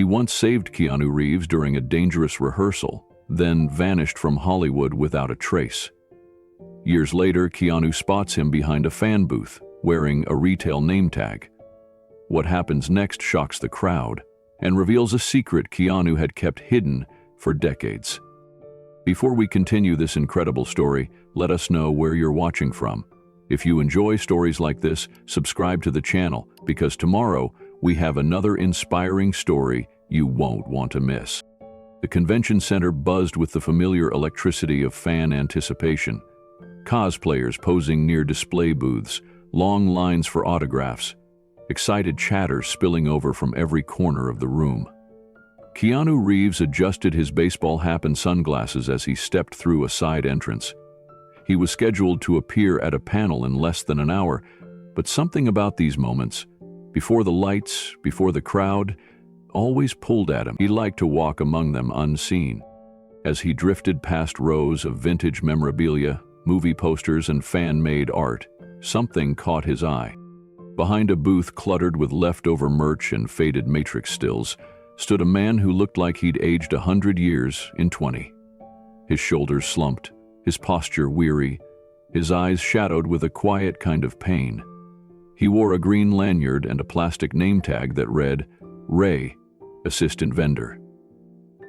He once saved Keanu Reeves during a dangerous rehearsal, then vanished from Hollywood without a trace. Years later, Keanu spots him behind a fan booth, wearing a retail name tag. What happens next shocks the crowd and reveals a secret Keanu had kept hidden for decades. Before we continue this incredible story, let us know where you're watching from. If you enjoy stories like this, subscribe to the channel, because tomorrow we have another inspiring story you won't want to miss. The convention center buzzed with the familiar electricity of fan anticipation. Cosplayers posing near display booths, long lines for autographs, excited chatter spilling over from every corner of the room. Keanu Reeves adjusted his baseball hat and sunglasses as he stepped through a side entrance. He was scheduled to appear at a panel in less than an hour, but something about these moments, before the lights, before the crowd, always pulled at him. He liked to walk among them unseen. As he drifted past rows of vintage memorabilia, movie posters, and fan-made art, something caught his eye. Behind a booth cluttered with leftover merch and faded Matrix stills, stood a man who looked like he'd aged 100 years in 20. His shoulders slumped, his posture weary, his eyes shadowed with a quiet kind of pain. He wore a green lanyard and a plastic name tag that read, "Ray, Assistant Vendor."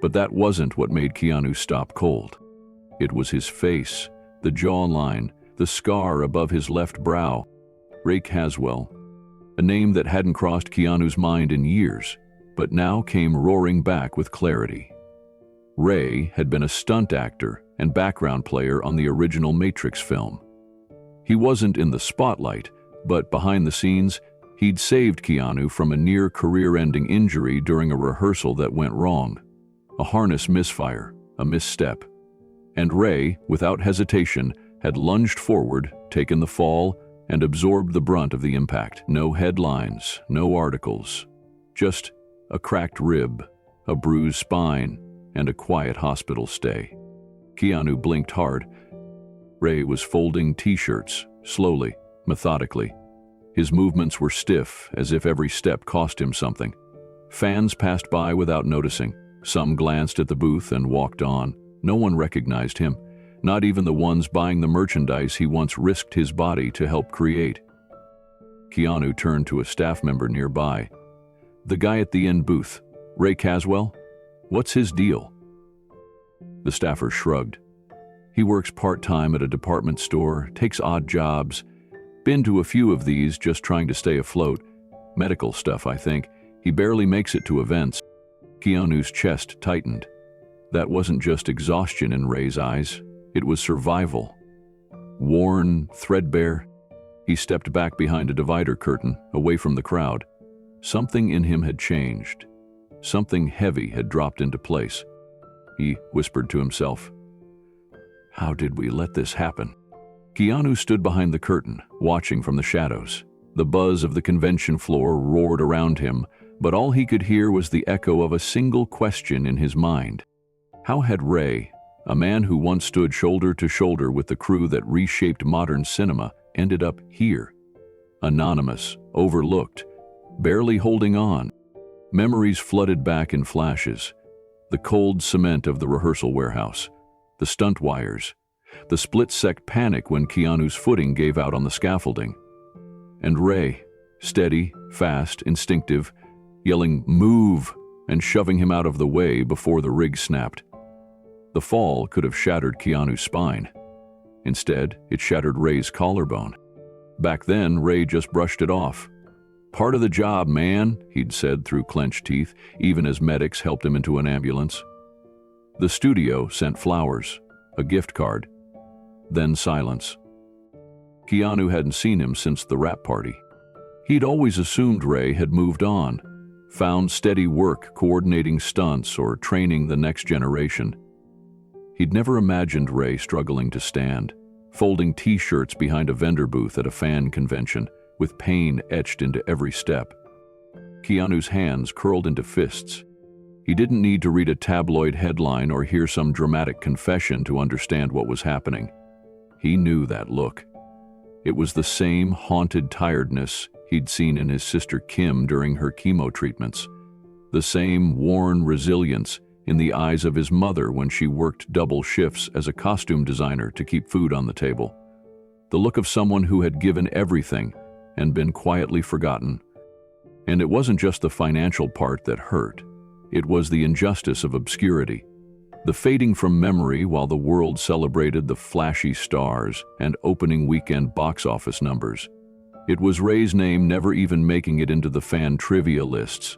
But that wasn't what made Keanu stop cold. It was his face, the jawline, the scar above his left brow. Ray Caswell, a name that hadn't crossed Keanu's mind in years, but now came roaring back with clarity. Ray had been a stunt actor and background player on the original Matrix film. He wasn't in the spotlight, but behind the scenes, he'd saved Keanu from a near career-ending injury during a rehearsal that went wrong. A harness misfire, a misstep. And Ray, without hesitation, had lunged forward, taken the fall, and absorbed the brunt of the impact. No headlines, no articles, just a cracked rib, a bruised spine, and a quiet hospital stay. Keanu blinked hard. Ray was folding t-shirts, slowly, methodically. His movements were stiff, as if every step cost him something. Fans passed by without noticing. Some glanced at the booth and walked on. No one recognized him, not even the ones buying the merchandise he once risked his body to help create. Keanu turned to a staff member nearby. "The guy at the end booth, Ray Caswell? What's his deal?" The staffer shrugged. "He works part-time at a department store, takes odd jobs. Been to a few of these just trying to stay afloat. Medical stuff, I think. He barely makes it to events." Keanu's chest tightened. That wasn't just exhaustion in Ray's eyes. It was survival. Worn, threadbare, he stepped back behind a divider curtain, away from the crowd. Something in him had changed. Something heavy had dropped into place. He whispered to himself, "How did we let this happen?" Keanu stood behind the curtain, watching from the shadows. The buzz of the convention floor roared around him, but all he could hear was the echo of a single question in his mind. How had Ray, a man who once stood shoulder to shoulder with the crew that reshaped modern cinema, ended up here? Anonymous, overlooked, barely holding on. Memories flooded back in flashes. The cold cement of the rehearsal warehouse, the stunt wires, the split-second panic when Keanu's footing gave out on the scaffolding. And Ray, steady, fast, instinctive, yelling, "Move!" and shoving him out of the way before the rig snapped. The fall could have shattered Keanu's spine. Instead, it shattered Ray's collarbone. Back then, Ray just brushed it off. "Part of the job, man," he'd said through clenched teeth, even as medics helped him into an ambulance. The studio sent flowers, a gift card, then silence. Keanu hadn't seen him since the rap party. He'd always assumed Ray had moved on, found steady work coordinating stunts or training the next generation. He'd never imagined Ray struggling to stand, folding t-shirts behind a vendor booth at a fan convention, with pain etched into every step. Keanu's hands curled into fists. He didn't need to read a tabloid headline or hear some dramatic confession to understand what was happening. He knew that look. It was the same haunted tiredness he'd seen in his sister Kim during her chemo treatments. The same worn resilience in the eyes of his mother when she worked double shifts as a costume designer to keep food on the table. The look of someone who had given everything and been quietly forgotten. And it wasn't just the financial part that hurt. It was the injustice of obscurity. The fading from memory while the world celebrated the flashy stars and opening weekend box office numbers. It was Ray's name never even making it into the fan trivia lists.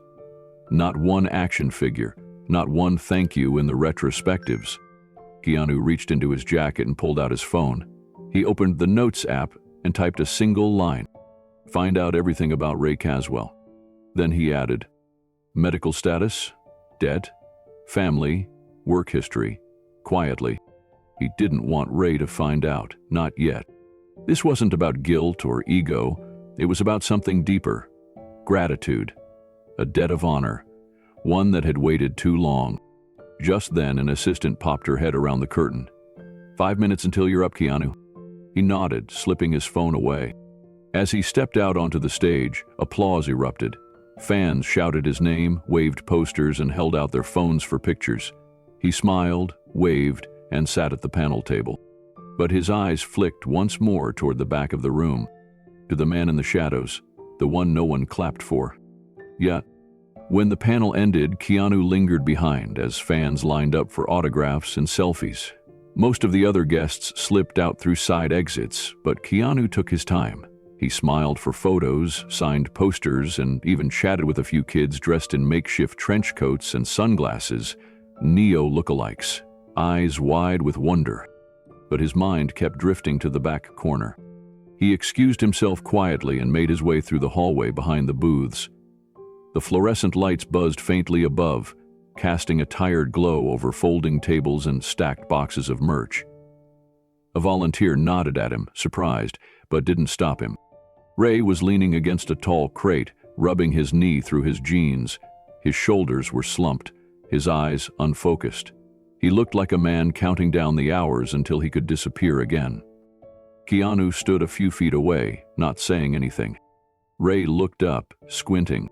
Not one action figure, not one thank you in the retrospectives. Keanu reached into his jacket and pulled out his phone. He opened the Notes app and typed a single line. Find out everything about Ray Caswell. Then he added, medical status, debt, family, work history. Quietly. He didn't want Ray to find out, not yet. This wasn't about guilt or ego. It was about something deeper. Gratitude. A debt of honor. One that had waited too long. Just then, an assistant popped her head around the curtain. 5 minutes until you're up, Keanu. He nodded, slipping his phone away. As he stepped out onto the stage, applause erupted. Fans shouted his name, waved posters, and held out their phones for pictures. He smiled, waved, and sat at the panel table. But his eyes flicked once more toward the back of the room, to the man in the shadows, the one no one clapped for. Yet, when the panel ended, Keanu lingered behind as fans lined up for autographs and selfies. Most of the other guests slipped out through side exits, but Keanu took his time. He smiled for photos, signed posters, and even chatted with a few kids dressed in makeshift trench coats and sunglasses, Neo lookalikes, eyes wide with wonder. But his mind kept drifting to the back corner. He excused himself quietly and made his way through the hallway behind the booths. The fluorescent lights buzzed faintly above, casting a tired glow over folding tables and stacked boxes of merch. A volunteer nodded at him, surprised, but didn't stop him. Ray was leaning against a tall crate, rubbing his knee through his jeans. His shoulders were slumped, his eyes unfocused. He looked like a man counting down the hours until he could disappear again. Keanu stood a few feet away, not saying anything. Ray looked up, squinting.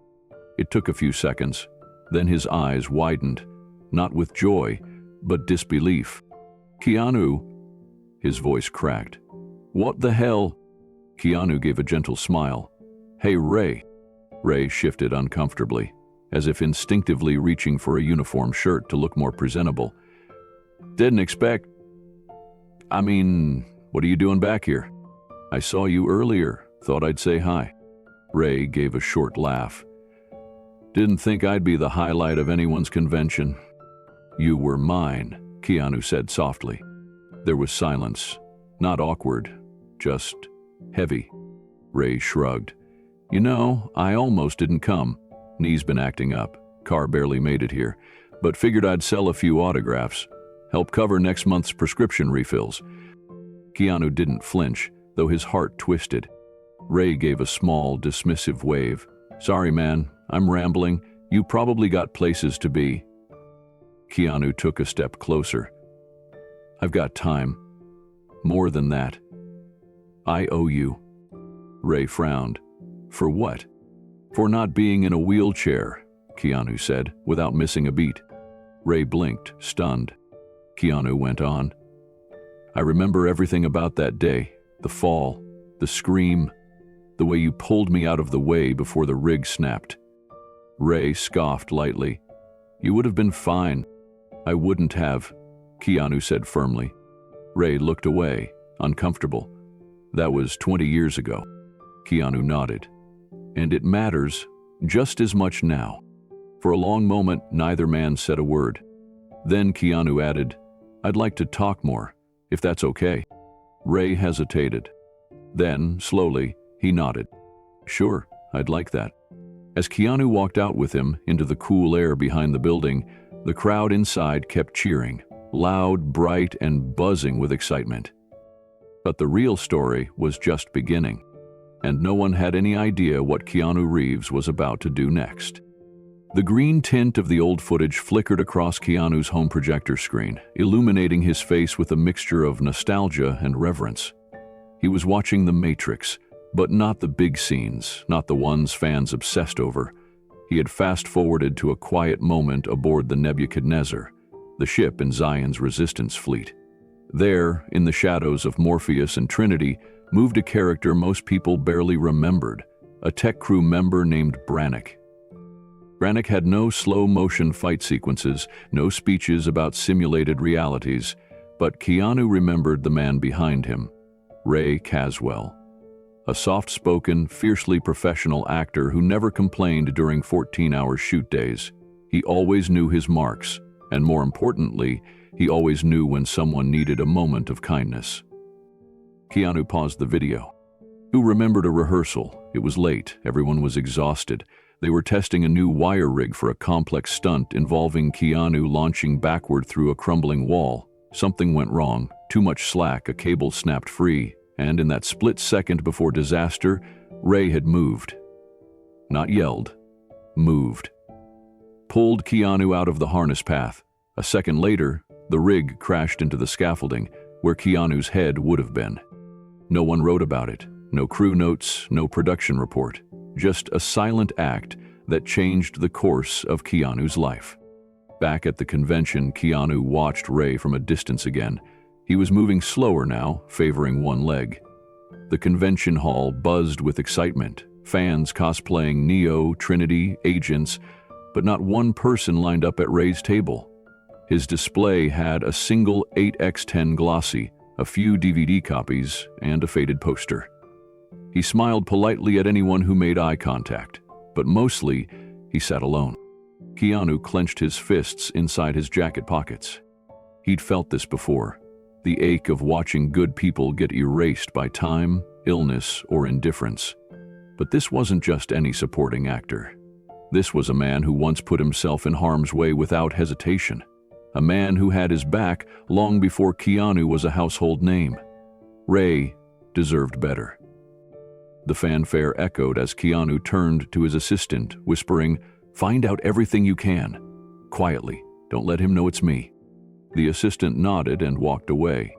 It took a few seconds. Then his eyes widened, not with joy, but disbelief. Keanu, his voice cracked. What the hell? Keanu gave a gentle smile. Hey, Ray. Ray shifted uncomfortably, as if instinctively reaching for a uniform shirt to look more presentable. Didn't expect... what are you doing back here? I saw you earlier, thought I'd say hi. Ray gave a short laugh. Didn't think I'd be the highlight of anyone's convention. You were mine, Keanu said softly. There was silence, not awkward, just heavy. Ray shrugged. You know, I almost didn't come. Knee's been acting up. Car barely made it here, but figured I'd sell a few autographs. Help cover next month's prescription refills. Keanu didn't flinch, though his heart twisted. Ray gave a small, dismissive wave. Sorry, man, I'm rambling. You probably got places to be. Keanu took a step closer. I've got time. More than that. I owe you. Ray frowned. For what? For not being in a wheelchair, Keanu said, without missing a beat. Ray blinked, stunned. Keanu went on. I remember everything about that day. The fall, the scream, the way you pulled me out of the way before the rig snapped. Ray scoffed lightly. You would have been fine. I wouldn't have, Keanu said firmly. Ray looked away, uncomfortable. That was 20 years ago. Keanu nodded. And it matters just as much now. For a long moment, neither man said a word. Then Keanu added, I'd like to talk more, if that's okay. Ray hesitated. Then, slowly, he nodded. Sure, I'd like that. As Keanu walked out with him into the cool air behind the building, the crowd inside kept cheering, loud, bright, and buzzing with excitement. But the real story was just beginning, and no one had any idea what Keanu Reeves was about to do next. The green tint of the old footage flickered across Keanu's home projector screen, illuminating his face with a mixture of nostalgia and reverence. He was watching The Matrix, but not the big scenes, not the ones fans obsessed over. He had fast-forwarded to a quiet moment aboard the Nebuchadnezzar, the ship in Zion's resistance fleet. There, in the shadows of Morpheus and Trinity, moved a character most people barely remembered, a tech crew member named Brannick. Brannick had no slow-motion fight sequences, no speeches about simulated realities, but Keanu remembered the man behind him, Ray Caswell. A soft-spoken, fiercely professional actor who never complained during 14-hour shoot days. He always knew his marks, and more importantly, he always knew when someone needed a moment of kindness. Keanu paused the video. Who remembered a rehearsal? It was late, everyone was exhausted. They were testing a new wire rig for a complex stunt involving Keanu launching backward through a crumbling wall. Something went wrong, too much slack, a cable snapped free, and in that split second before disaster, Ray had moved. Not yelled, moved. Pulled Keanu out of the harness path. A second later, the rig crashed into the scaffolding, where Keanu's head would have been. No one wrote about it, no crew notes, no production report, just a silent act that changed the course of Keanu's life. Back at the convention, Keanu watched Ray from a distance again. He was moving slower now, favoring one leg. The convention hall buzzed with excitement, fans cosplaying Neo, Trinity, agents, but not one person lined up at Ray's table. His display had a single 8x10 glossy, a few DVD copies, and a faded poster. He smiled politely at anyone who made eye contact, but mostly he sat alone. Keanu clenched his fists inside his jacket pockets. He'd felt this before, the ache of watching good people get erased by time, illness, or indifference. But this wasn't just any supporting actor. This was a man who once put himself in harm's way without hesitation. A man who had his back long before Keanu was a household name. Ray deserved better. The fanfare echoed as Keanu turned to his assistant, whispering, "Find out everything you can. Quietly, don't let him know it's me." The assistant nodded and walked away.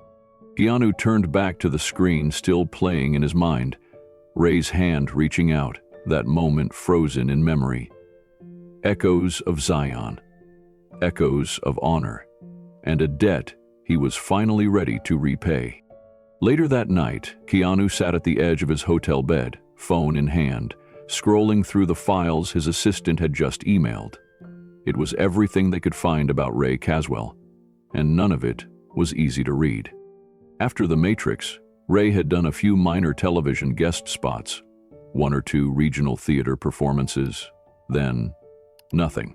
Keanu turned back to the screen, still playing in his mind. Ray's hand reaching out, that moment frozen in memory. Echoes of Zion. Echoes of honor. And a debt he was finally ready to repay. Later that night, Keanu sat at the edge of his hotel bed, phone in hand, scrolling through the files his assistant had just emailed. It was everything they could find about Ray Caswell, and none of it was easy to read. After The Matrix, Ray had done a few minor television guest spots, one or two regional theater performances, then nothing.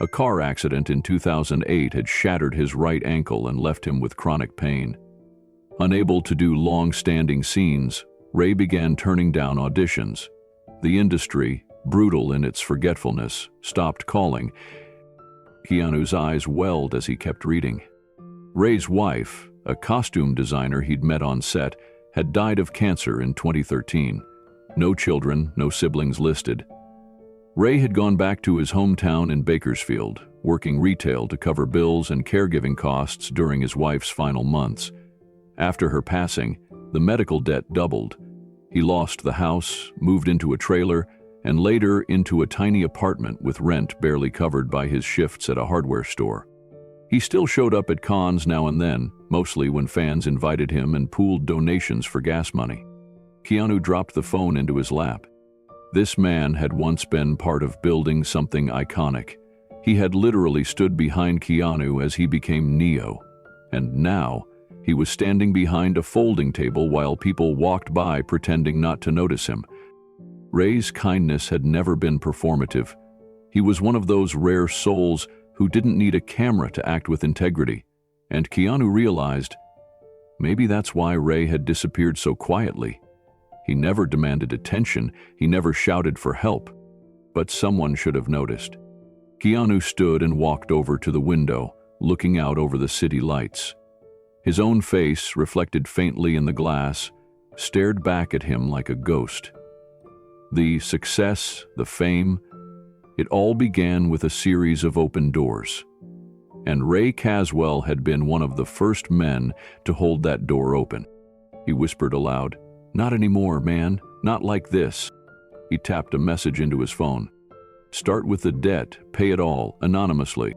A car accident in 2008 had shattered his right ankle and left him with chronic pain. Unable to do long-standing scenes, Ray began turning down auditions. The industry, brutal in its forgetfulness, stopped calling. Keanu's eyes welled as he kept reading. Ray's wife, a costume designer he'd met on set, had died of cancer in 2013. No children, no siblings listed. Ray had gone back to his hometown in Bakersfield, working retail to cover bills and caregiving costs during his wife's final months. After her passing, the medical debt doubled. He lost the house, moved into a trailer, and later into a tiny apartment with rent barely covered by his shifts at a hardware store. He still showed up at cons now and then, mostly when fans invited him and pooled donations for gas money. Keanu dropped the phone into his lap. This man had once been part of building something iconic. He had literally stood behind Keanu as he became Neo. And now, he was standing behind a folding table while people walked by pretending not to notice him. Ray's kindness had never been performative. He was one of those rare souls who didn't need a camera to act with integrity. And Keanu realized, maybe that's why Ray had disappeared so quietly. He never demanded attention, he never shouted for help. But someone should have noticed. Keanu stood and walked over to the window, looking out over the city lights. His own face, reflected faintly in the glass, stared back at him like a ghost. The success, the fame, it all began with a series of open doors. And Ray Caswell had been one of the first men to hold that door open. He whispered aloud, "Not anymore, man, not like this." He tapped a message into his phone. Start with the debt, pay it all, anonymously.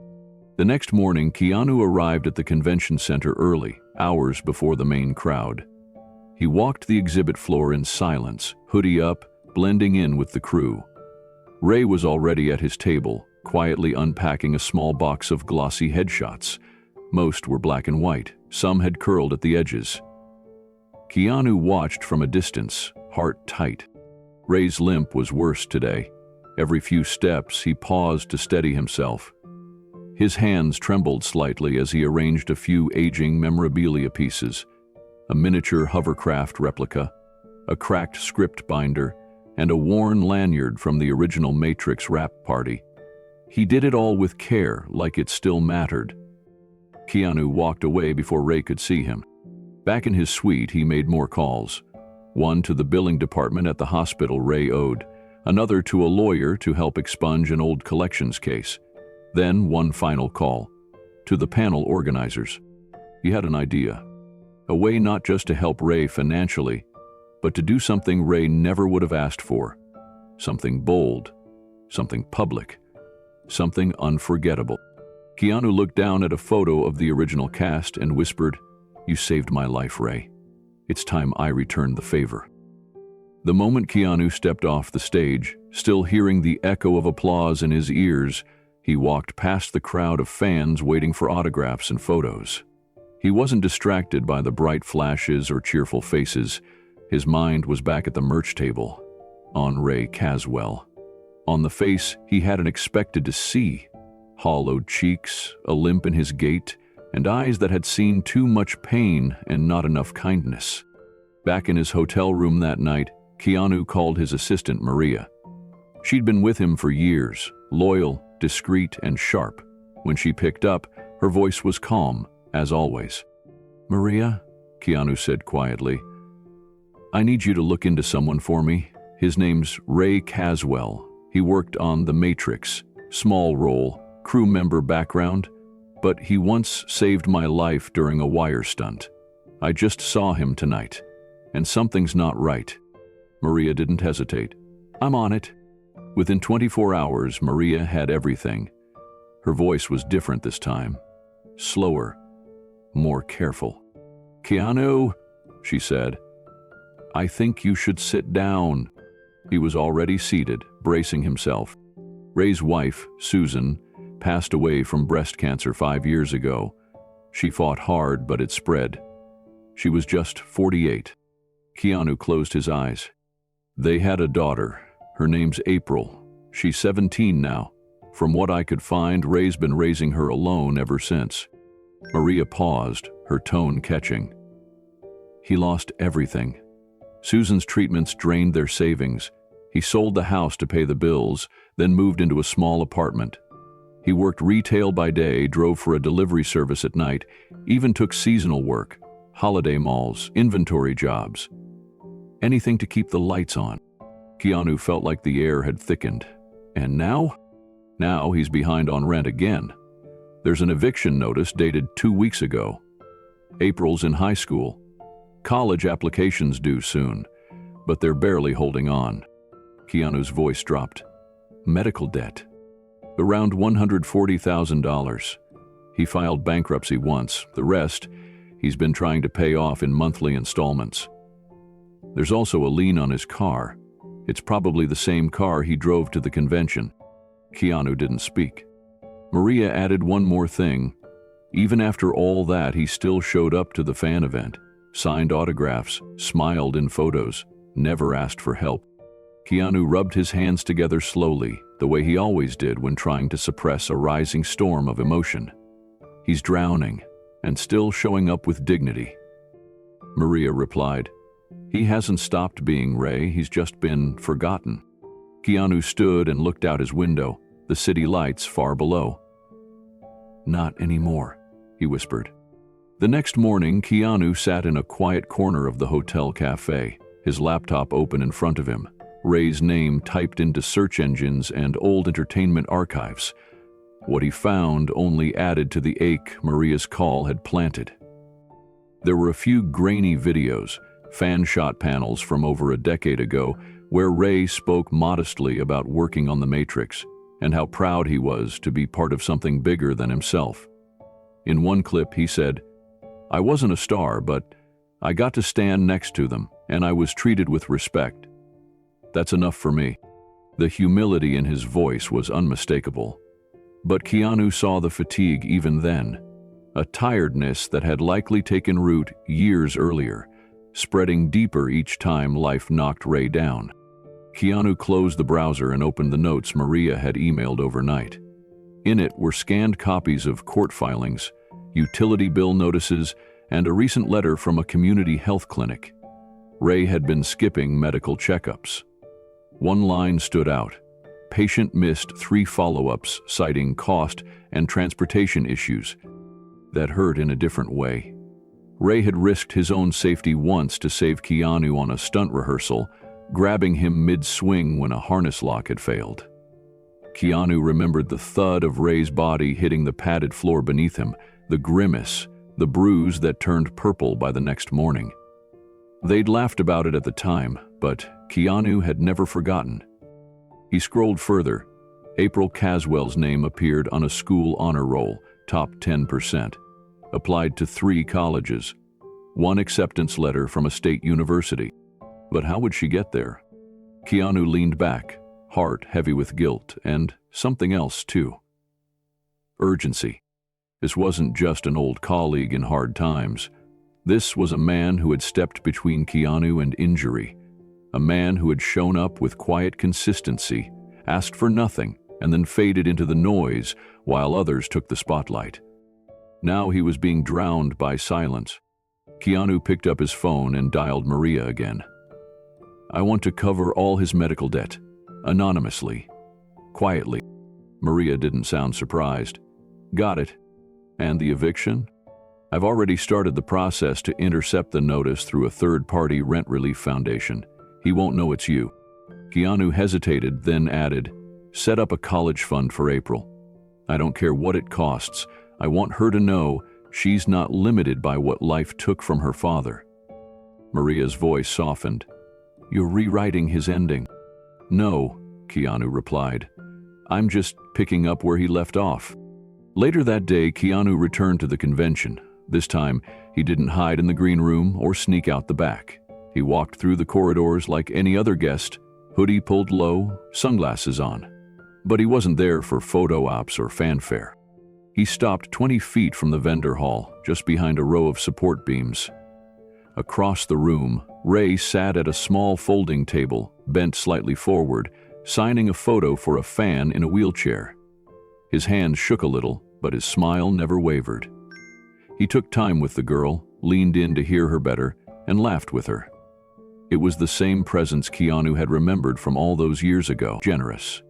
The next morning, Keanu arrived at the convention center early, hours before the main crowd. He walked the exhibit floor in silence, hoodie up, blending in with the crew. Ray was already at his table, quietly unpacking a small box of glossy headshots. Most were black and white, some had curled at the edges. Keanu watched from a distance, heart tight. Ray's limp was worse today. Every few steps, he paused to steady himself. His hands trembled slightly as he arranged a few aging memorabilia pieces, a miniature hovercraft replica, a cracked script binder, and a worn lanyard from the original Matrix wrap party. He did it all with care, like it still mattered. Keanu walked away before Ray could see him. Back in his suite, he made more calls. One to the billing department at the hospital Ray owed, another to a lawyer to help expunge an old collections case. Then one final call, to the panel organizers. He had an idea. A way not just to help Ray financially, but to do something Ray never would have asked for. Something bold, something public, something unforgettable. Keanu looked down at a photo of the original cast and whispered, "You saved my life, Ray. It's time I returned the favor." The moment Keanu stepped off the stage, still hearing the echo of applause in his ears, he walked past the crowd of fans waiting for autographs and photos. He wasn't distracted by the bright flashes or cheerful faces. His mind was back at the merch table, on Ray Caswell. On the face he hadn't expected to see. Hollowed cheeks, a limp in his gait, and eyes that had seen too much pain and not enough kindness. Back in his hotel room that night, Keanu called his assistant Maria. She'd been with him for years, loyal, discreet, and sharp. When she picked up, her voice was calm, as always. "Maria," Keanu said quietly, "I need you to look into someone for me. His name's Ray Caswell. He worked on The Matrix, small role, crew member background, but he once saved my life during a wire stunt. I just saw him tonight, and something's not right." Maria didn't hesitate. "I'm on it." Within 24 hours, Maria had everything. Her voice was different this time, slower, more careful. "Keanu," she said, "I think you should sit down." He was already seated, bracing himself. Ray's wife, Susan, passed away from breast cancer 5 years ago. She fought hard, but it spread. She was just 48. Keanu closed his eyes. They had a daughter. Her name's April. She's 17 now. From what I could find, Ray's been raising her alone ever since. Maria paused, her tone catching. He lost everything. Susan's treatments drained their savings. He sold the house to pay the bills, then moved into a small apartment. He worked retail by day, drove for a delivery service at night, even took seasonal work, holiday malls, inventory jobs. Anything to keep the lights on. Keanu felt like the air had thickened. And now? Now he's behind on rent again. There's an eviction notice dated 2 weeks ago. April's in high school. College applications due soon, but they're barely holding on. Keanu's voice dropped. Medical debt. Around $140,000. He filed bankruptcy once. The rest, he's been trying to pay off in monthly installments. There's also a lien on his car. It's probably the same car he drove to the convention. Keanu didn't speak. Maria added one more thing. Even after all that, he still showed up to the fan event, signed autographs, smiled in photos, never asked for help. Keanu rubbed his hands together slowly, the way he always did when trying to suppress a rising storm of emotion. He's drowning, and still showing up with dignity. Maria replied, "He hasn't stopped being Ray, he's just been forgotten." Keanu stood and looked out his window, the city lights far below. "Not anymore," he whispered. The next morning, Keanu sat in a quiet corner of the hotel cafe, his laptop open in front of him, Ray's name typed into search engines and old entertainment archives. What he found only added to the ache Maria's call had planted. There were a few grainy videos, fan-shot panels from over a decade ago, where Ray spoke modestly about working on The Matrix, and how proud he was to be part of something bigger than himself. In one clip, he said, "I wasn't a star, but I got to stand next to them, and I was treated with respect. That's enough for me." The humility in his voice was unmistakable. But Keanu saw the fatigue even then, a tiredness that had likely taken root years earlier, spreading deeper each time life knocked Ray down. Keanu closed the browser and opened the notes Maria had emailed overnight. In it were scanned copies of court filings, utility bill notices, and a recent letter from a community health clinic. Ray had been skipping medical checkups. One line stood out. Patient missed 3 follow-ups citing cost and transportation issues. That hurt in a different way. Ray had risked his own safety once to save Keanu on a stunt rehearsal, grabbing him mid-swing when a harness lock had failed. Keanu remembered the thud of Ray's body hitting the padded floor beneath him, the grimace, the bruise that turned purple by the next morning. They'd laughed about it at the time, but Keanu had never forgotten. He scrolled further. April Caswell's name appeared on a school honor roll, top 10%. Applied to 3 colleges. 1 acceptance letter from a state university. But how would she get there? Keanu leaned back, heart heavy with guilt, and something else too. Urgency. This wasn't just an old colleague in hard times. This was a man who had stepped between Keanu and injury. A man who had shown up with quiet consistency, asked for nothing, and then faded into the noise while others took the spotlight. Now he was being drowned by silence. Keanu picked up his phone and dialed Maria again. "I want to cover all his medical debt, anonymously, quietly." Maria didn't sound surprised. "Got it. And the eviction?" "I've already started the process to intercept the notice through a third-party rent relief foundation. He won't know it's you." Keanu hesitated, then added, "Set up a college fund for April. I don't care what it costs. I want her to know she's not limited by what life took from her father." Maria's voice softened. "You're rewriting his ending." "No," Keanu replied. "I'm just picking up where he left off." Later that day, Keanu returned to the convention. This time, he didn't hide in the green room or sneak out the back. He walked through the corridors like any other guest, hoodie pulled low, sunglasses on. But he wasn't there for photo ops or fanfare. He stopped 20 feet from the vendor hall, just behind a row of support beams. Across the room, Ray sat at a small folding table, bent slightly forward, signing a photo for a fan in a wheelchair. His hands shook a little, but his smile never wavered. He took time with the girl, leaned in to hear her better, and laughed with her. It was the same presence Keanu had remembered from all those years ago. Generous,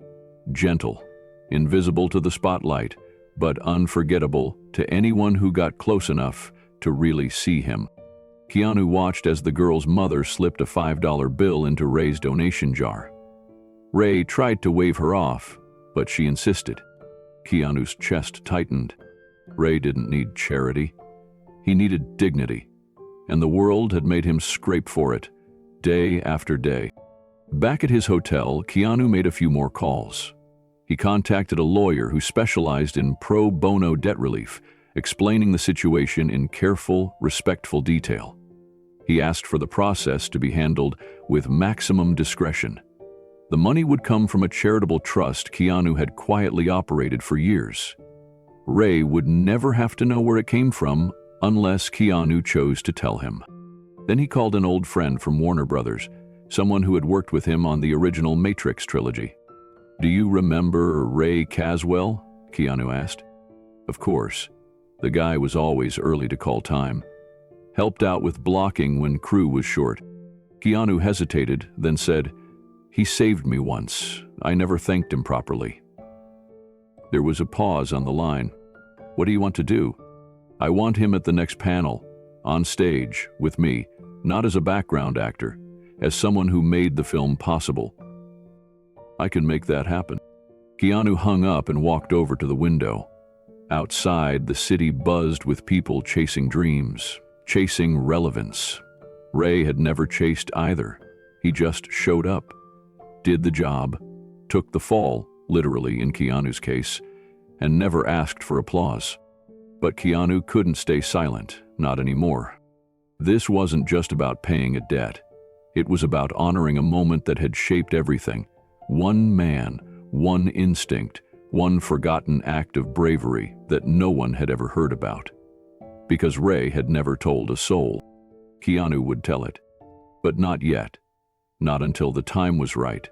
gentle, invisible to the spotlight, but unforgettable to anyone who got close enough to really see him. Keanu watched as the girl's mother slipped a $5 bill into Ray's donation jar. Ray tried to wave her off, but she insisted. Keanu's chest tightened. Ray didn't need charity. He needed dignity, and the world had made him scrape for it, day after day. Back at his hotel, Keanu made a few more calls. He contacted a lawyer who specialized in pro bono debt relief, explaining the situation in careful, respectful detail. He asked for the process to be handled with maximum discretion. The money would come from a charitable trust Keanu had quietly operated for years. Ray would never have to know where it came from unless Keanu chose to tell him. Then he called an old friend from Warner Brothers, someone who had worked with him on the original Matrix trilogy. "Do you remember Ray Caswell?" Keanu asked. Of course. The guy was always early to call time. Helped out with blocking when crew was short. Keanu hesitated, then said, "He saved me once. I never thanked him properly." There was a pause on the line. "What do you want to do?" "I want him at the next panel, on stage, with me, not as a background actor, as someone who made the film possible." "I can make that happen." Keanu hung up and walked over to the window. Outside, the city buzzed with people chasing dreams, chasing relevance. Ray had never chased either. He just showed up, did the job, took the fall, literally in Keanu's case, and never asked for applause. But Keanu couldn't stay silent, not anymore. This wasn't just about paying a debt. It was about honoring a moment that had shaped everything. One man, one instinct, one forgotten act of bravery that no one had ever heard about. Because Ray had never told a soul. Keanu would tell it. But not yet. Not until the time was right.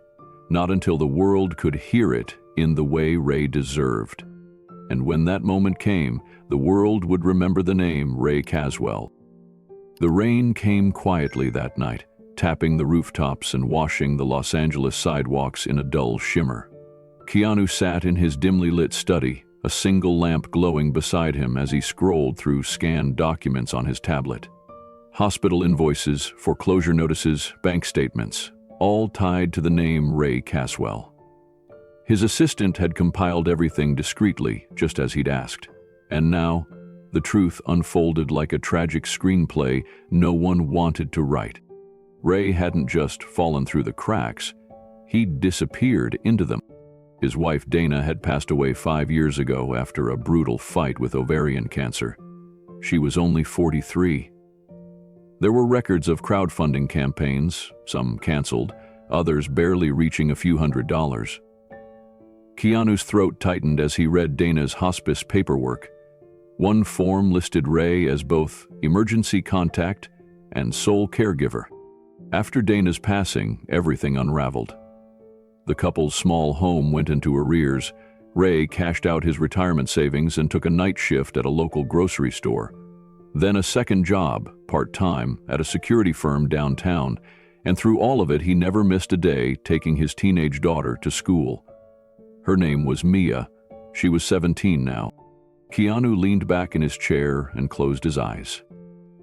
Not until the world could hear it in the way Ray deserved. And when that moment came, the world would remember the name Ray Caswell. The rain came quietly that night, tapping the rooftops and washing the Los Angeles sidewalks in a dull shimmer. Keanu sat in his dimly lit study, a single lamp glowing beside him as he scrolled through scanned documents on his tablet. Hospital invoices, foreclosure notices, bank statements, all tied to the name Ray Caswell. His assistant had compiled everything discreetly, just as he'd asked. And now, the truth unfolded like a tragic screenplay no one wanted to write. Ray hadn't just fallen through the cracks, he'd disappeared into them. His wife Dana had passed away 5 years ago after a brutal fight with ovarian cancer. She was only 43. There were records of crowdfunding campaigns, some canceled, others barely reaching a few $100s. Keanu's throat tightened as he read Dana's hospice paperwork. One form listed Ray as both emergency contact and sole caregiver. After Dana's passing, everything unraveled. The couple's small home went into arrears. Ray cashed out his retirement savings and took a night shift at a local grocery store. Then a second job, part-time, at a security firm downtown, and through all of it he never missed a day taking his teenage daughter to school. Her name was Mia. She was 17 now. Keanu leaned back in his chair and closed his eyes.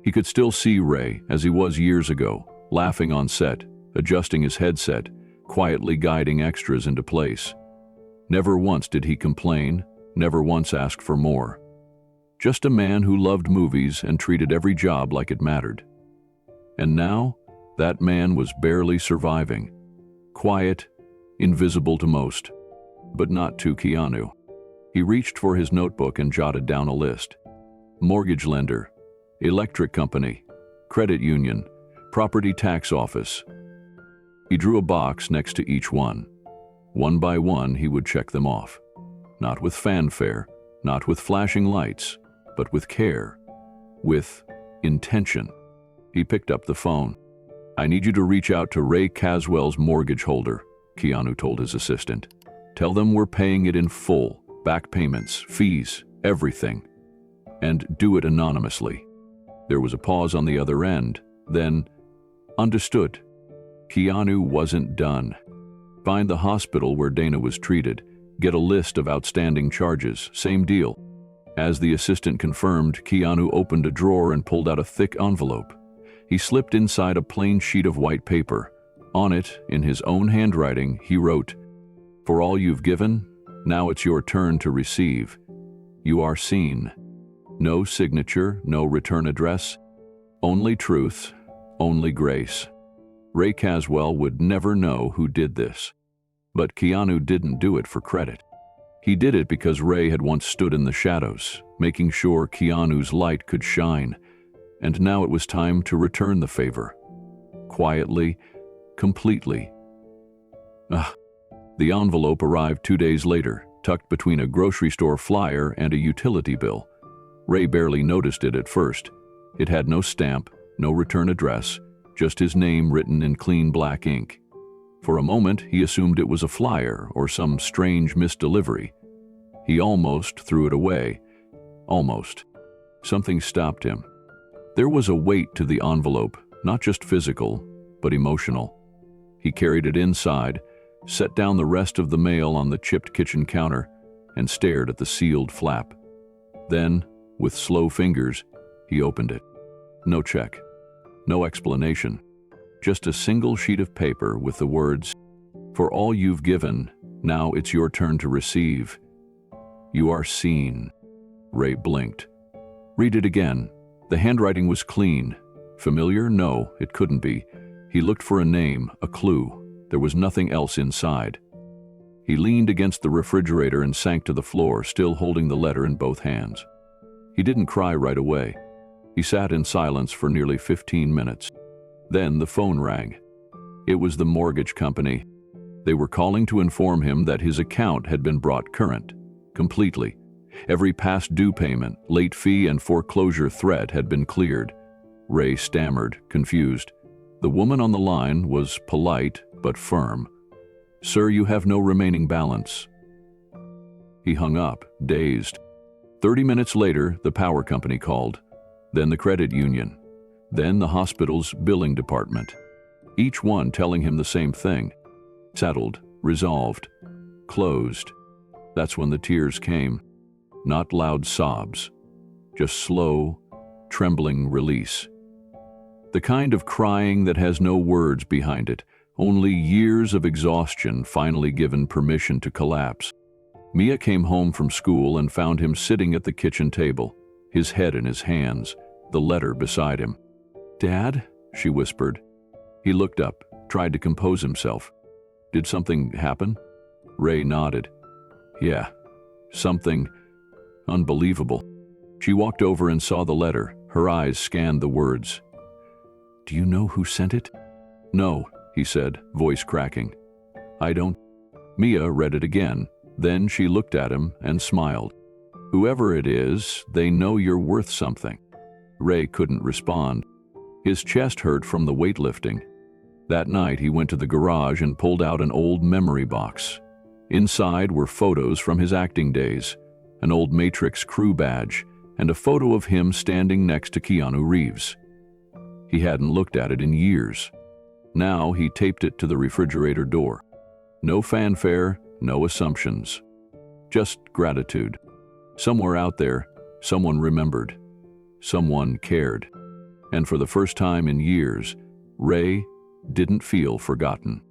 He could still see Ray as he was years ago, laughing on set, adjusting his headset, quietly guiding extras into place. Never once did he complain, never once ask for more. Just a man who loved movies and treated every job like it mattered. And now, that man was barely surviving. Quiet, invisible to most, but not to Keanu. He reached for his notebook and jotted down a list. Mortgage lender, electric company, credit union, property tax office. He drew a box next to each one. One by one, he would check them off. Not with fanfare, not with flashing lights, but with care, with intention. He picked up the phone. "I need you to reach out to Ray Caswell's mortgage holder," Keanu told his assistant. "Tell them we're paying it in full, back payments, fees, everything. And do it anonymously." There was a pause on the other end, then, "Understood." Keanu wasn't done. Find the hospital where Dana was treated, get a list of outstanding charges, same deal. As the assistant confirmed, Keanu opened a drawer and pulled out a thick envelope. He slipped inside a plain sheet of white paper. On it, in his own handwriting, he wrote, "For all you've given, now it's your turn to receive. You are seen." No signature, no return address. Only truth, only grace. Ray Caswell would never know who did this. But Keanu didn't do it for credit. He did it because Ray had once stood in the shadows, making sure Keanu's light could shine. And now it was time to return the favor. Quietly, completely. The envelope arrived 2 days later, tucked between a grocery store flyer and a utility bill. Ray barely noticed it at first. It had no stamp, no return address, just his name written in clean black ink. For a moment, he assumed it was a flyer or some strange misdelivery. He almost threw it away. Almost. Something stopped him. There was a weight to the envelope, not just physical, but emotional. He carried it inside, set down the rest of the mail on the chipped kitchen counter, and stared at the sealed flap. Then, with slow fingers, he opened it. No check. No explanation. Just a single sheet of paper with the words, "For all you've given, now it's your turn to receive. You are seen." Ray blinked. "Read it again." The handwriting was clean. Familiar? No, it couldn't be. He looked for a name, a clue. There was nothing else inside. He leaned against the refrigerator and sank to the floor, still holding the letter in both hands. He didn't cry right away. He sat in silence for nearly 15 minutes. Then the phone rang. It was the mortgage company. They were calling to inform him that his account had been brought current, completely. Every past due payment, late fee, and foreclosure threat had been cleared. Ray stammered, confused. The woman on the line was polite but firm. "Sir, you have no remaining balance." He hung up, dazed. 30 minutes later, the power company called, then the credit union, then the hospital's billing department. Each one telling him the same thing. Settled, resolved, closed. That's when the tears came. Not loud sobs, just slow, trembling release. The kind of crying that has no words behind it, only years of exhaustion finally given permission to collapse. Mia came home from school and found him sitting at the kitchen table, his head in his hands, the letter beside him. "Dad?" she whispered. He looked up, tried to compose himself. "Did something happen?" Ray nodded. "Yeah, something unbelievable." She walked over and saw the letter. Her eyes scanned the words. "Do you know who sent it?" "No," he said, voice cracking. "I don't." Mia read it again. Then she looked at him and smiled. "Whoever it is, they know you're worth something." Ray couldn't respond. His chest hurt from the weightlifting. That night he went to the garage and pulled out an old memory box. Inside were photos from his acting days, an old Matrix crew badge, and a photo of him standing next to Keanu Reeves. He hadn't looked at it in years. Now he taped it to the refrigerator door. No fanfare, no assumptions. Just gratitude. Somewhere out there, someone remembered. Someone cared. And for the first time in years, Ray didn't feel forgotten.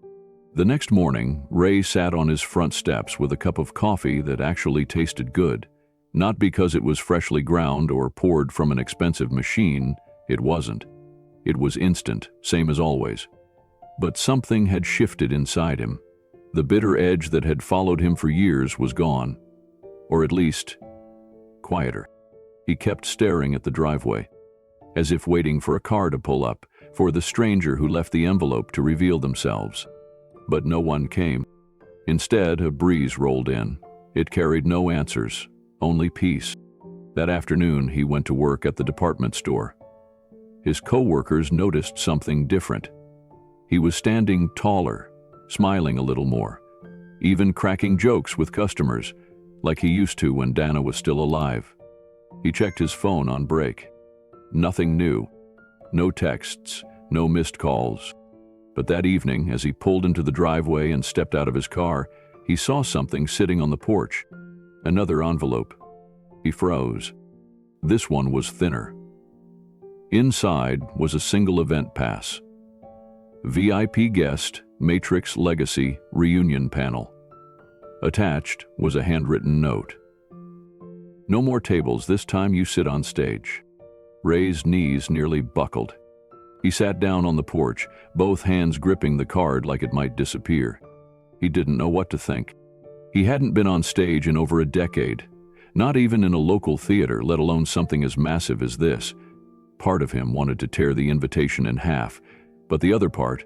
The next morning, Ray sat on his front steps with a cup of coffee that actually tasted good. Not because it was freshly ground or poured from an expensive machine, it wasn't. It was instant, same as always. But something had shifted inside him. The bitter edge that had followed him for years was gone. Or at least, quieter. He kept staring at the driveway, as if waiting for a car to pull up, for the stranger who left the envelope to reveal themselves. But no one came. Instead, a breeze rolled in. It carried no answers, only peace. That afternoon, he went to work at the department store. His co-workers noticed something different. He was standing taller, smiling a little more, even cracking jokes with customers, like he used to when Dana was still alive. He checked his phone on break. Nothing new. No texts, no missed calls. But that evening, as he pulled into the driveway and stepped out of his car, he saw something sitting on the porch. Another envelope. He froze. This one was thinner. Inside was a single event pass. VIP guest, Matrix Legacy Reunion Panel. Attached was a handwritten note. "No more tables, this time you sit on stage." Ray's knees nearly buckled. He sat down on the porch, both hands gripping the card like it might disappear. He didn't know what to think. He hadn't been on stage in over a decade, not even in a local theater, let alone something as massive as this. Part of him wanted to tear the invitation in half, but the other part,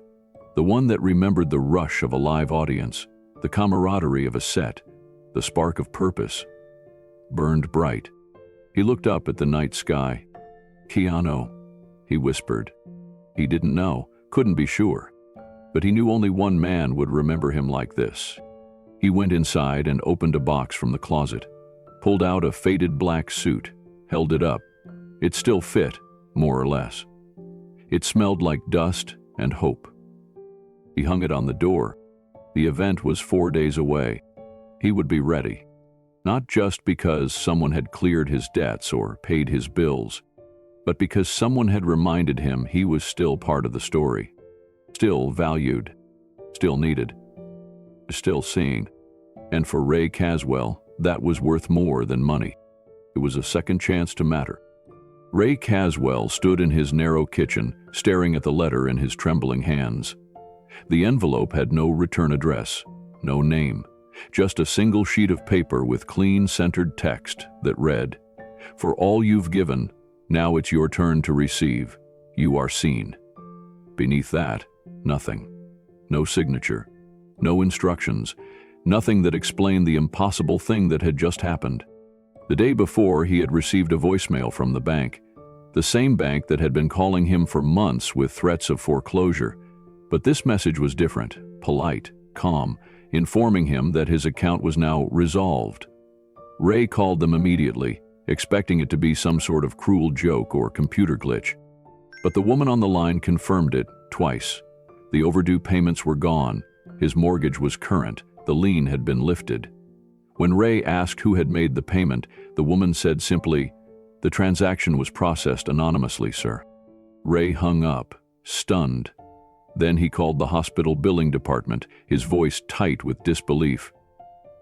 the one that remembered the rush of a live audience, the camaraderie of a set, the spark of purpose, burned bright. He looked up at the night sky. "Keanu," he whispered. He didn't know, couldn't be sure, but he knew only one man would remember him like this. He went inside and opened a box from the closet, pulled out a faded black suit, held it up. It still fit, more or less. It smelled like dust and hope. He hung it on the door. The event was 4 days away. He would be ready. Not just because someone had cleared his debts or paid his bills, but because someone had reminded him he was still part of the story, still valued, still needed, still seen. And for Ray Caswell, that was worth more than money. It was a second chance to matter. Ray Caswell stood in his narrow kitchen, staring at the letter in his trembling hands. The envelope had no return address, no name, Just a single sheet of paper with clean, centered text that read, "For all you've given, now it's your turn to receive. You are seen." Beneath that, nothing. No signature. No instructions. Nothing that explained the impossible thing that had just happened. The day before, he had received a voicemail from the bank. The same bank that had been calling him for months with threats of foreclosure. But this message was different, polite, calm, informing him that his account was now resolved. Ray called them immediately, expecting it to be some sort of cruel joke or computer glitch. But the woman on the line confirmed it twice. The overdue payments were gone, his mortgage was current, the lien had been lifted. When Ray asked who had made the payment, the woman said simply, "The transaction was processed anonymously, sir." Ray hung up, stunned. Then he called the hospital billing department, his voice tight with disbelief.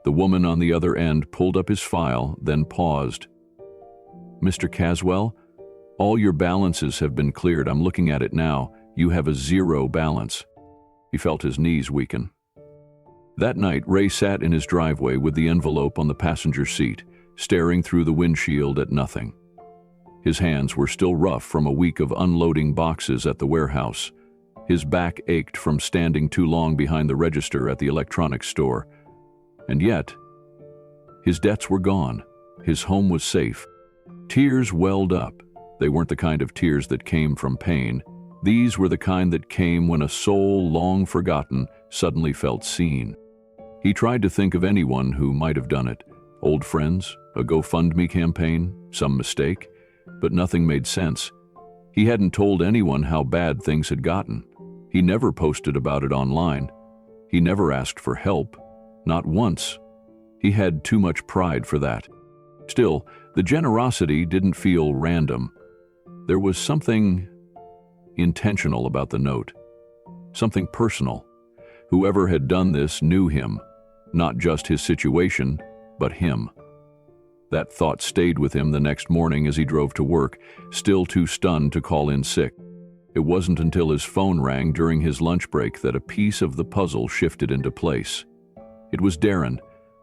The woman on the other end pulled up his file, then paused. "Mr. Caswell, all your balances have been cleared. I'm looking at it now. You have a zero balance." He felt his knees weaken. That night, Ray sat in his driveway with the envelope on the passenger seat, staring through the windshield at nothing. His hands were still rough from a week of unloading boxes at the warehouse. His back ached from standing too long behind the register at the electronics store. And yet, his debts were gone. His home was safe. Tears welled up. They weren't the kind of tears that came from pain. These were the kind that came when a soul long forgotten suddenly felt seen. He tried to think of anyone who might have done it. Old friends, a GoFundMe campaign, some mistake, but nothing made sense. He hadn't told anyone how bad things had gotten. He never posted about it online. He never asked for help, not once. He had too much pride for that. Still, the generosity didn't feel random. There was something intentional about the note, something personal. Whoever had done this knew him, not just his situation, but him. That thought stayed with him the next morning as he drove to work, still too stunned to call in sick. It wasn't until his phone rang during his lunch break that a piece of the puzzle shifted into place. It was Darren,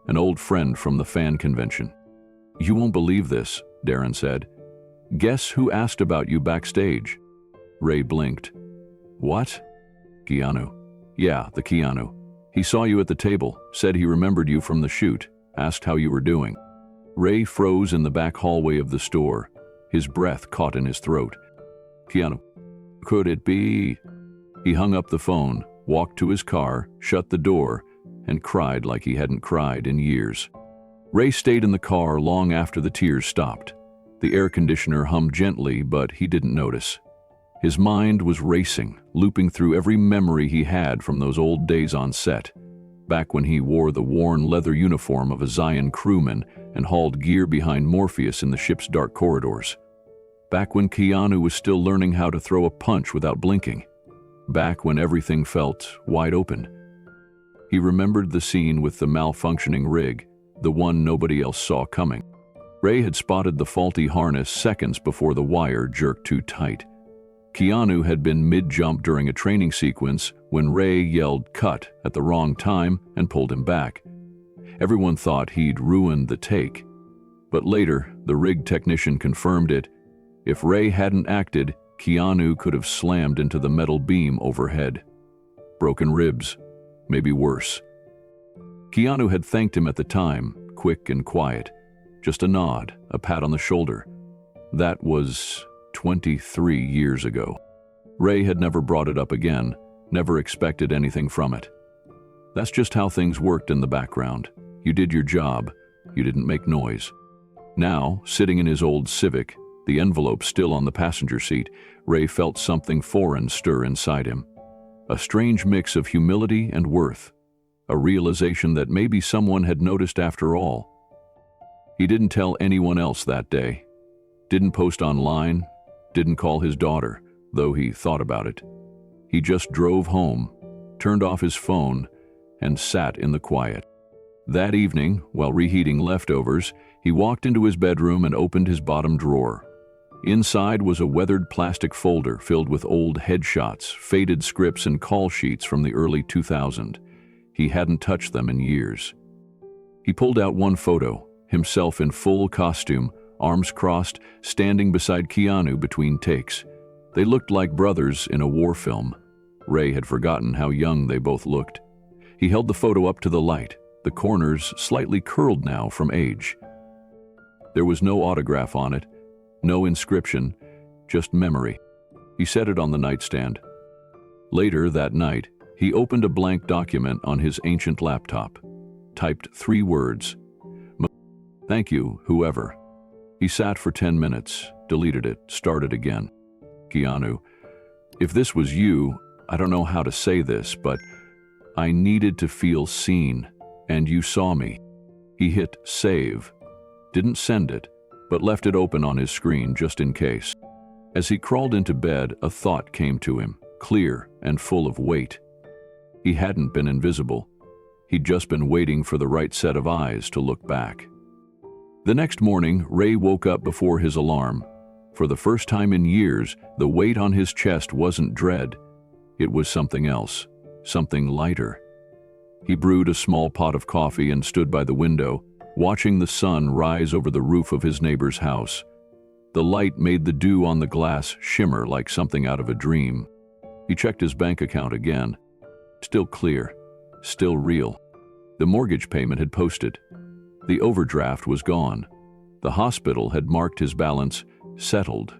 an old friend from the fan convention. "You won't believe this," Darren said. "Guess who asked about you backstage?" Ray blinked. "What?" "Keanu." "Yeah, the Keanu. He saw you at the table, said he remembered you from the shoot, asked how you were doing." Ray froze in the back hallway of the store, his breath caught in his throat. "Keanu. Could it be?" He hung up the phone, walked to his car, shut the door, and cried like he hadn't cried in years. Ray stayed in the car long after the tears stopped. The air conditioner hummed gently, but he didn't notice. His mind was racing, looping through every memory he had from those old days on set, back when he wore the worn leather uniform of a Zion crewman and hauled gear behind Morpheus in the ship's dark corridors. Back when Keanu was still learning how to throw a punch without blinking. Back when everything felt wide open. He remembered the scene with the malfunctioning rig, the one nobody else saw coming. Ray had spotted the faulty harness seconds before the wire jerked too tight. Keanu had been mid-jump during a training sequence when Ray yelled "cut" at the wrong time and pulled him back. Everyone thought he'd ruined the take. But later, the rig technician confirmed it. If Ray hadn't acted, Keanu could have slammed into the metal beam overhead. Broken ribs, maybe worse. Keanu had thanked him at the time, quick and quiet. Just a nod, a pat on the shoulder. That was 23 years ago. Ray had never brought it up again, never expected anything from it. That's just how things worked in the background. You did your job, you didn't make noise. Now, sitting in his old Civic, the envelope still on the passenger seat, Ray felt something foreign stir inside him. A strange mix of humility and worth. A realization that maybe someone had noticed after all. He didn't tell anyone else that day. Didn't post online, didn't call his daughter, though he thought about it. He just drove home, turned off his phone, and sat in the quiet. That evening, while reheating leftovers, he walked into his bedroom and opened his bottom drawer. Inside was a weathered plastic folder filled with old headshots, faded scripts, and call sheets from the early 2000s. He hadn't touched them in years. He pulled out one photo, himself in full costume, arms crossed, standing beside Keanu between takes. They looked like brothers in a war film. Ray had forgotten how young they both looked. He held the photo up to the light, the corners slightly curled now from age. There was no autograph on it, no inscription, just memory. He set it on the nightstand. Later that night, he opened a blank document on his ancient laptop, typed 3 words. "Thank you, whoever." He sat for 10 minutes, deleted it, started again. "Keanu, if this was you, I don't know how to say this, but I needed to feel seen, and you saw me." He hit save, didn't send it, but left it open on his screen just in case. As he crawled into bed, a thought came to him, clear and full of weight. He hadn't been invisible. He'd just been waiting for the right set of eyes to look back. The next morning, Ray woke up before his alarm. For the first time in years, the weight on his chest wasn't dread. It was something else, something lighter. He brewed a small pot of coffee and stood by the window, watching the sun rise over the roof of his neighbor's house. The light made the dew on the glass shimmer like something out of a dream. He checked his bank account again. Still clear, still real. The mortgage payment had posted. The overdraft was gone. The hospital had marked his balance settled.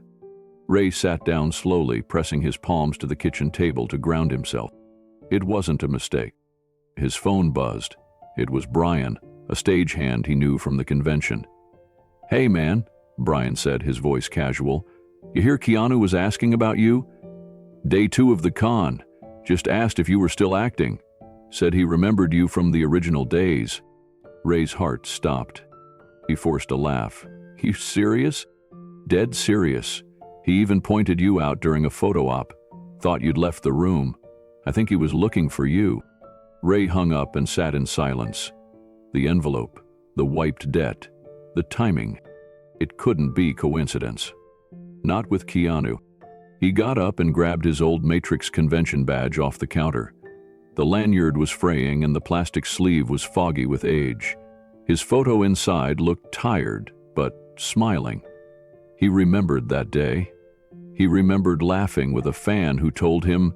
Ray sat down slowly, pressing his palms to the kitchen table to ground himself. It wasn't a mistake. His phone buzzed. It was Brian, a stagehand he knew from the convention. "Hey, man," Brian said, his voice casual. "You hear Keanu was asking about you? Day 2 of the con. Just asked if you were still acting. Said he remembered you from the original days." Ray's heart stopped. He forced a laugh. "You serious?" "Dead serious. He even pointed you out during a photo op. Thought you'd left the room. I think he was looking for you." Ray hung up and sat in silence. The envelope, the wiped debt, the timing. It couldn't be coincidence. Not with Keanu. He got up and grabbed his old Matrix convention badge off the counter. The lanyard was fraying and the plastic sleeve was foggy with age. His photo inside looked tired, but smiling. He remembered that day. He remembered laughing with a fan who told him,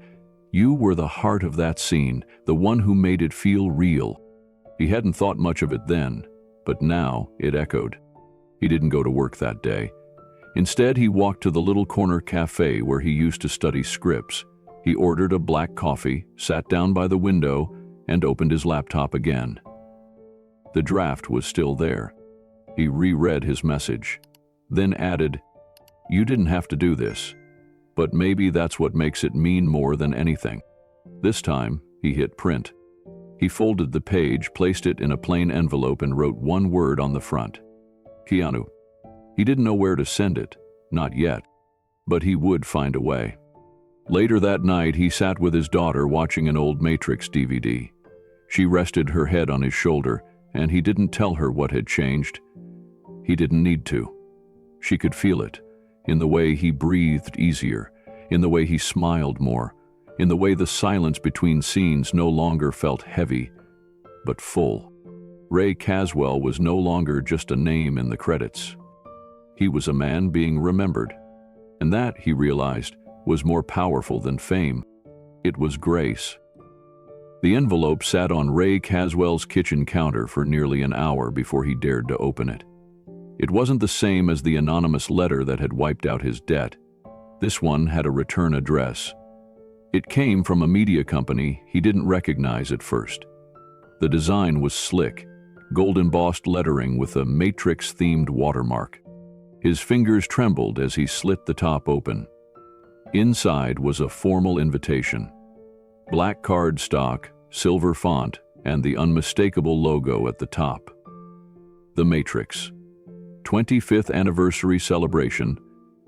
"You were the heart of that scene, the one who made it feel real." He hadn't thought much of it then, but now it echoed. He didn't go to work that day. Instead, he walked to the little corner cafe where he used to study scripts. He ordered a black coffee, sat down by the window, and opened his laptop again. The draft was still there. He reread his message, then added, "You didn't have to do this, but maybe that's what makes it mean more than anything." This time, he hit print. He folded the page, placed it in a plain envelope, and wrote one word on the front. Keanu. He didn't know where to send it, not yet, but he would find a way. Later that night, he sat with his daughter watching an old Matrix DVD. She rested her head on his shoulder, and he didn't tell her what had changed. He didn't need to. She could feel it, in the way he breathed easier, in the way he smiled more, in the way the silence between scenes no longer felt heavy, but full. Ray Caswell was no longer just a name in the credits. He was a man being remembered, and that, he realized, was more powerful than fame. It was grace. The envelope sat on Ray Caswell's kitchen counter for nearly an hour before he dared to open it. It wasn't the same as the anonymous letter that had wiped out his debt. This one had a return address. It came from a media company he didn't recognize at first. The design was slick, gold-embossed lettering with a Matrix-themed watermark. His fingers trembled as he slit the top open. Inside was a formal invitation. Black cardstock, silver font, and the unmistakable logo at the top. The Matrix. 25th Anniversary Celebration,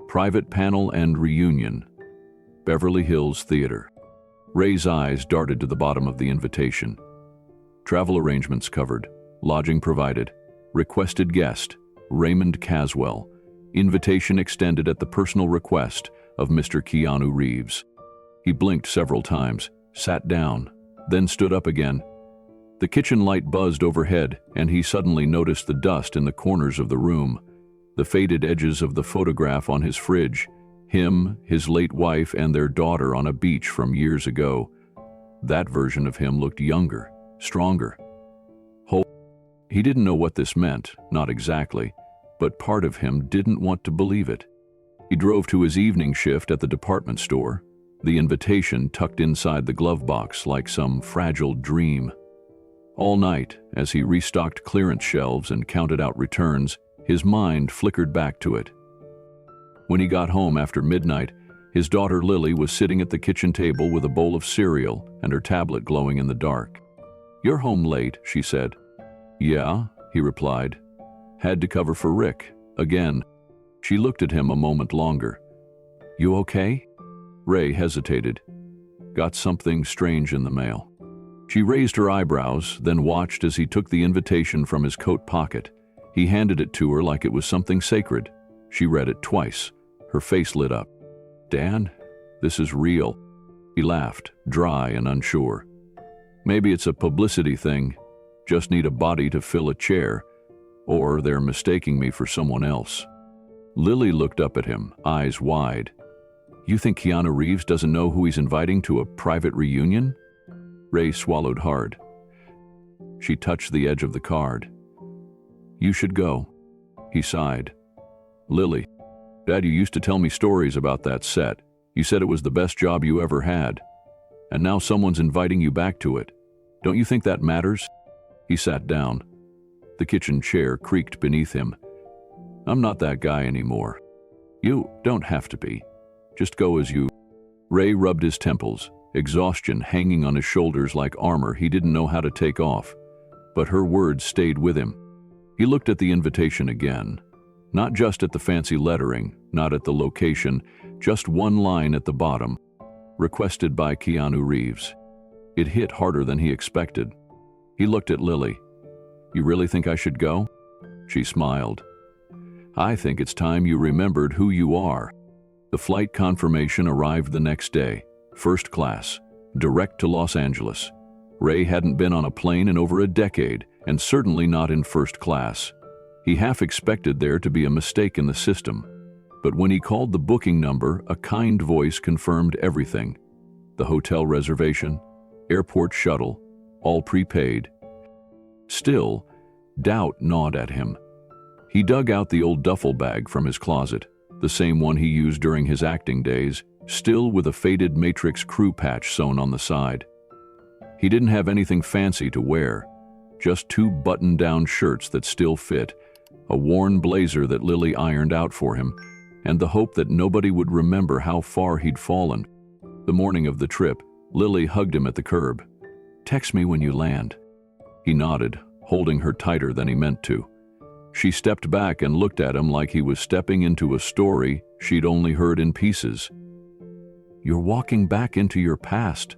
Private Panel and Reunion. Beverly Hills Theater. Ray's eyes darted to the bottom of the invitation. Travel arrangements covered, lodging provided, requested guest, Raymond Caswell. Invitation extended at the personal request of Mr. Keanu Reeves. He blinked several times, sat down, then stood up again. The kitchen light buzzed overhead, and he suddenly noticed the dust in the corners of the room, the faded edges of the photograph on his fridge, him, his late wife, and their daughter on a beach from years ago. That version of him looked younger, stronger. He didn't know what this meant, not exactly, but part of him didn't want to believe it. He drove to his evening shift at the department store, the invitation tucked inside the glove box like some fragile dream. All night, as he restocked clearance shelves and counted out returns, his mind flickered back to it. When he got home after midnight, his daughter Lily was sitting at the kitchen table with a bowl of cereal and her tablet glowing in the dark. "You're home late," she said. "Yeah," he replied. "Had to cover for Rick, again." She looked at him a moment longer. "You okay?" Ray hesitated. "Got something strange in the mail." She raised her eyebrows, then watched as he took the invitation from his coat pocket. He handed it to her like it was something sacred. She read it twice. Her face lit up. "Dan, this is real." He laughed, dry and unsure. "Maybe it's a publicity thing. Just need a body to fill a chair. Or they're mistaking me for someone else." Lily looked up at him, eyes wide. "You think Keanu Reeves doesn't know who he's inviting to a private reunion?" Ray swallowed hard. She touched the edge of the card. "You should go." He sighed. "Lily, Dad, you used to tell me stories about that set. You said it was the best job you ever had. And now someone's inviting you back to it. Don't you think that matters?" He sat down. The kitchen chair creaked beneath him. "I'm not that guy anymore. You don't have to be. Just go as you." Ray rubbed his temples, exhaustion hanging on his shoulders like armor he didn't know how to take off. But her words stayed with him. He looked at the invitation again. Not just at the fancy lettering, not at the location, just one line at the bottom. Requested by Keanu Reeves. It hit harder than he expected. He looked at Lily. "You really think I should go?" She smiled. "I think it's time you remembered who you are." The flight confirmation arrived the next day, first class, direct to Los Angeles. Ray hadn't been on a plane in over a decade, and certainly not in first class. He half expected there to be a mistake in the system, but when he called the booking number, a kind voice confirmed everything. The hotel reservation, airport shuttle, all prepaid. Still, doubt gnawed at him. He dug out the old duffel bag from his closet, the same one he used during his acting days, still with a faded Matrix crew patch sewn on the side. He didn't have anything fancy to wear, just 2 button-down shirts that still fit, a worn blazer that Lily ironed out for him, and the hope that nobody would remember how far he'd fallen. The morning of the trip, Lily hugged him at the curb. "Text me when you land." He nodded, holding her tighter than he meant to. She stepped back and looked at him like he was stepping into a story she'd only heard in pieces. "You're walking back into your past.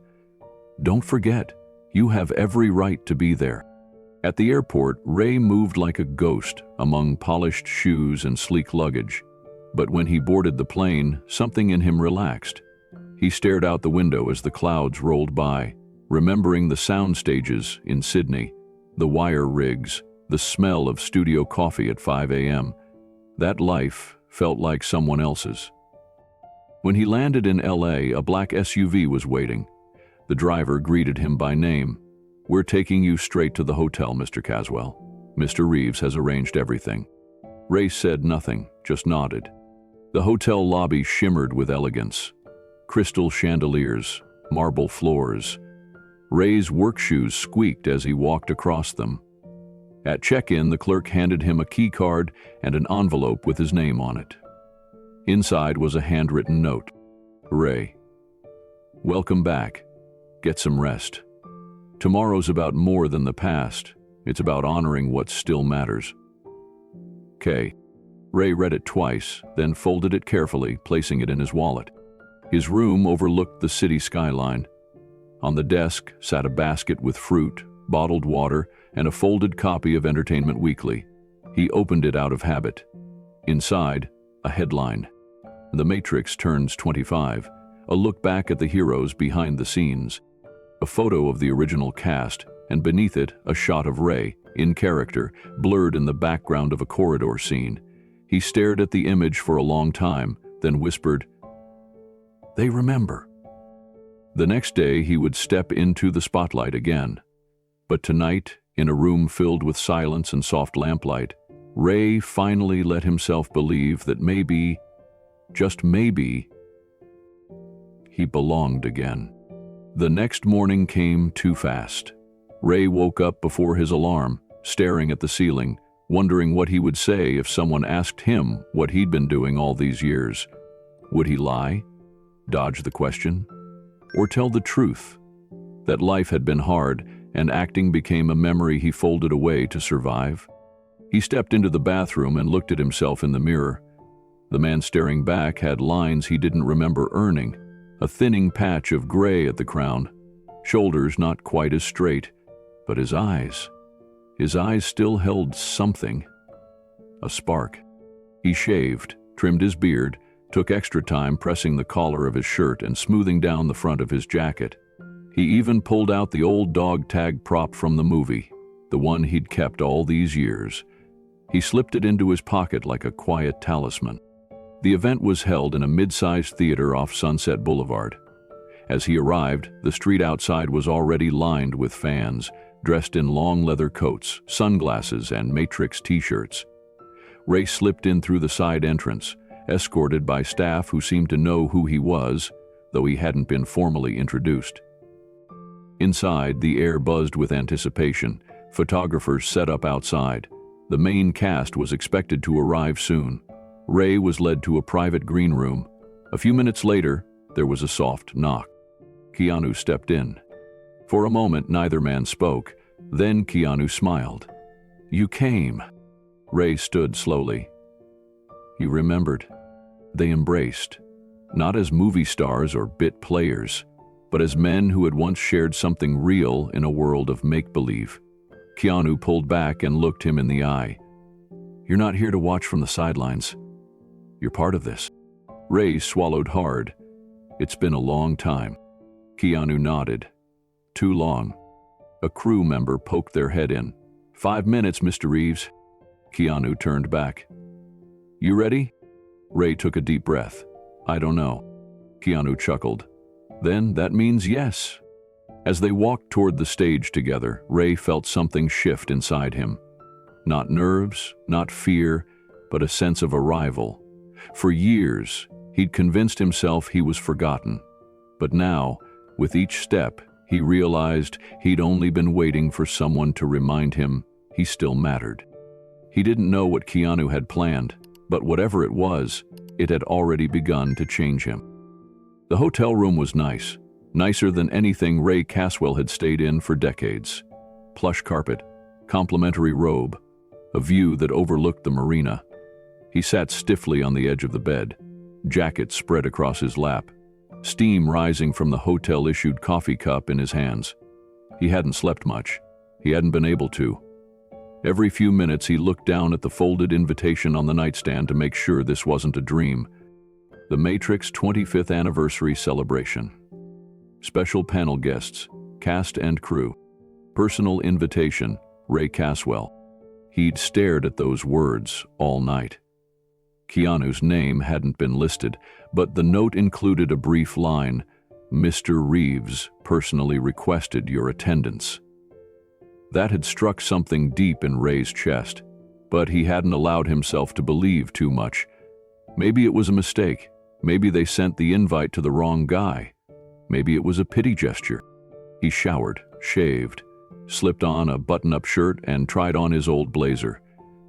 Don't forget, you have every right to be there." At the airport, Ray moved like a ghost among polished shoes and sleek luggage. But when he boarded the plane, something in him relaxed. He stared out the window as the clouds rolled by, remembering the sound stages in Sydney, the wire rigs, the smell of studio coffee at 5 a.m. That life felt like someone else's. When he landed in LA, a black SUV was waiting. The driver greeted him by name. "We're taking you straight to the hotel, Mr. Caswell. Mr. Reeves has arranged everything." Ray said nothing, just nodded. The hotel lobby shimmered with elegance. Crystal chandeliers, marble floors. Ray's work shoes squeaked as he walked across them. At check-in, the clerk handed him a key card and an envelope with his name on it. Inside was a handwritten note. "Ray, welcome back. Get some rest. Tomorrow's about more than the past. It's about honoring what still matters. K." Ray read it twice, then folded it carefully, placing it in his wallet. His room overlooked the city skyline. On the desk sat a basket with fruit, bottled water, and a folded copy of Entertainment Weekly. He opened it out of habit. Inside, a headline. The Matrix turns 25, a look back at the heroes behind the scenes. A photo of the original cast, and beneath it, a shot of Ray, in character, blurred in the background of a corridor scene. He stared at the image for a long time, then whispered, "They remember." The next day, he would step into the spotlight again. But tonight, in a room filled with silence and soft lamplight, Ray finally let himself believe that maybe, just maybe, he belonged again. The next morning came too fast. Ray woke up before his alarm, staring at the ceiling, wondering what he would say if someone asked him what he'd been doing all these years. Would he lie, dodge the question, or tell the truth? That life had been hard, and acting became a memory he folded away to survive? He stepped into the bathroom and looked at himself in the mirror. The man staring back had lines he didn't remember earning, a thinning patch of gray at the crown, shoulders not quite as straight, but his eyes still held something, a spark. He shaved, trimmed his beard, took extra time pressing the collar of his shirt and smoothing down the front of his jacket. He even pulled out the old dog tag prop from the movie, the one he'd kept all these years. He slipped it into his pocket like a quiet talisman. The event was held in a mid-sized theater off Sunset Boulevard. As he arrived, the street outside was already lined with fans, dressed in long leather coats, sunglasses, and Matrix t-shirts. Ray slipped in through the side entrance, escorted by staff who seemed to know who he was, though he hadn't been formally introduced. Inside, the air buzzed with anticipation. Photographers set up outside. The main cast was expected to arrive soon. Ray was led to a private green room. A few minutes later, there was a soft knock. Keanu stepped in. For a moment, neither man spoke. Then Keanu smiled. "You came." Ray stood slowly. He remembered. They embraced, not as movie stars or bit players, but as men who had once shared something real in a world of make-believe. Keanu pulled back and looked him in the eye. "You're not here to watch from the sidelines. You're part of this." Ray swallowed hard. "It's been a long time." Keanu nodded. "Too long." A crew member poked their head in. "5 minutes, Mr. Reeves." Keanu turned back. "You ready?" Ray took a deep breath. "I don't know." Keanu chuckled. "Then that means yes." As they walked toward the stage together, Ray felt something shift inside him. Not nerves, not fear, but a sense of arrival. For years, he'd convinced himself he was forgotten. But now, with each step, he realized he'd only been waiting for someone to remind him he still mattered. He didn't know what Keanu had planned, but whatever it was, it had already begun to change him. The hotel room was nice, nicer than anything Ray Caswell had stayed in for decades. Plush carpet, complimentary robe, a view that overlooked the marina. He sat stiffly on the edge of the bed, jacket spread across his lap, steam rising from the hotel-issued coffee cup in his hands. He hadn't slept much. He hadn't been able to. Every few minutes he looked down at the folded invitation on the nightstand to make sure this wasn't a dream. The Matrix 25th Anniversary Celebration. Special panel guests, cast and crew. Personal invitation, Ray Caswell. He'd stared at those words all night. Keanu's name hadn't been listed, but the note included a brief line, "Mr. Reeves personally requested your attendance." That had struck something deep in Ray's chest, but he hadn't allowed himself to believe too much. Maybe it was a mistake. Maybe they sent the invite to the wrong guy. Maybe it was a pity gesture. He showered, shaved, slipped on a button-up shirt and tried on his old blazer.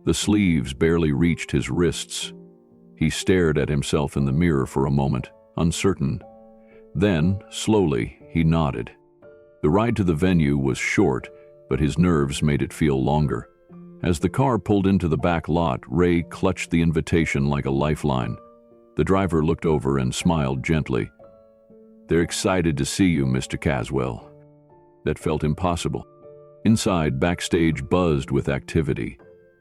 The sleeves barely reached his wrists. He stared at himself in the mirror for a moment, uncertain. Then, slowly, he nodded. The ride to the venue was short, but his nerves made it feel longer. As the car pulled into the back lot, Ray clutched the invitation like a lifeline. The driver looked over and smiled gently. "They're excited to see you, Mr. Caswell." That felt impossible. Inside, backstage buzzed with activity.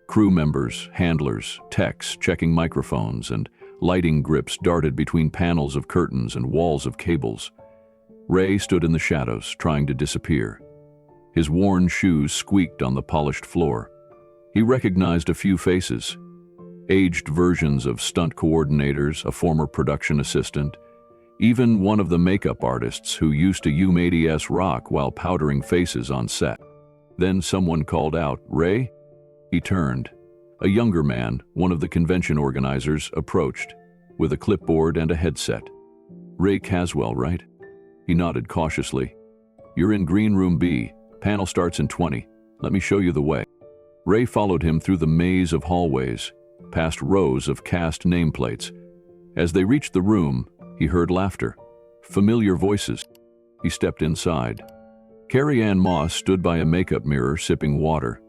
Crew members, handlers, techs checking microphones, and lighting grips darted between panels of curtains and walls of cables. Ray stood in the shadows, trying to disappear. His worn shoes squeaked on the polished floor. He recognized a few faces. Aged versions of stunt coordinators, a former production assistant, even one of the makeup artists who used to UMADS rock while powdering faces on set. Then someone called out, "Ray?" He turned. A younger man, one of the convention organizers, approached, with a clipboard and a headset. "Ray Caswell, right?" He nodded cautiously. "You're in Green Room B. Panel starts in 20. Let me show you the way." Ray followed him through the maze of hallways, past rows of cast nameplates. As they reached the room, he heard laughter, familiar voices. He stepped inside. Carrie Ann Moss stood by a makeup mirror sipping water.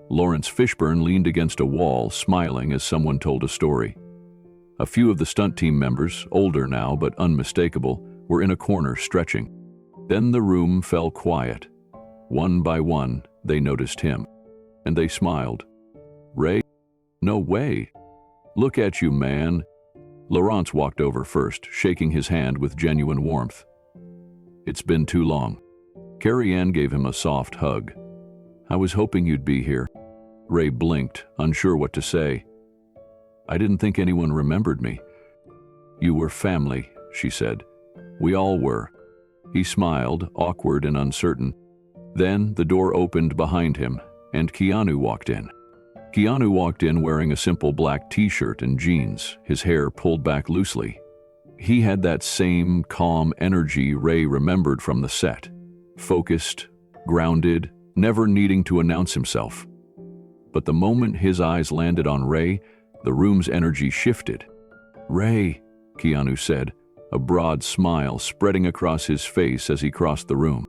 Lawrence Fishburne leaned against a wall, smiling as someone told a story. A few of the stunt team members, older now but unmistakable, were in a corner stretching. Then the room fell quiet. One by one, they noticed him. And they smiled. "Ray? No way. Look at you, man." Lawrence walked over first, shaking his hand with genuine warmth. "It's been too long." Carrie Ann gave him a soft hug. "I was hoping you'd be here." Ray blinked, unsure what to say. "I didn't think anyone remembered me." "You were family," she said. "We all were." He smiled, awkward and uncertain. Then the door opened behind him, and Keanu walked in. Keanu walked in wearing a simple black t-shirt and jeans, his hair pulled back loosely. He had that same calm energy Ray remembered from the set. Focused, grounded, never needing to announce himself. But the moment his eyes landed on Ray, the room's energy shifted. "Ray," Keanu said, a broad smile spreading across his face as he crossed the room.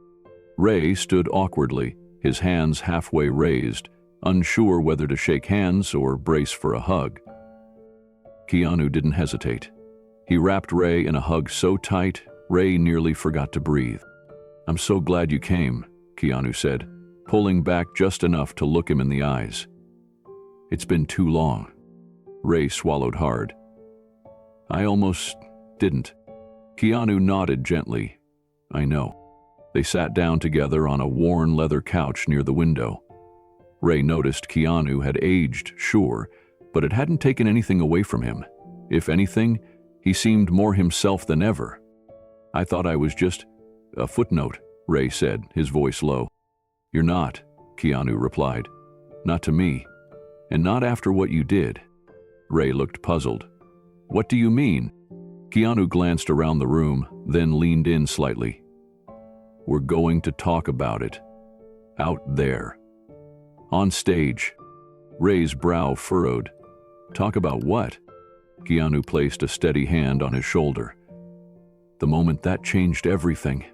Ray stood awkwardly, his hands halfway raised, unsure whether to shake hands or brace for a hug. Keanu didn't hesitate. He wrapped Ray in a hug so tight, Ray nearly forgot to breathe. "I'm so glad you came," Keanu said, pulling back just enough to look him in the eyes. "It's been too long." Ray swallowed hard. "I almost didn't." Keanu nodded gently. "I know." They sat down together on a worn leather couch near the window. Ray noticed Keanu had aged, sure, but it hadn't taken anything away from him. If anything, he seemed more himself than ever. "I thought I was just a footnote," Ray said, his voice low. "You're not," Keanu replied. "Not to me. And not after what you did." Ray looked puzzled. "What do you mean?" Keanu glanced around the room, then leaned in slightly. "We're going to talk about it. Out there. On stage." Ray's brow furrowed. "Talk about what?" Keanu placed a steady hand on his shoulder. "The moment that changed everything."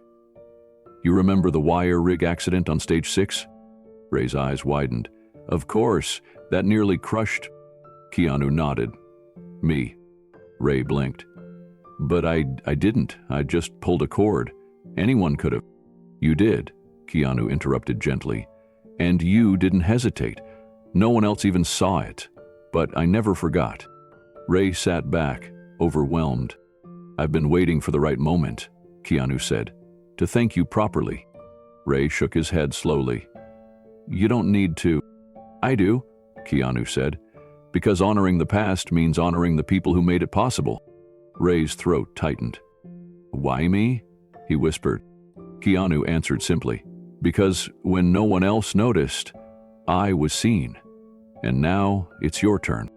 "You remember the wire rig accident on stage 6? Ray's eyes widened. "Of course, that nearly crushed." Keanu nodded. "Me." Ray blinked. "But I didn't. I just pulled a cord. Anyone could have." "You did," Keanu interrupted gently. "And you didn't hesitate. No one else even saw it. But I never forgot." Ray sat back, overwhelmed. "I've been waiting for the right moment," Keanu said, "to thank you properly." Ray shook his head slowly. "You don't need to." "I do," Keanu said, "because honoring the past means honoring the people who made it possible." Ray's throat tightened. "Why me?" he whispered. Keanu answered simply, "Because when no one else noticed, I was seen. And now it's your turn."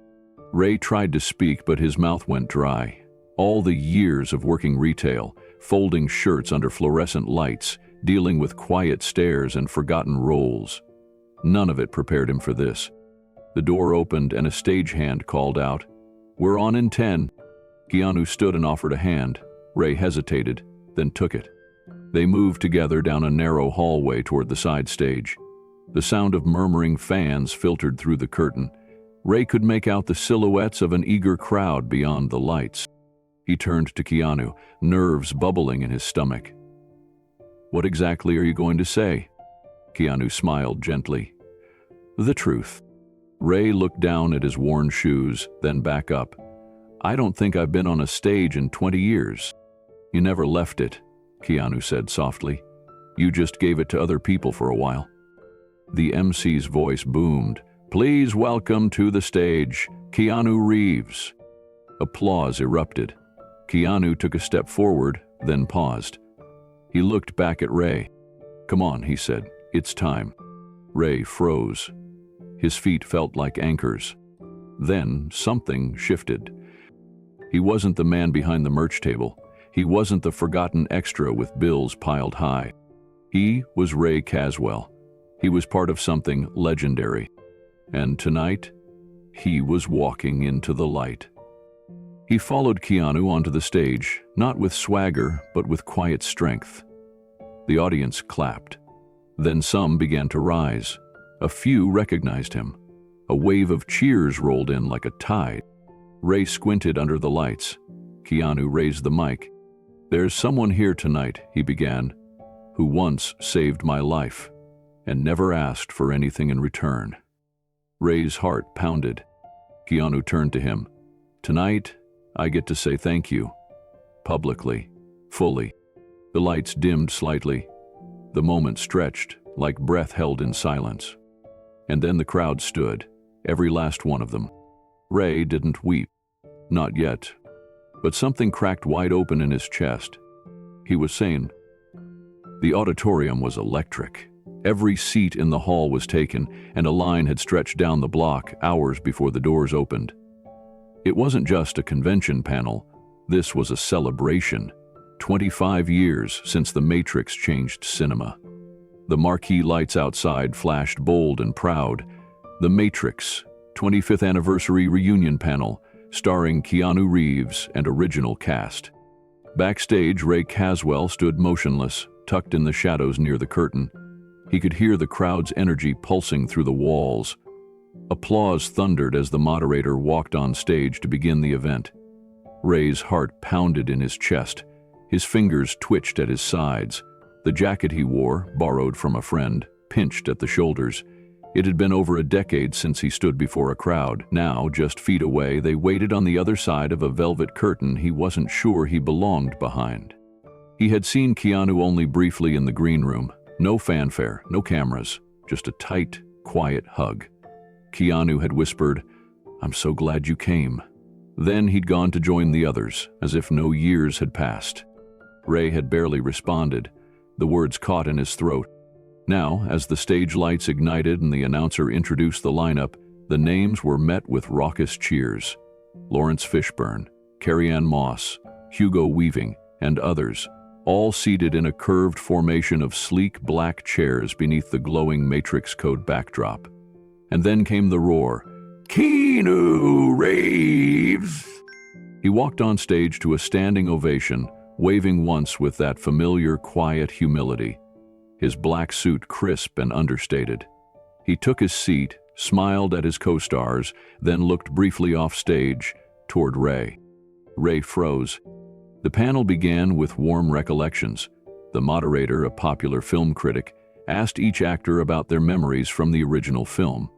Ray tried to speak, but his mouth went dry. All the years of working retail, folding shirts under fluorescent lights, dealing with quiet stares and forgotten roles. None of it prepared him for this. The door opened and a stagehand called out, "We're on in 10. Keanu stood and offered a hand. Ray hesitated, then took it. They moved together down a narrow hallway toward the side stage. The sound of murmuring fans filtered through the curtain. Ray could make out the silhouettes of an eager crowd beyond the lights. He turned to Keanu, nerves bubbling in his stomach. "What exactly are you going to say?" Keanu smiled gently. "The truth." Ray looked down at his worn shoes, then back up. "I don't think I've been on a stage in 20 years. "You never left it," Keanu said softly. "You just gave it to other people for a while." The MC's voice boomed. "Please welcome to the stage, Keanu Reeves." Applause erupted. Keanu took a step forward, then paused. He looked back at Ray. "Come on," he said. "It's time." Ray froze. His feet felt like anchors. Then something shifted. He wasn't the man behind the merch table. He wasn't the forgotten extra with bills piled high. He was Ray Caswell. He was part of something legendary. And tonight, he was walking into the light. He followed Keanu onto the stage, not with swagger, but with quiet strength. The audience clapped. Then some began to rise. A few recognized him. A wave of cheers rolled in like a tide. Ray squinted under the lights. Keanu raised the mic. "There's someone here tonight," he began, "who once saved my life and never asked for anything in return." Ray's heart pounded. Keanu turned to him. "Tonight, I get to say thank you. Publicly. Fully." The lights dimmed slightly. The moment stretched, like breath held in silence. And then the crowd stood, every last one of them. Ray didn't weep. Not yet. But something cracked wide open in his chest. He was sane. The auditorium was electric. Every seat in the hall was taken, and a line had stretched down the block hours before the doors opened. It wasn't just a convention panel. This was a celebration. 25 years since The Matrix changed cinema. The marquee lights outside flashed bold and proud. The Matrix, 25th Anniversary Reunion Panel, starring Keanu Reeves and original cast. Backstage, Ray Caswell stood motionless, tucked in the shadows near the curtain. He could hear the crowd's energy pulsing through the walls. Applause thundered as the moderator walked on stage to begin the event. Ray's heart pounded in his chest. His fingers twitched at his sides. The jacket he wore, borrowed from a friend, pinched at the shoulders. It had been over a decade since he stood before a crowd. Now, just feet away, they waited on the other side of a velvet curtain he wasn't sure he belonged behind. He had seen Keanu only briefly in the green room. No fanfare, no cameras, just a tight, quiet hug. Keanu had whispered, "I'm so glad you came." Then he'd gone to join the others, as if no years had passed. Ray had barely responded. The words caught in his throat. Now, as the stage lights ignited and the announcer introduced the lineup, the names were met with raucous cheers. Lawrence Fishburne, Carrie-Anne Moss, Hugo Weaving, and others, all seated in a curved formation of sleek black chairs beneath the glowing Matrix Code backdrop. And then came the roar, "Keanu Reeves!" He walked on stage to a standing ovation, waving once with that familiar, quiet humility. His black suit crisp and understated. He took his seat, smiled at his co-stars, then looked briefly off stage, toward Ray. Ray froze. The panel began with warm recollections. The moderator, a popular film critic, asked each actor about their memories from the original film.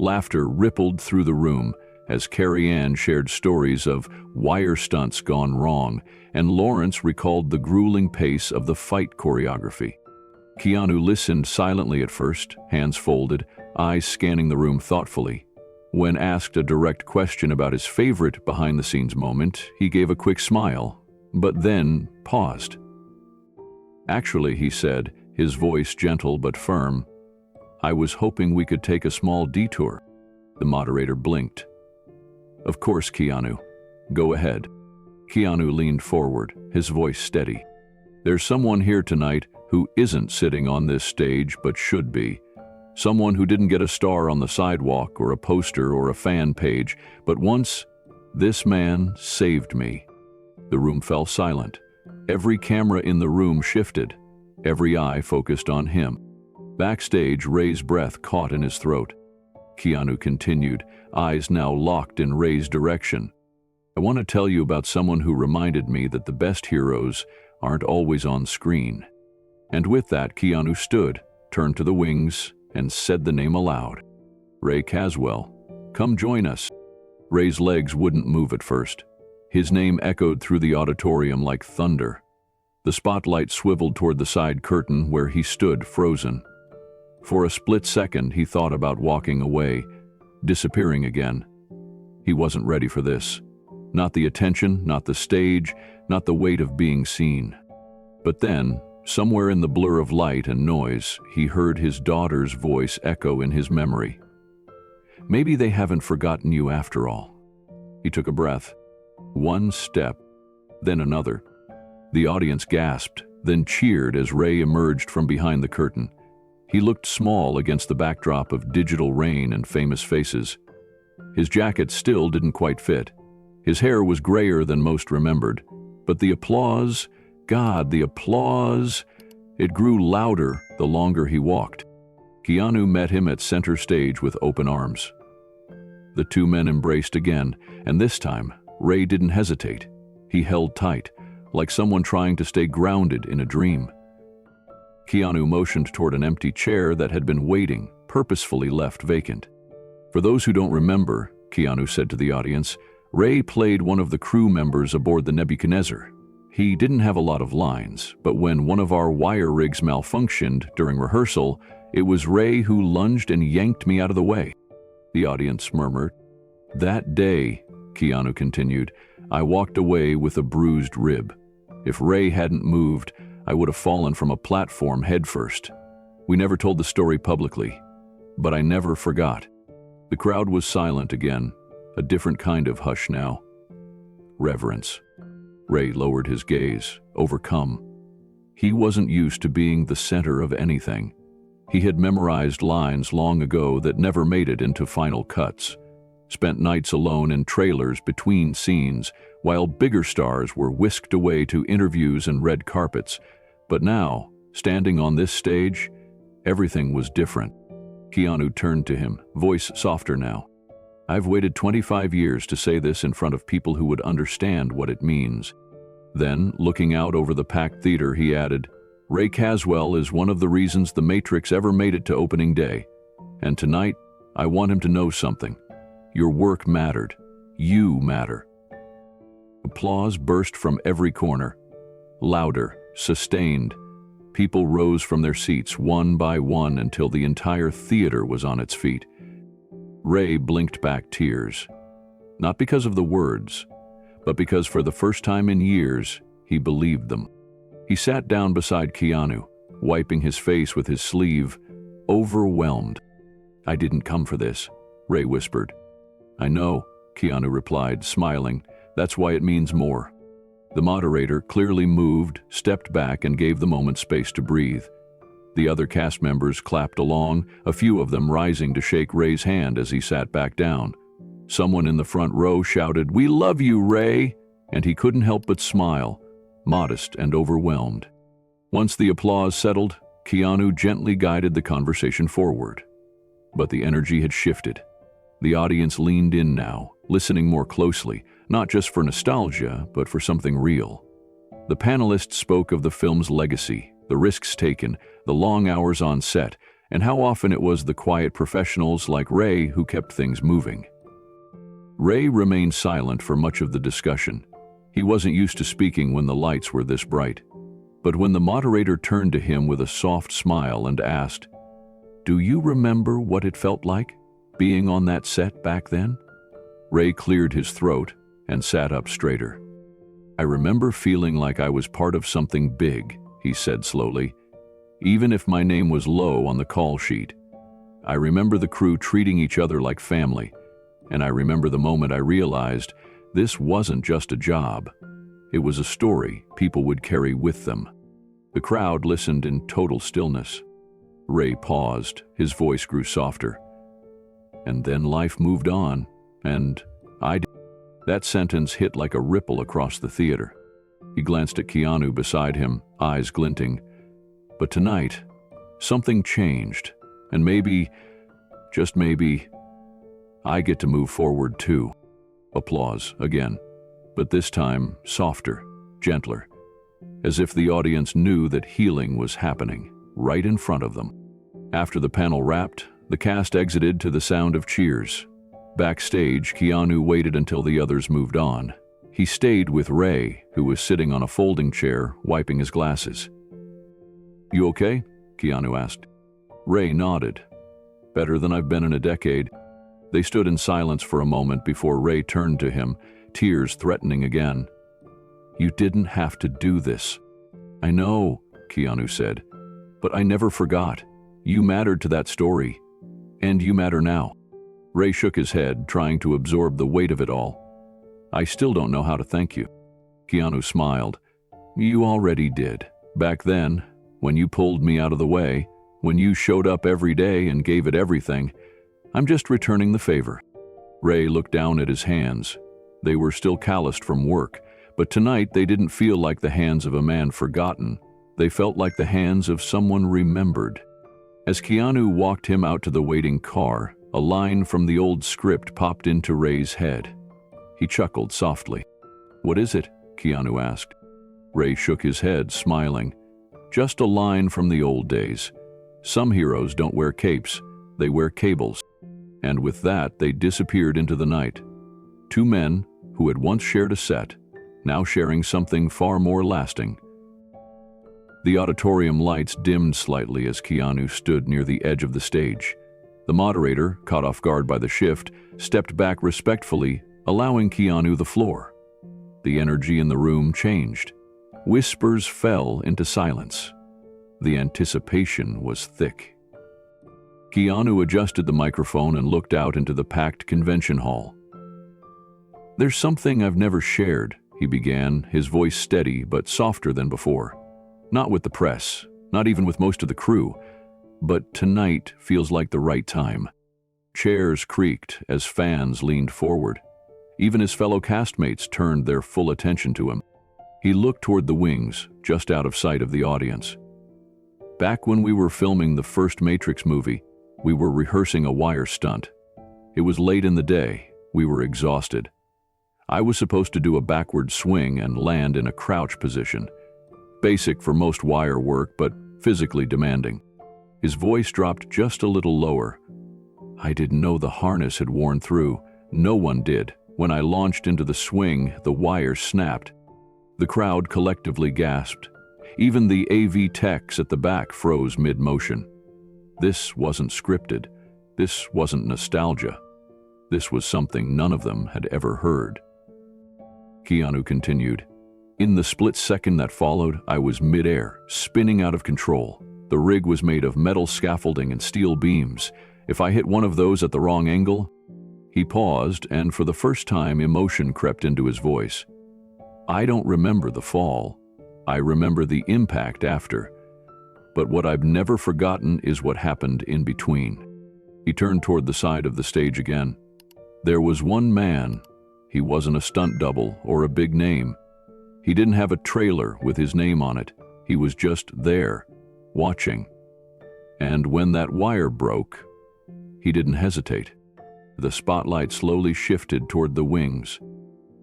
Laughter rippled through the room as Carrie-Anne shared stories of wire stunts gone wrong, and Lawrence recalled the grueling pace of the fight choreography. Keanu listened silently at first, hands folded, eyes scanning the room thoughtfully. When asked a direct question about his favorite behind-the-scenes moment, he gave a quick smile, but then paused. "Actually," he said, his voice gentle but firm, "I was hoping we could take a small detour." The moderator blinked. "Of course, Keanu. Go ahead." Keanu leaned forward, his voice steady. "There's someone here tonight who isn't sitting on this stage but should be. Someone who didn't get a star on the sidewalk or a poster or a fan page, but once, this man saved me." The room fell silent. Every camera in the room shifted. Every eye focused on him. Backstage, Ray's breath caught in his throat. Keanu continued, eyes now locked in Ray's direction. "I want to tell you about someone who reminded me that the best heroes aren't always on screen." And with that, Keanu stood, turned to the wings, and said the name aloud. "Ray Caswell, come join us." Ray's legs wouldn't move at first. His name echoed through the auditorium like thunder. The spotlight swiveled toward the side curtain where he stood frozen. For a split second, he thought about walking away, disappearing again. He wasn't ready for this. Not the attention, not the stage, not the weight of being seen. But then, somewhere in the blur of light and noise, he heard his daughter's voice echo in his memory. Maybe they haven't forgotten you after all. He took a breath. One step, then another. The audience gasped, then cheered as Ray emerged from behind the curtain. He looked small against the backdrop of digital rain and famous faces. His jacket still didn't quite fit. His hair was grayer than most remembered. But the applause, God, the applause, it grew louder the longer he walked. Keanu met him at center stage with open arms. The two men embraced again, and this time, Ray didn't hesitate. He held tight, like someone trying to stay grounded in a dream. Keanu motioned toward an empty chair that had been waiting, purposefully left vacant. For those who don't remember, Keanu said to the audience, Ray played one of the crew members aboard the Nebuchadnezzar. He didn't have a lot of lines, but when one of our wire rigs malfunctioned during rehearsal, it was Ray who lunged and yanked me out of the way. The audience murmured. That day, Keanu continued, I walked away with a bruised rib. If Ray hadn't moved, I would have fallen from a platform headfirst. We never told the story publicly, but I never forgot. The crowd was silent again, a different kind of hush now. Reverence. Ray lowered his gaze, overcome. He wasn't used to being the center of anything. He had memorized lines long ago that never made it into final cuts, spent nights alone in trailers between scenes, while bigger stars were whisked away to interviews and red carpets. But now, standing on this stage, everything was different. Keanu turned to him, voice softer now. I've waited 25 years to say this in front of people who would understand what it means. Then, looking out over the packed theater, he added, Ray Caswell is one of the reasons The Matrix ever made it to opening day. And tonight, I want him to know something. Your work mattered. You matter. Applause burst from every corner. Louder, sustained. People rose from their seats one by one until the entire theater was on its feet. Ray blinked back tears. Not because of the words, but because for the first time in years, he believed them. He sat down beside Keanu, wiping his face with his sleeve, overwhelmed. I didn't come for this, Ray whispered. I know, Keanu replied, smiling. That's why it means more. The moderator, clearly moved, stepped back and gave the moment space to breathe. The other cast members clapped along, a few of them rising to shake Ray's hand as he sat back down. Someone in the front row shouted, "We love you, Ray!" And he couldn't help but smile, modest and overwhelmed. Once the applause settled, Keanu gently guided the conversation forward. But the energy had shifted. The audience leaned in now, listening more closely, not just for nostalgia, but for something real. The panelists spoke of the film's legacy, the risks taken, the long hours on set, and how often it was the quiet professionals like Ray who kept things moving. Ray remained silent for much of the discussion. He wasn't used to speaking when the lights were this bright. But when the moderator turned to him with a soft smile and asked, "Do you remember what it felt like, being on that set back then?" Ray cleared his throat and sat up straighter. "I remember feeling like I was part of something big," he said slowly, "even if my name was low on the call sheet. I remember the crew treating each other like family, and I remember the moment I realized this wasn't just a job. It was a story people would carry with them." The crowd listened in total stillness. Ray paused, his voice grew softer. "And then life moved on, and I did." That sentence hit like a ripple across the theater. He glanced at Keanu beside him, eyes glinting. But tonight, something changed, and maybe, just maybe, I get to move forward too. Applause again, but this time softer, gentler, as if the audience knew that healing was happening right in front of them. After the panel wrapped, the cast exited to the sound of cheers. Backstage, Keanu waited until the others moved on. He stayed with Ray, who was sitting on a folding chair, wiping his glasses. "You okay?" Keanu asked. Ray nodded. Better than I've been in a decade. They stood in silence for a moment before Ray turned to him, tears threatening again. You didn't have to do this. I know, Keanu said, but I never forgot. You mattered to that story. And you matter now. Ray shook his head, trying to absorb the weight of it all. I still don't know how to thank you. Keanu smiled. You already did. Back then, when you pulled me out of the way, when you showed up every day and gave it everything, I'm just returning the favor. Ray looked down at his hands. They were still calloused from work, but tonight they didn't feel like the hands of a man forgotten. They felt like the hands of someone remembered. As Keanu walked him out to the waiting car, a line from the old script popped into Ray's head. He chuckled softly. What is it? Keanu asked. Ray shook his head, smiling. Just a line from the old days. Some heroes don't wear capes, they wear cables. And with that, they disappeared into the night. Two men who had once shared a set, now sharing something far more lasting. The auditorium lights dimmed slightly as Keanu stood near the edge of the stage. The moderator, caught off guard by the shift, stepped back respectfully, allowing Keanu the floor. The energy in the room changed. Whispers fell into silence. The anticipation was thick. Keanu adjusted the microphone and looked out into the packed convention hall. There's something I've never shared, he began, his voice steady but softer than before. Not with the press, not even with most of the crew, but tonight feels like the right time. Chairs creaked as fans leaned forward. Even his fellow castmates turned their full attention to him. He looked toward the wings, just out of sight of the audience. Back when we were filming the first Matrix movie, we were rehearsing a wire stunt. It was late in the day. We were exhausted. I was supposed to do a backward swing and land in a crouch position. Basic for most wire work, but physically demanding. His voice dropped just a little lower. I didn't know the harness had worn through. No one did. When I launched into the swing, the wire snapped. The crowd collectively gasped. Even the AV techs at the back froze mid-motion. This wasn't scripted. This wasn't nostalgia. This was something none of them had ever heard. Keanu continued. In the split second that followed, I was midair, spinning out of control. The rig was made of metal scaffolding and steel beams. If I hit one of those at the wrong angle... He paused, and for the first time, emotion crept into his voice. I don't remember the fall. I remember the impact after. But what I've never forgotten is what happened in between. He turned toward the side of the stage again. There was one man. He wasn't a stunt double or a big name. He didn't have a trailer with his name on it. He was just there, watching. And when that wire broke, he didn't hesitate. The spotlight slowly shifted toward the wings.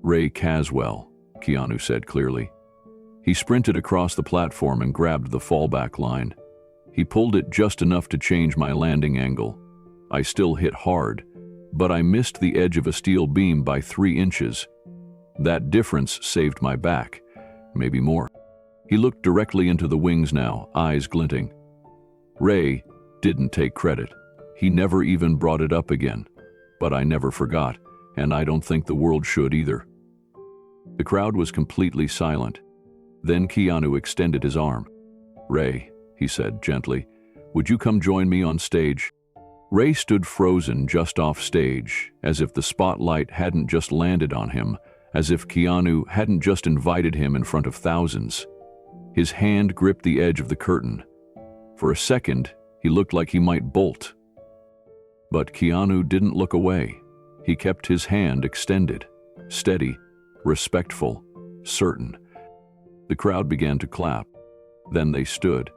Ray Caswell, Keanu said clearly. He sprinted across the platform and grabbed the fallback line. He pulled it just enough to change my landing angle. I still hit hard, but I missed the edge of a steel beam by 3 inches. That difference saved my back, maybe more. He looked directly into the wings now, eyes glinting. Ray didn't take credit. He never even brought it up again. But I never forgot, and I don't think the world should either. The crowd was completely silent. Then Keanu extended his arm. Ray, he said gently, would you come join me on stage? Ray stood frozen just off stage, as if the spotlight hadn't just landed on him, as if Keanu hadn't just invited him in front of thousands. His hand gripped the edge of the curtain. For a second, he looked like he might bolt. But Keanu didn't look away. He kept his hand extended, steady, respectful, certain. The crowd began to clap. Then they stood.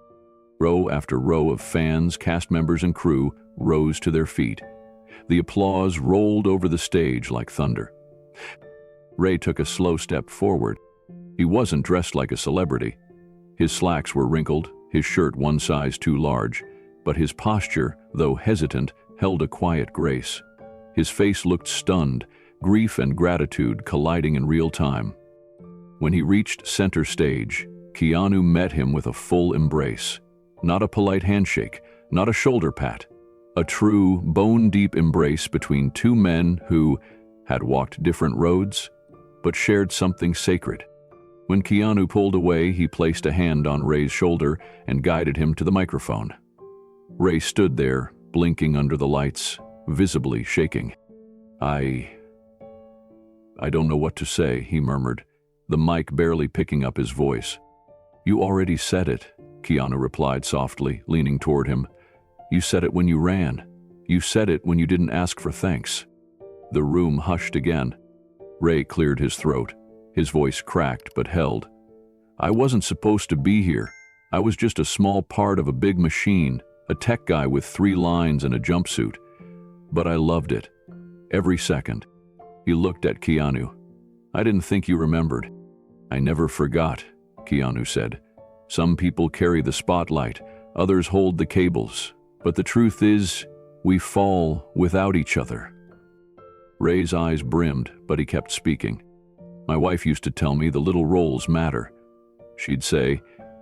Row after row of fans, cast members, and crew rose to their feet. The applause rolled over the stage like thunder. Ray took a slow step forward. He wasn't dressed like a celebrity. His slacks were wrinkled, his shirt one size too large, but his posture, though hesitant, held a quiet grace. His face looked stunned, grief and gratitude colliding in real time. When he reached center stage, Keanu met him with a full embrace. Not a polite handshake, Not a shoulder pat. A true, bone-deep embrace between two men who had walked different roads, but shared something sacred. When Keanu pulled away, he placed a hand on Ray's shoulder and guided him to the microphone. Ray stood there, blinking under the lights, visibly shaking. I don't know what to say, he murmured, the mic barely picking up his voice. You already said it, Keanu replied softly, leaning toward him. You said it when you ran. You said it when you didn't ask for thanks. The room hushed again. Ray cleared his throat. His voice cracked but held. I wasn't supposed to be here. I was just a small part of a big machine, a tech guy with 3 lines and a jumpsuit. But I loved it. Every second. He looked at Keanu. I didn't think you remembered. I never forgot, Keanu said. Some people carry the spotlight, others hold the cables. But the truth is, we fall without each other. Ray's eyes brimmed, but he kept speaking. My wife used to tell me the little roles matter. She'd say,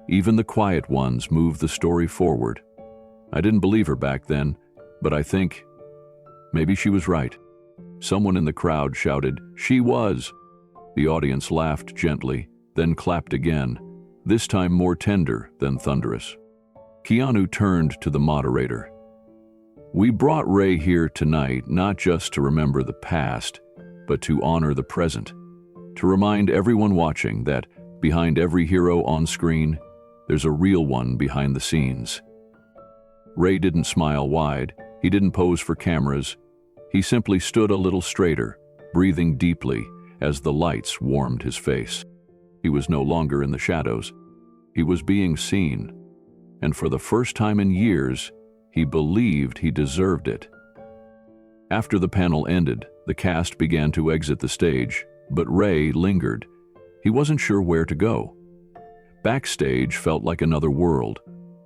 even the quiet ones move the story forward. I didn't believe her back then, but I think maybe she was right. Someone in the crowd shouted, "She was!" The audience laughed gently, then clapped again, this time more tender than thunderous. Keanu turned to the moderator. We brought Ray here tonight not just to remember the past, but to honor the present. To remind everyone watching that behind every hero on screen, there's a real one behind the scenes. Ray didn't smile wide, he didn't pose for cameras. He simply stood a little straighter, breathing deeply as the lights warmed his face. He was no longer in the shadows. He was being seen. And for the first time in years, he believed he deserved it. After the panel ended, the cast began to exit the stage, but Ray lingered. He wasn't sure where to go. Backstage felt like another world.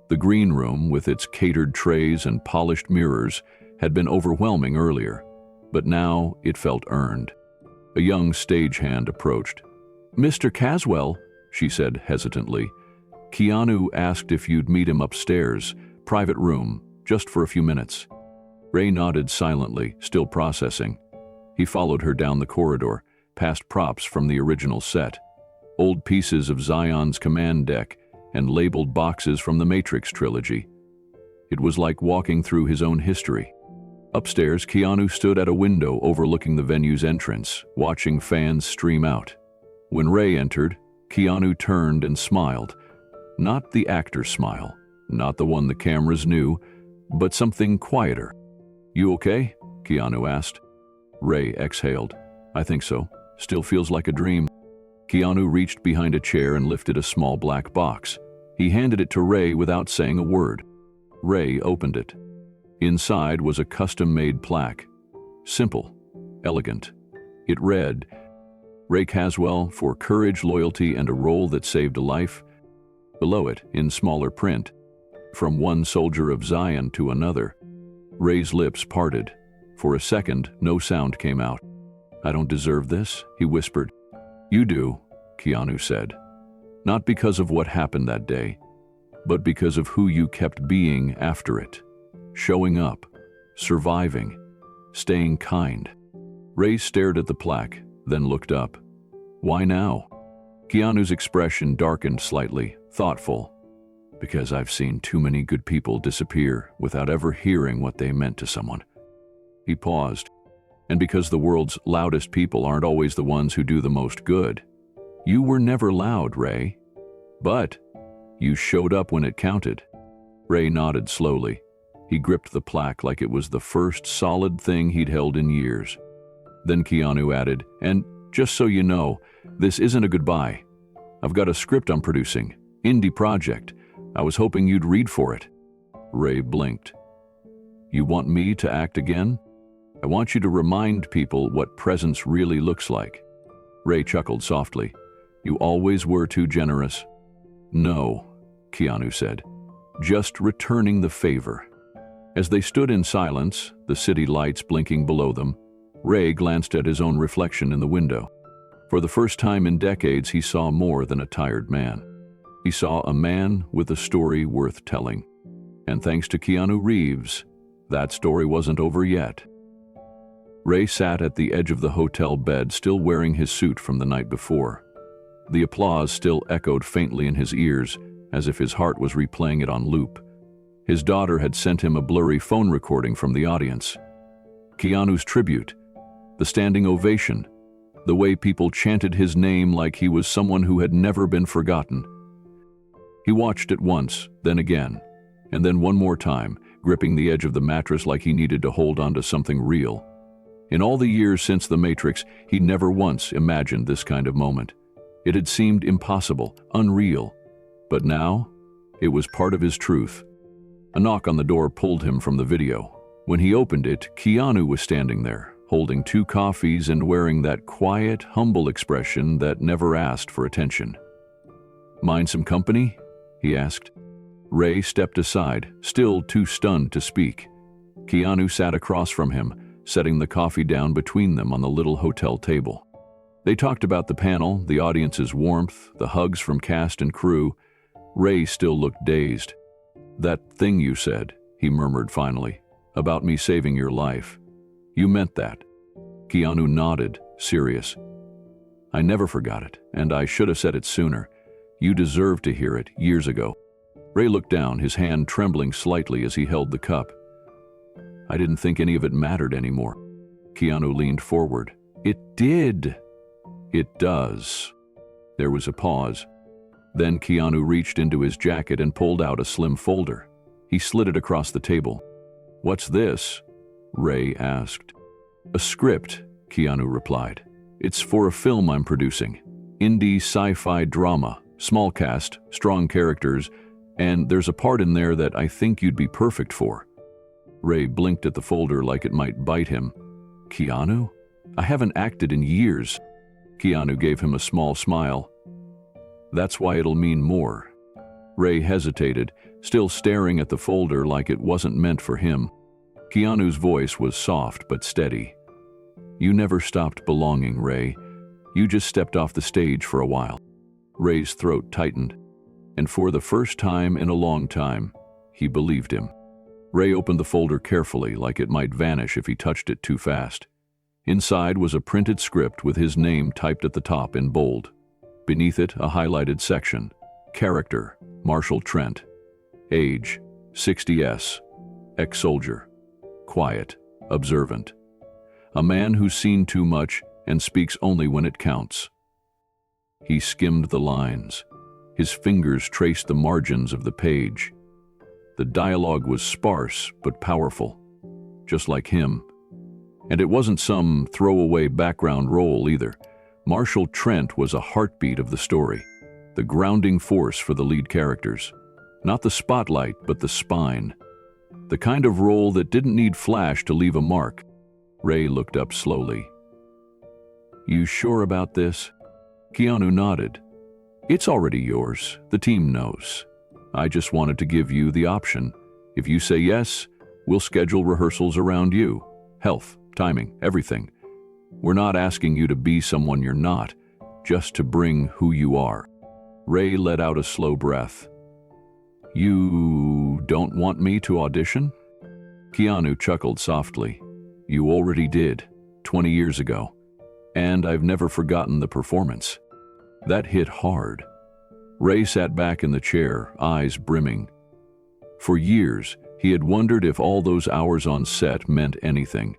The green room, with its catered trays and polished mirrors, had been overwhelming earlier, but now it felt earned. A young stagehand approached. Mr. Caswell, she said hesitantly. Keanu asked if you'd meet him upstairs, private room, just for a few minutes. Ray nodded silently, still processing. He followed her down the corridor, past props from the original set, old pieces of Zion's command deck, and labeled boxes from the Matrix trilogy. It was like walking through his own history. Upstairs, Keanu stood at a window overlooking the venue's entrance, watching fans stream out. When Ray entered, Keanu turned and smiled. Not the actor's smile, not the one the cameras knew, but something quieter. You okay? Keanu asked. Ray exhaled. I think so. Still feels like a dream. Keanu reached behind a chair and lifted a small black box. He handed it to Ray without saying a word. Ray opened it. Inside was a custom-made plaque. Simple, elegant. It read, Ray Caswell for courage, loyalty, and a role that saved a life. Below it, in smaller print, from one soldier of Zion to another. Ray's lips parted. For a second, no sound came out. I don't deserve this, he whispered. You do, Keanu said. Not because of what happened that day, but because of who you kept being after it. Showing up, surviving, staying kind. Ray stared at the plaque, then looked up. Why now? Keanu's expression darkened slightly, thoughtful. Because I've seen too many good people disappear without ever hearing what they meant to someone. He paused. And because the world's loudest people aren't always the ones who do the most good. You were never loud, Ray. But you showed up when it counted. Ray nodded slowly. He gripped the plaque like it was the first solid thing he'd held in years. Then Keanu added, and just so you know, this isn't a goodbye. I've got a script I'm producing, indie project. I was hoping you'd read for it. Ray blinked. You want me to act again? I want you to remind people what presence really looks like. Ray chuckled softly. You always were too generous. No, Keanu said. Just returning the favor. As they stood in silence, the city lights blinking below them, Ray glanced at his own reflection in the window. For the first time in decades, he saw more than a tired man. He saw a man with a story worth telling. And thanks to Keanu Reeves, that story wasn't over yet. Ray sat at the edge of the hotel bed, still wearing his suit from the night before. The applause still echoed faintly in his ears, as if his heart was replaying it on loop. His daughter had sent him a blurry phone recording from the audience. Keanu's tribute, the standing ovation, the way people chanted his name like he was someone who had never been forgotten. He watched it once, then again, and then one more time, gripping the edge of the mattress like he needed to hold on to something real. In all the years since The Matrix, he never once imagined this kind of moment. It had seemed impossible, unreal. But now, it was part of his truth. A knock on the door pulled him from the video. When he opened it, Keanu was standing there, holding 2 coffees and wearing that quiet, humble expression that never asked for attention. "Mind some company?" he asked. Ray stepped aside, still too stunned to speak. Keanu sat across from him, setting the coffee down between them on the little hotel table. They talked about the panel, the audience's warmth, the hugs from cast and crew. Ray still looked dazed. "That thing you said," he murmured finally, "about me saving your life. You meant that?" Keanu nodded, serious. "I never forgot it, and I should have said it sooner. You deserved to hear it years ago." Ray looked down, his hand trembling slightly as he held the cup. "I didn't think any of it mattered anymore." Keanu leaned forward. "It did." "It does." There was a pause. Then Keanu reached into his jacket and pulled out a slim folder. He slid it across the table. "What's this?" Ray asked. "A script," Keanu replied. "It's for a film I'm producing. Indie sci-fi drama, small cast, strong characters, and there's a part in there that I think you'd be perfect for." Ray blinked at the folder like it might bite him. "Keanu? I haven't acted in years." Keanu gave him a small smile. "That's why it'll mean more." Ray hesitated, still staring at the folder like it wasn't meant for him. Keanu's voice was soft but steady. "You never stopped belonging, Ray. You just stepped off the stage for a while." Ray's throat tightened, and for the first time in a long time, he believed him. Ray opened the folder carefully, like it might vanish if he touched it too fast. Inside was a printed script with his name typed at the top in bold. Beneath it, a highlighted section. Character, Marshall Trent. Age, 60s. Ex-soldier. Quiet, observant. A man who's seen too much and speaks only when it counts. He skimmed the lines. His fingers traced the margins of the page. The dialogue was sparse but powerful, just like him. And it wasn't some throwaway background role either. Marshall Trent was a heartbeat of the story, the grounding force for the lead characters. Not the spotlight, but the spine. The kind of role that didn't need flash to leave a mark. Ray looked up slowly. "You sure about this?" Keanu nodded. "It's already yours. The team knows. I just wanted to give you the option. If you say yes, we'll schedule rehearsals around you. Health, timing, everything. We're not asking you to be someone you're not, just to bring who you are." Ray let out a slow breath. "You don't want me to audition?" Keanu chuckled softly. "You already did, 20 years ago. And I've never forgotten the performance." That hit hard. Ray sat back in the chair, eyes brimming. For years, he had wondered if all those hours on set meant anything.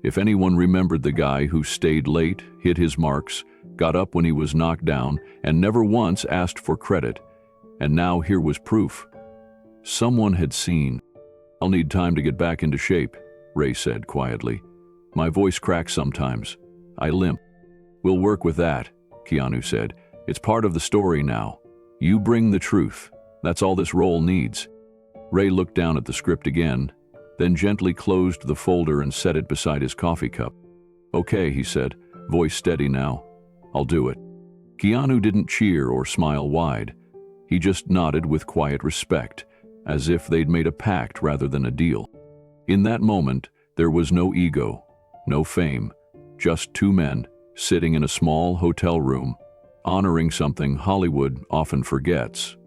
If anyone remembered the guy who stayed late, hit his marks, got up when he was knocked down, and never once asked for credit. And now here was proof. Someone had seen. "I'll need time to get back into shape," Ray said quietly. "My voice cracks sometimes. I limp." "We'll work with that," Keanu said. "It's part of the story now. You bring the truth. That's all this role needs." Ray looked down at the script again, then gently closed the folder and set it beside his coffee cup. "Okay," he said, voice steady now. "I'll do it." Keanu didn't cheer or smile wide. He just nodded with quiet respect, as if they'd made a pact rather than a deal. In that moment, there was no ego, no fame, just 2 men sitting in a small hotel room, honoring something Hollywood often forgets: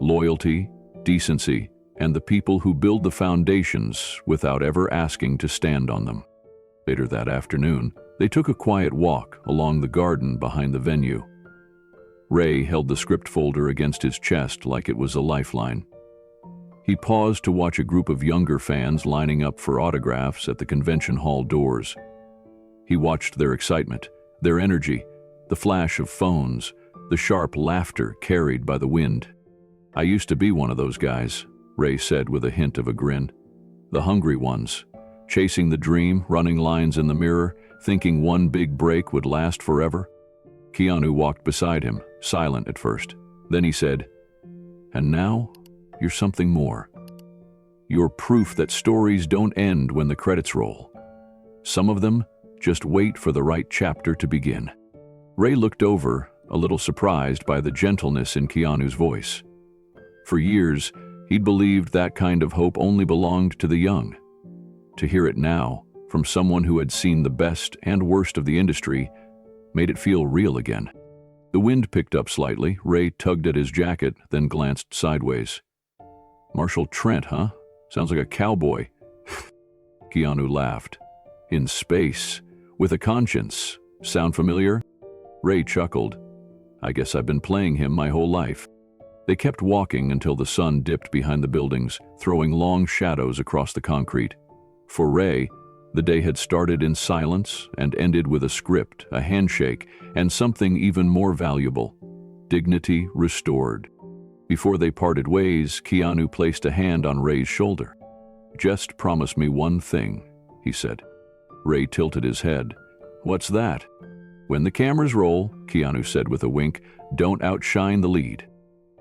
loyalty, decency, and the people who build the foundations without ever asking to stand on them. Later that afternoon, they took a quiet walk along the garden behind the venue. Ray held the script folder against his chest like it was a lifeline. He paused to watch a group of younger fans lining up for autographs at the convention hall doors. He watched their excitement, their energy, the flash of phones, the sharp laughter carried by the wind. "I used to be one of those guys," Ray said with a hint of a grin. "The hungry ones, chasing the dream, running lines in the mirror, thinking one big break would last forever." Keanu walked beside him, silent at first. Then he said, "And now, you're something more. You're proof that stories don't end when the credits roll. Some of them just wait for the right chapter to begin." Ray looked over, a little surprised by the gentleness in Keanu's voice. For years, he'd believed that kind of hope only belonged to the young. To hear it now, from someone who had seen the best and worst of the industry, made it feel real again. The wind picked up slightly. Ray tugged at his jacket, then glanced sideways. "Marshall Trent, huh? Sounds like a cowboy." Keanu laughed. "In space, with a conscience. Sound familiar?" Ray chuckled. "I guess I've been playing him my whole life." They kept walking until the sun dipped behind the buildings, throwing long shadows across the concrete. For Ray, the day had started in silence and ended with a script, a handshake, and something even more valuable: dignity restored. Before they parted ways, Keanu placed a hand on Ray's shoulder. "Just promise me one thing," he said. Ray tilted his head. "What's that?" "When the cameras roll," Keanu said with a wink, "don't outshine the lead."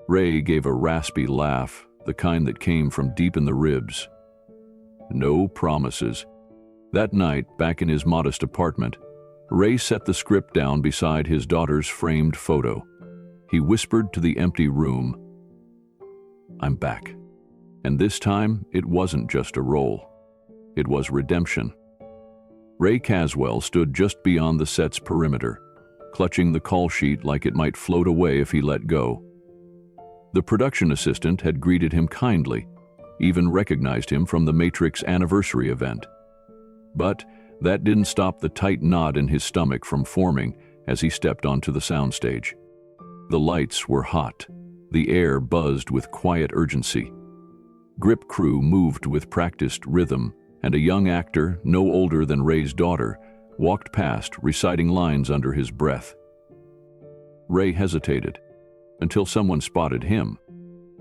Ray gave a raspy laugh, the kind that came from deep in the ribs. No promises. That night, back in his modest apartment, Ray set the script down beside his daughter's framed photo. He whispered to the empty room, "I'm back." And this time, it wasn't just a role. It was redemption. Ray Caswell stood just beyond the set's perimeter, clutching the call sheet like it might float away if he let go. The production assistant had greeted him kindly, even recognized him from the Matrix anniversary event. But that didn't stop the tight knot in his stomach from forming as he stepped onto the soundstage. The lights were hot. The air buzzed with quiet urgency. Grip crew moved with practiced rhythm, and a young actor, no older than Ray's daughter, walked past, reciting lines under his breath. Ray hesitated, until someone spotted him.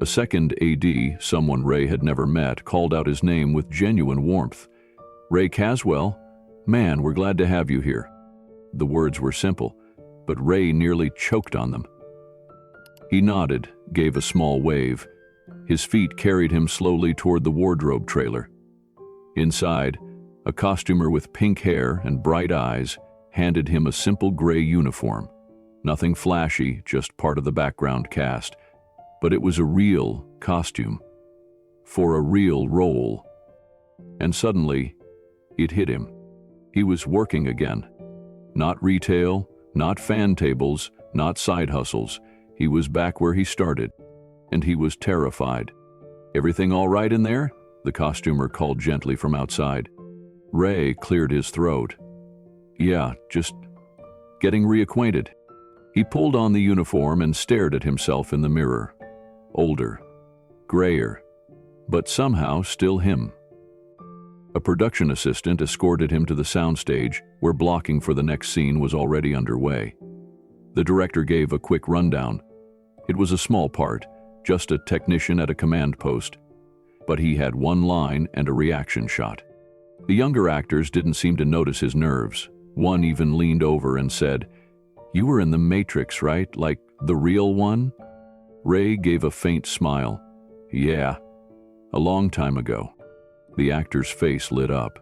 A second AD, someone Ray had never met, called out his name with genuine warmth. "Ray Caswell? Man, we're glad to have you here." The words were simple, but Ray nearly choked on them. He nodded, gave a small wave. His feet carried him slowly toward the wardrobe trailer. Inside, a costumer with pink hair and bright eyes handed him a simple gray uniform. Nothing flashy, just part of the background cast. But it was a real costume, for a real role. And suddenly, it hit him. He was working again. Not retail, not fan tables, not side hustles. He was back where he started, and he was terrified. "Everything all right in there?" the costumer called gently from outside. Ray cleared his throat. "Yeah, just getting reacquainted." He pulled on the uniform and stared at himself in the mirror. Older, grayer, but somehow still him. A production assistant escorted him to the soundstage, where blocking for the next scene was already underway. The director gave a quick rundown. It was a small part, just a technician at a command post. But he had one line and a reaction shot. The younger actors didn't seem to notice his nerves. One even leaned over and said, "You were in the Matrix, right? Like the real one?" Ray gave a faint smile. "Yeah, a long time ago." The actor's face lit up.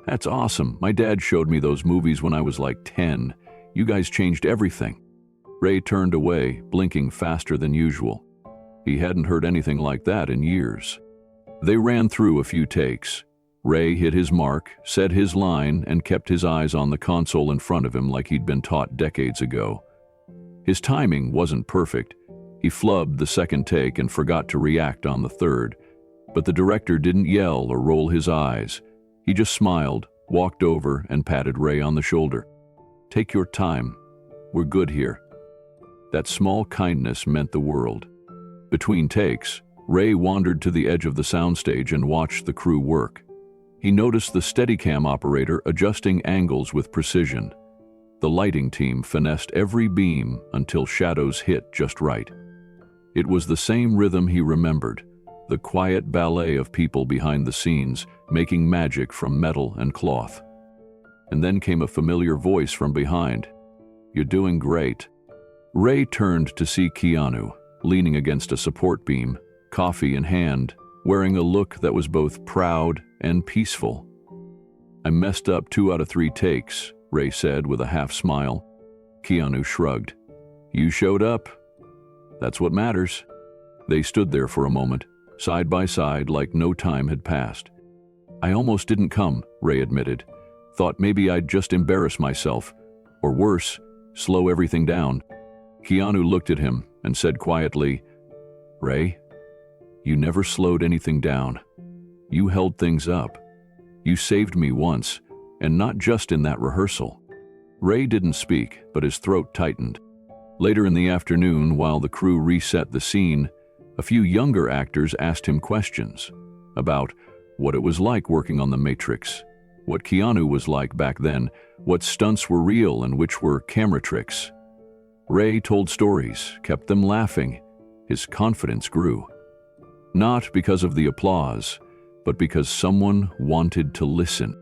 "That's awesome. My dad showed me those movies when I was like 10. You guys changed everything." Ray turned away, blinking faster than usual. He hadn't heard anything like that in years. They ran through a few takes. Ray hit his mark, said his line, and kept his eyes on the console in front of him like he'd been taught decades ago. His timing wasn't perfect. He flubbed the second take and forgot to react on the third. But the director didn't yell or roll his eyes. He just smiled, walked over, and patted Ray on the shoulder. "Take your time. We're good here." That small kindness meant the world. Between takes, Ray wandered to the edge of the soundstage and watched the crew work. He noticed the Steadicam operator adjusting angles with precision. The lighting team finessed every beam until shadows hit just right. It was the same rhythm he remembered, the quiet ballet of people behind the scenes making magic from metal and cloth. And then came a familiar voice from behind. "You're doing great." Ray turned to see Keanu, leaning against a support beam, coffee in hand, wearing a look that was both proud and peaceful. "I messed up 2 out of 3 takes," Ray said with a half smile. Keanu shrugged. "You showed up. That's what matters." They stood there for a moment, side by side like no time had passed. "I almost didn't come," Ray admitted. "Thought maybe I'd just embarrass myself, or worse, slow everything down." Keanu looked at him and said quietly, "Ray, you never slowed anything down. You held things up. You saved me once, and not just in that rehearsal." Ray didn't speak, but his throat tightened. Later in the afternoon, while the crew reset the scene, a few younger actors asked him questions about what it was like working on The Matrix, what Keanu was like back then, what stunts were real and which were camera tricks. Ray told stories, kept them laughing. His confidence grew. Not because of the applause, but because someone wanted to listen.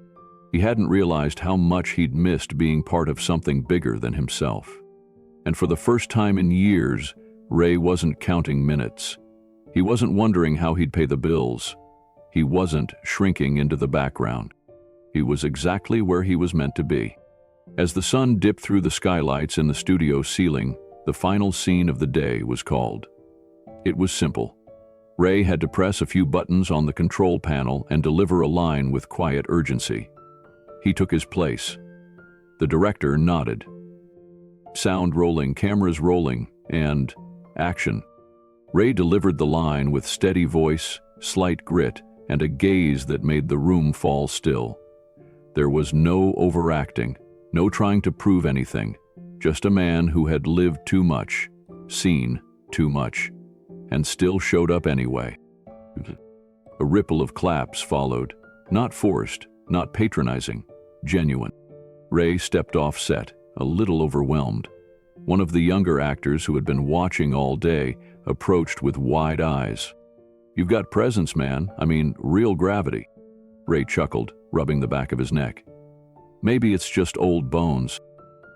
He hadn't realized how much he'd missed being part of something bigger than himself. And for the first time in years, Ray wasn't counting minutes. He wasn't wondering how he'd pay the bills. He wasn't shrinking into the background. He was exactly where he was meant to be. As the sun dipped through the skylights in the studio ceiling, the final scene of the day was called. It was simple. Ray had to press a few buttons on the control panel and deliver a line with quiet urgency. He took his place. The director nodded. Sound rolling, cameras rolling, and action. Ray delivered the line with steady voice, slight grit, and a gaze that made the room fall still. There was no overacting, no trying to prove anything, just a man who had lived too much, seen too much, and still showed up anyway. A ripple of claps followed, not forced, not patronizing, genuine. Ray stepped off set, a little overwhelmed. One of the younger actors who had been watching all day approached with wide eyes. "You've got presence, man. I mean, real gravity." Ray chuckled, rubbing the back of his neck. "Maybe it's just old bones."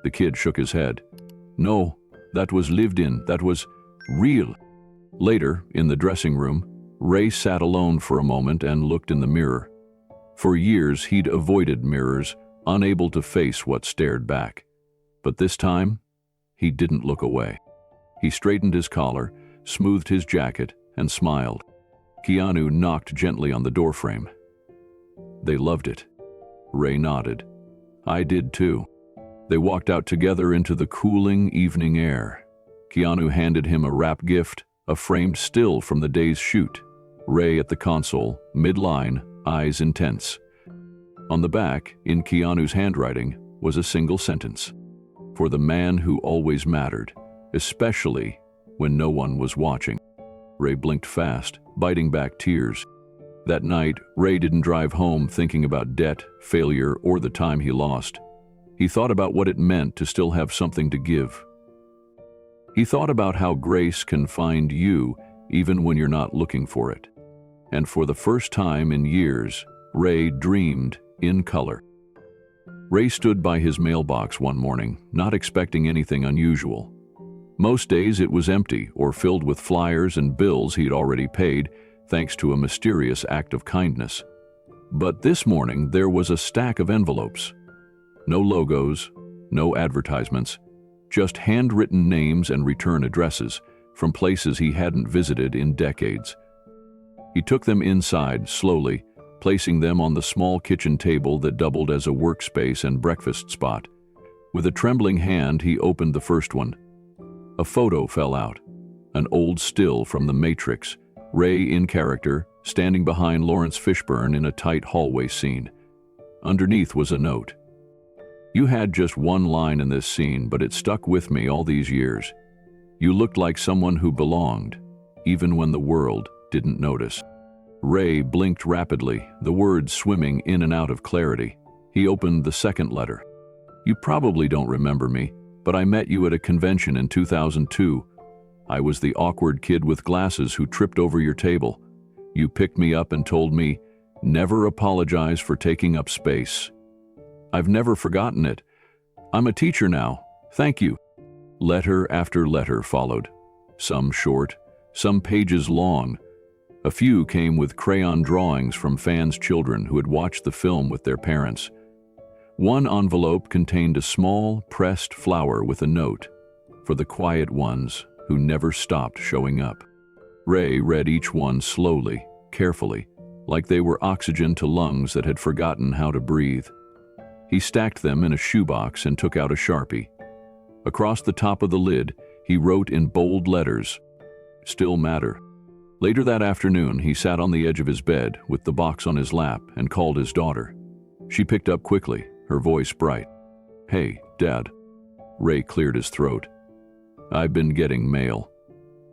The kid shook his head. "No, that was lived in. That was real." Later, in the dressing room, Ray sat alone for a moment and looked in the mirror. For years, he'd avoided mirrors, unable to face what stared back. But this time, he didn't look away. He straightened his collar, smoothed his jacket, and smiled. Keanu knocked gently on the doorframe. "They loved it." Ray nodded. "I did too." They walked out together into the cooling evening air. Keanu handed him a wrap gift, a framed still from the day's shoot. Ray at the console, mid-line, eyes intense. On the back, in Keanu's handwriting, was a single sentence. "For the man who always mattered, especially when no one was watching." Ray blinked fast, biting back tears. That night, Ray didn't drive home thinking about debt, failure, or the time he lost. He thought about what it meant to still have something to give. He thought about how grace can find you even when you're not looking for it. And for the first time in years, Ray dreamed in color. Ray stood by his mailbox one morning, not expecting anything unusual. Most days it was empty or filled with flyers and bills he'd already paid, thanks to a mysterious act of kindness. But this morning there was a stack of envelopes. No logos, no advertisements, just handwritten names and return addresses from places he hadn't visited in decades. He took them inside slowly, placing them on the small kitchen table that doubled as a workspace and breakfast spot. With a trembling hand, he opened the first one. A photo fell out, an old still from The Matrix, Ray in character, standing behind Lawrence Fishburne in a tight hallway scene. Underneath was a note. "You had just one line in this scene, but it stuck with me all these years. You looked like someone who belonged, even when the world didn't notice." Ray blinked rapidly, the words swimming in and out of clarity. He opened the second letter. "You probably don't remember me, but I met you at a convention in 2002. I was the awkward kid with glasses who tripped over your table. You picked me up and told me, 'Never apologize for taking up space.' I've never forgotten it. I'm a teacher now. Thank you." Letter after letter followed, some short, some pages long. A few came with crayon drawings from fans' children who had watched the film with their parents. One envelope contained a small, pressed flower with a note, "For the quiet ones who never stopped showing up." Ray read each one slowly, carefully, like they were oxygen to lungs that had forgotten how to breathe. He stacked them in a shoebox and took out a Sharpie. Across the top of the lid, he wrote in bold letters, "Still matter." Later that afternoon, he sat on the edge of his bed with the box on his lap and called his daughter. She picked up quickly, her voice bright. "Hey, Dad." Ray cleared his throat. "I've been getting mail.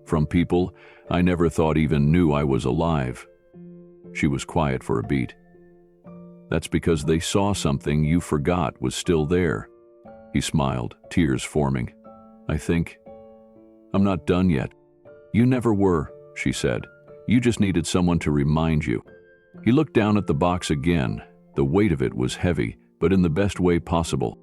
From people I never thought even knew I was alive." She was quiet for a beat. "That's because they saw something you forgot was still there." He smiled, tears forming. "I think I'm not done yet." "You never were," she said. "You just needed someone to remind you." He looked down at the box again. The weight of it was heavy, but in the best way possible.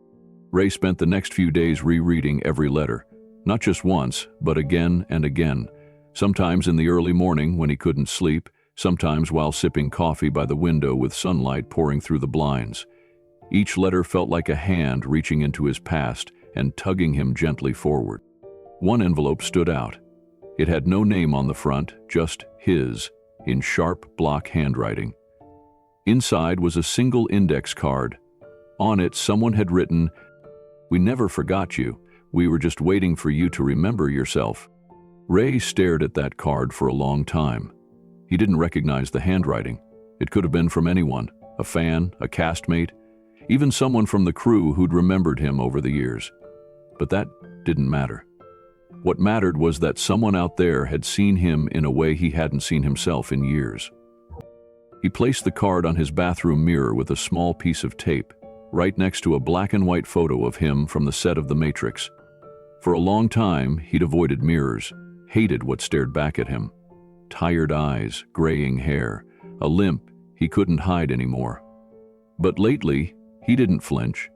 Ray spent the next few days rereading every letter, not just once, but again and again, sometimes in the early morning when he couldn't sleep, sometimes while sipping coffee by the window with sunlight pouring through the blinds. Each letter felt like a hand reaching into his past and tugging him gently forward. One envelope stood out. It had no name on the front, just his, in sharp block handwriting. Inside was a single index card. On it, someone had written, "We never forgot you. We were just waiting for you to remember yourself." Ray stared at that card for a long time. He didn't recognize the handwriting. It could have been from anyone, a fan, a castmate, even someone from the crew who'd remembered him over the years. But that didn't matter. What mattered was that someone out there had seen him in a way he hadn't seen himself in years. He placed the card on his bathroom mirror with a small piece of tape, right next to a black and white photo of him from the set of The Matrix. For a long time, he'd avoided mirrors, hated what stared back at him. Tired eyes, graying hair, a limp he couldn't hide anymore. But lately, he didn't flinch.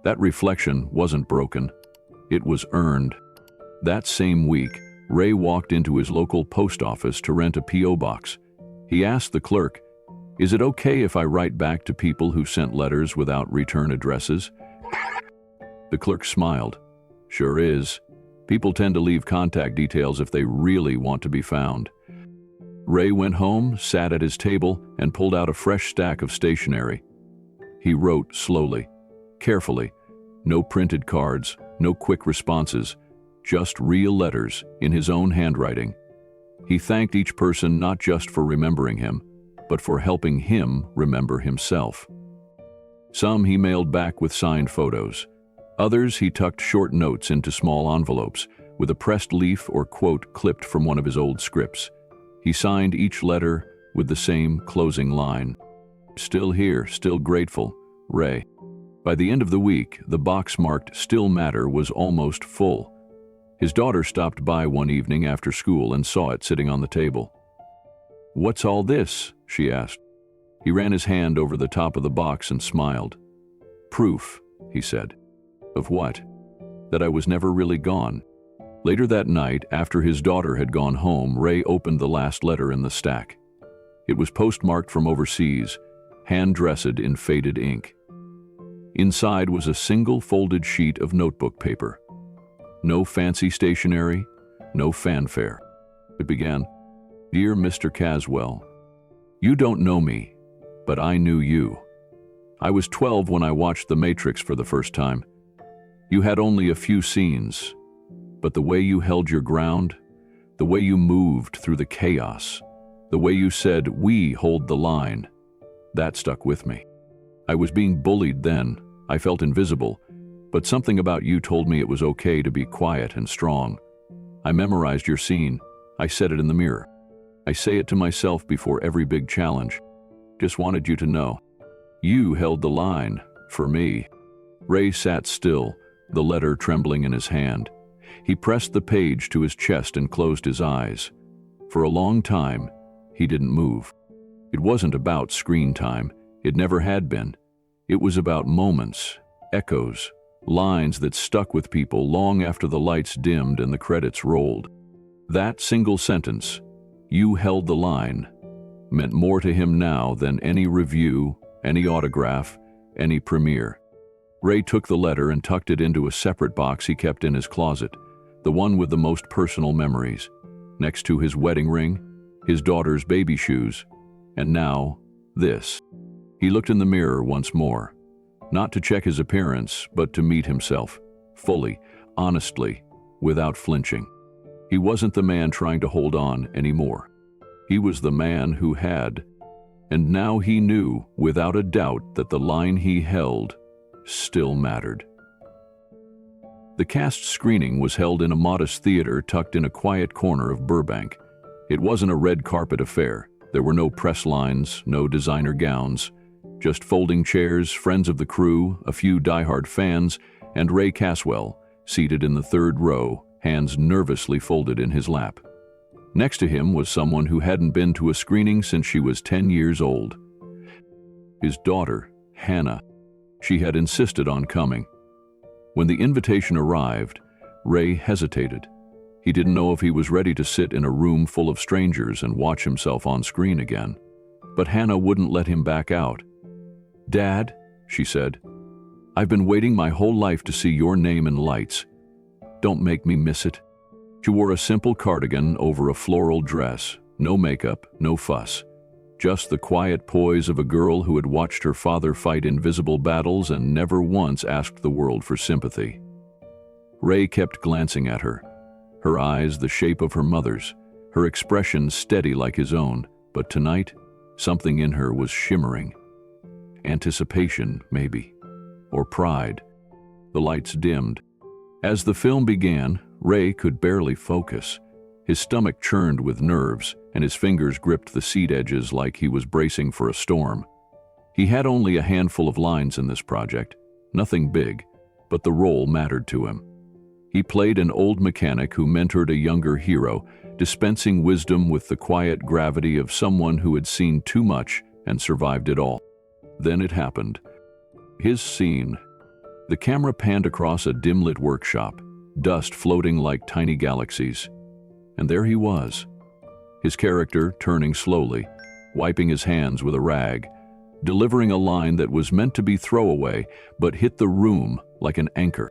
That reflection wasn't broken. It was earned. That same week, Ray walked into his local post office to rent a P.O. box. He asked the clerk, "Is it okay if I write back to people who sent letters without return addresses?" The clerk smiled. "Sure is. People tend to leave contact details if they really want to be found." Ray went home, sat at his table, and pulled out a fresh stack of stationery. He wrote slowly, carefully. No printed cards, no quick responses, just real letters in his own handwriting. He thanked each person not just for remembering him, but for helping him remember himself. Some he mailed back with signed photos. Others he tucked short notes into small envelopes, with a pressed leaf or quote clipped from one of his old scripts. He signed each letter with the same closing line. "Still here, still grateful, Ray." By the end of the week, the box marked "Still Matter" was almost full. His daughter stopped by one evening after school and saw it sitting on the table. "What's all this?" she asked. He ran his hand over the top of the box and smiled. "Proof," he said. "Of what?" "That I was never really gone." Later that night, after his daughter had gone home, Ray opened the last letter in the stack. It was postmarked from overseas, hand-dressed in faded ink. Inside was a single folded sheet of notebook paper. No fancy stationery, no fanfare. It began, "Dear Mr. Caswell, you don't know me, but I knew you. I was 12 when I watched The Matrix for the first time. You had only a few scenes, but the way you held your ground, the way you moved through the chaos, The way you said, "We hold the line," that stuck with me. I was being bullied then. I felt invisible, but something about you told me it was okay to be quiet and strong. I memorized your scene. I said it in the mirror. I say it to myself before every big challenge. Just wanted you to know. You held the line, for me. Ray sat still, the letter trembling in his hand. He pressed the page to his chest and closed his eyes. For a long time, he didn't move. It wasn't about screen time. It never had been. It was about moments, echoes, lines that stuck with people long after the lights dimmed and the credits rolled. That single sentence, "You held the line," meant more to him now than any review, any autograph, any premiere. Ray took the letter and tucked it into a separate box he kept in his closet, the one with the most personal memories, next to his wedding ring, his daughter's baby shoes, and now, this. He looked in the mirror once more, not to check his appearance, but to meet himself, fully, honestly, without flinching. He wasn't the man trying to hold on anymore. He was the man who had, and now he knew, without a doubt, that the line he held still mattered. The cast screening was held in a modest theater tucked in a quiet corner of Burbank. It wasn't a red carpet affair. There were no press lines, no designer gowns, just folding chairs, friends of the crew, a few diehard fans, and Ray Caswell, seated in the third row, hands nervously folded in his lap. Next to him was someone who hadn't been to a screening since she was 10 years old. His daughter, Hannah. She had insisted on coming. When the invitation arrived, Ray hesitated. He didn't know if he was ready to sit in a room full of strangers and watch himself on screen again. But Hannah wouldn't let him back out. "Dad," she said, "I've been waiting my whole life to see your name in lights. Don't make me miss it." She wore a simple cardigan over a floral dress, no makeup, no fuss. Just the quiet poise of a girl who had watched her father fight invisible battles and never once asked the world for sympathy. Ray kept glancing at her. Her eyes the shape of her mother's, her expression steady like his own, but tonight, something in her was shimmering. Anticipation, maybe, or pride. The lights dimmed. As the film began, Ray could barely focus. His stomach churned with nerves, and his fingers gripped the seat edges like he was bracing for a storm. He had only a handful of lines in this project, nothing big, but the role mattered to him. He played an old mechanic who mentored a younger hero, dispensing wisdom with the quiet gravity of someone who had seen too much and survived it all. Then it happened. His scene. The camera panned across a dim-lit workshop, dust floating like tiny galaxies. And there he was, his character turning slowly, wiping his hands with a rag, delivering a line that was meant to be throwaway but hit the room like an anchor.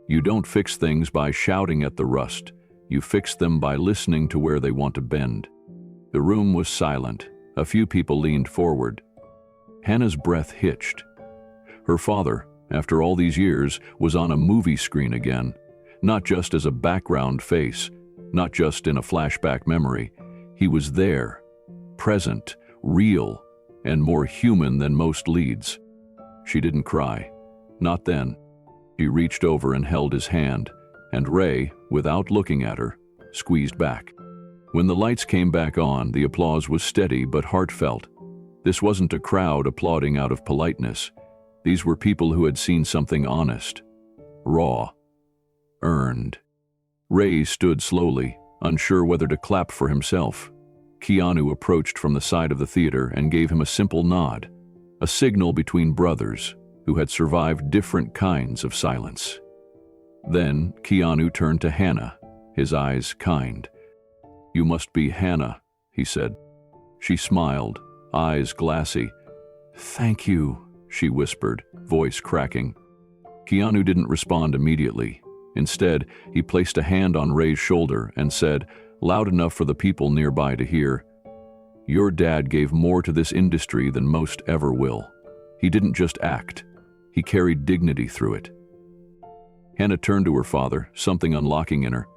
You don't fix things by shouting at the rust. You fix them by listening to where they want to bend. The room was silent. A few people leaned forward. Hannah's breath hitched. Her father, after all these years, was on a movie screen again, not just as a background face, not just in a flashback memory. He was there, present, real, and more human than most leads. She didn't cry. Not then. She reached over and held his hand, and Ray, without looking at her, squeezed back. When the lights came back on, the applause was steady but heartfelt. This wasn't a crowd applauding out of politeness. These were people who had seen something honest, raw, earned. Ray stood slowly, unsure whether to clap for himself. Keanu approached from the side of the theater and gave him a simple nod, a signal between brothers who had survived different kinds of silence. Then Keanu turned to Hannah, his eyes kind. "You must be Hannah," he said. She smiled, eyes glassy. "Thank you," she whispered, voice cracking. Keanu didn't respond immediately. Instead, he placed a hand on Ray's shoulder and said, loud enough for the people nearby to hear, "Your dad gave more to this industry than most ever will. He didn't just act. He carried dignity through it." Hannah turned to her father, something unlocking in her.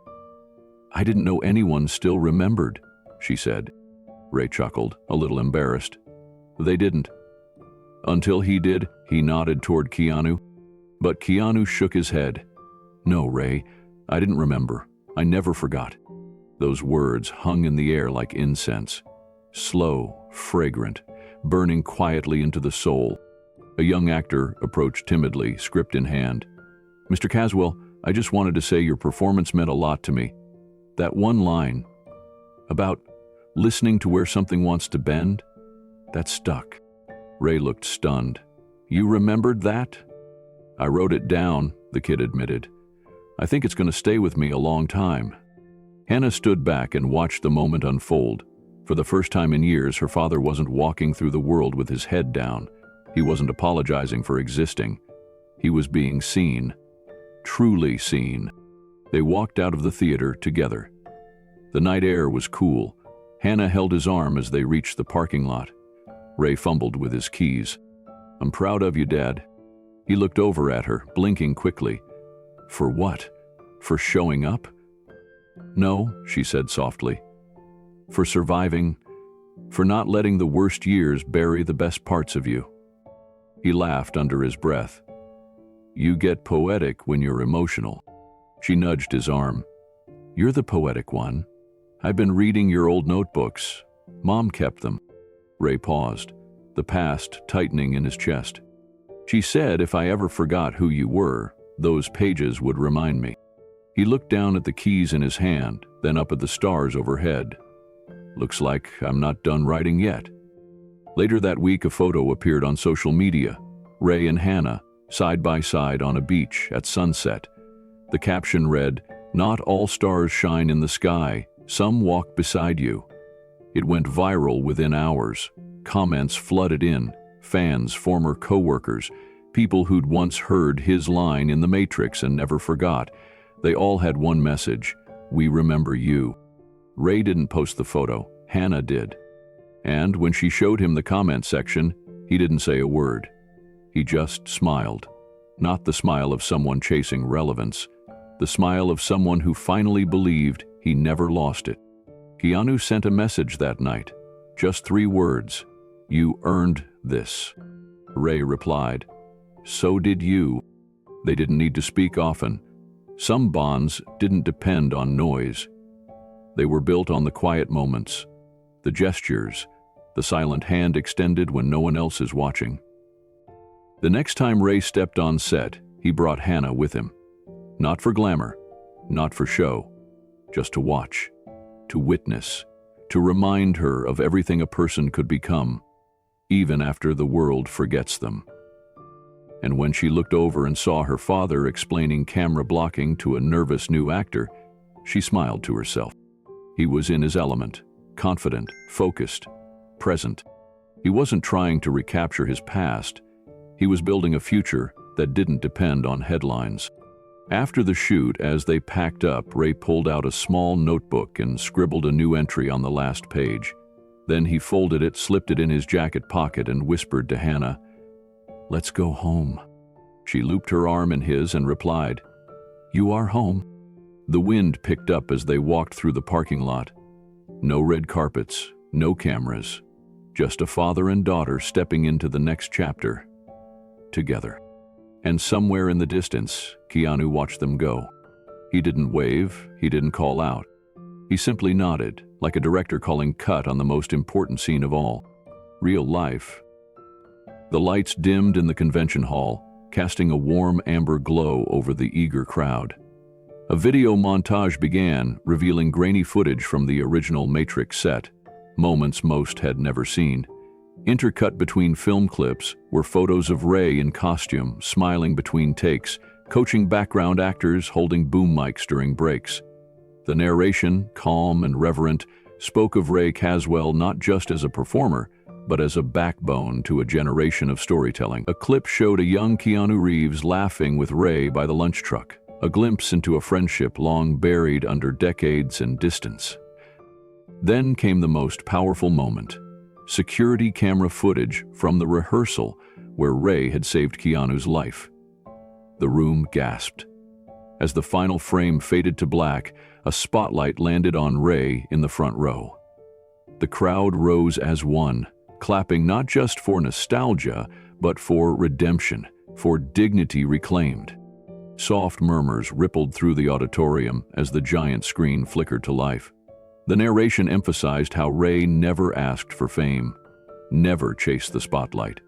"I didn't know anyone still remembered," she said. Ray chuckled, a little embarrassed. They didn't. Until he did, he nodded toward Keanu. But Keanu shook his head. No, Ray, I didn't remember. I never forgot. Those words hung in the air like incense. Slow, fragrant, burning quietly into the soul. A young actor approached timidly, script in hand. Mr. Caswell, I just wanted to say your performance meant a lot to me. That one line about listening to where something wants to bend, that stuck. Ray looked stunned. You remembered that? I wrote it down, the kid admitted. I think it's going to stay with me a long time. Hannah stood back and watched the moment unfold. For the first time in years, her father wasn't walking through the world with his head down. He wasn't apologizing for existing. He was being seen. Truly seen. They walked out of the theater together. The night air was cool. Hannah held his arm as they reached the parking lot. Ray fumbled with his keys. I'm proud of you, Dad. He looked over at her, blinking quickly. For what? For showing up? No, she said softly. For surviving. For not letting the worst years bury the best parts of you. He laughed under his breath. You get poetic when you're emotional. She nudged his arm. You're the poetic one. I've been reading your old notebooks. Mom kept them. Ray paused, the past tightening in his chest. She said if I ever forgot who you were, those pages would remind me. He looked down at the keys in his hand, then up at the stars overhead. Looks like I'm not done writing yet. Later that week, a photo appeared on social media. Ray and Hannah, side by side on a beach at sunset. The caption read, "Not all stars shine in the sky. Some walk beside you." It went viral within hours. Comments flooded in. Fans, former co-workers, people who'd once heard his line in The Matrix and never forgot. They all had one message: we remember you. Ray didn't post the photo, Hannah did. And when she showed him the comment section, he didn't say a word. He just smiled. Not the smile of someone chasing relevance, the smile of someone who finally believed he never lost it. Keanu sent a message that night. Just 3 words. You earned this. Ray replied. So did you. They didn't need to speak often. Some bonds didn't depend on noise. They were built on the quiet moments, the gestures, the silent hand extended when no one else is watching. The next time Ray stepped on set, he brought Hannah with him. Not for glamour, not for show, just to watch, to witness, to remind her of everything a person could become, even after the world forgets them. And when she looked over and saw her father explaining camera blocking to a nervous new actor, she smiled to herself. He was in his element, confident, focused, present. He wasn't trying to recapture his past. He was building a future that didn't depend on headlines. After the shoot, as they packed up, Ray pulled out a small notebook and scribbled a new entry on the last page. Then he folded it, slipped it in his jacket pocket, and whispered to Hannah, "Let's go home." She looped her arm in his and replied, "You are home." The wind picked up as they walked through the parking lot. No red carpets, no cameras, just a father and daughter stepping into the next chapter, together. And somewhere in the distance, Keanu watched them go. He didn't wave, he didn't call out. He simply nodded, like a director calling cut on the most important scene of all, real life. The lights dimmed in the convention hall, casting a warm amber glow over the eager crowd. A video montage began, revealing grainy footage from the original Matrix set, moments most had never seen. Intercut between film clips were photos of Ray in costume, smiling between takes, coaching background actors holding boom mics during breaks. The narration, calm and reverent, spoke of Ray Caswell not just as a performer, but as a backbone to a generation of storytelling. A clip showed a young Keanu Reeves laughing with Ray by the lunch truck, a glimpse into a friendship long buried under decades and distance. Then came the most powerful moment. Security camera footage from the rehearsal where Ray had saved Keanu's life. The room gasped. As the final frame faded to black, a spotlight landed on Ray in the front row. The crowd rose as one, clapping not just for nostalgia, but for redemption, for dignity reclaimed. Soft murmurs rippled through the auditorium as the giant screen flickered to life. The narration emphasized how Ray never asked for fame, never chased the spotlight.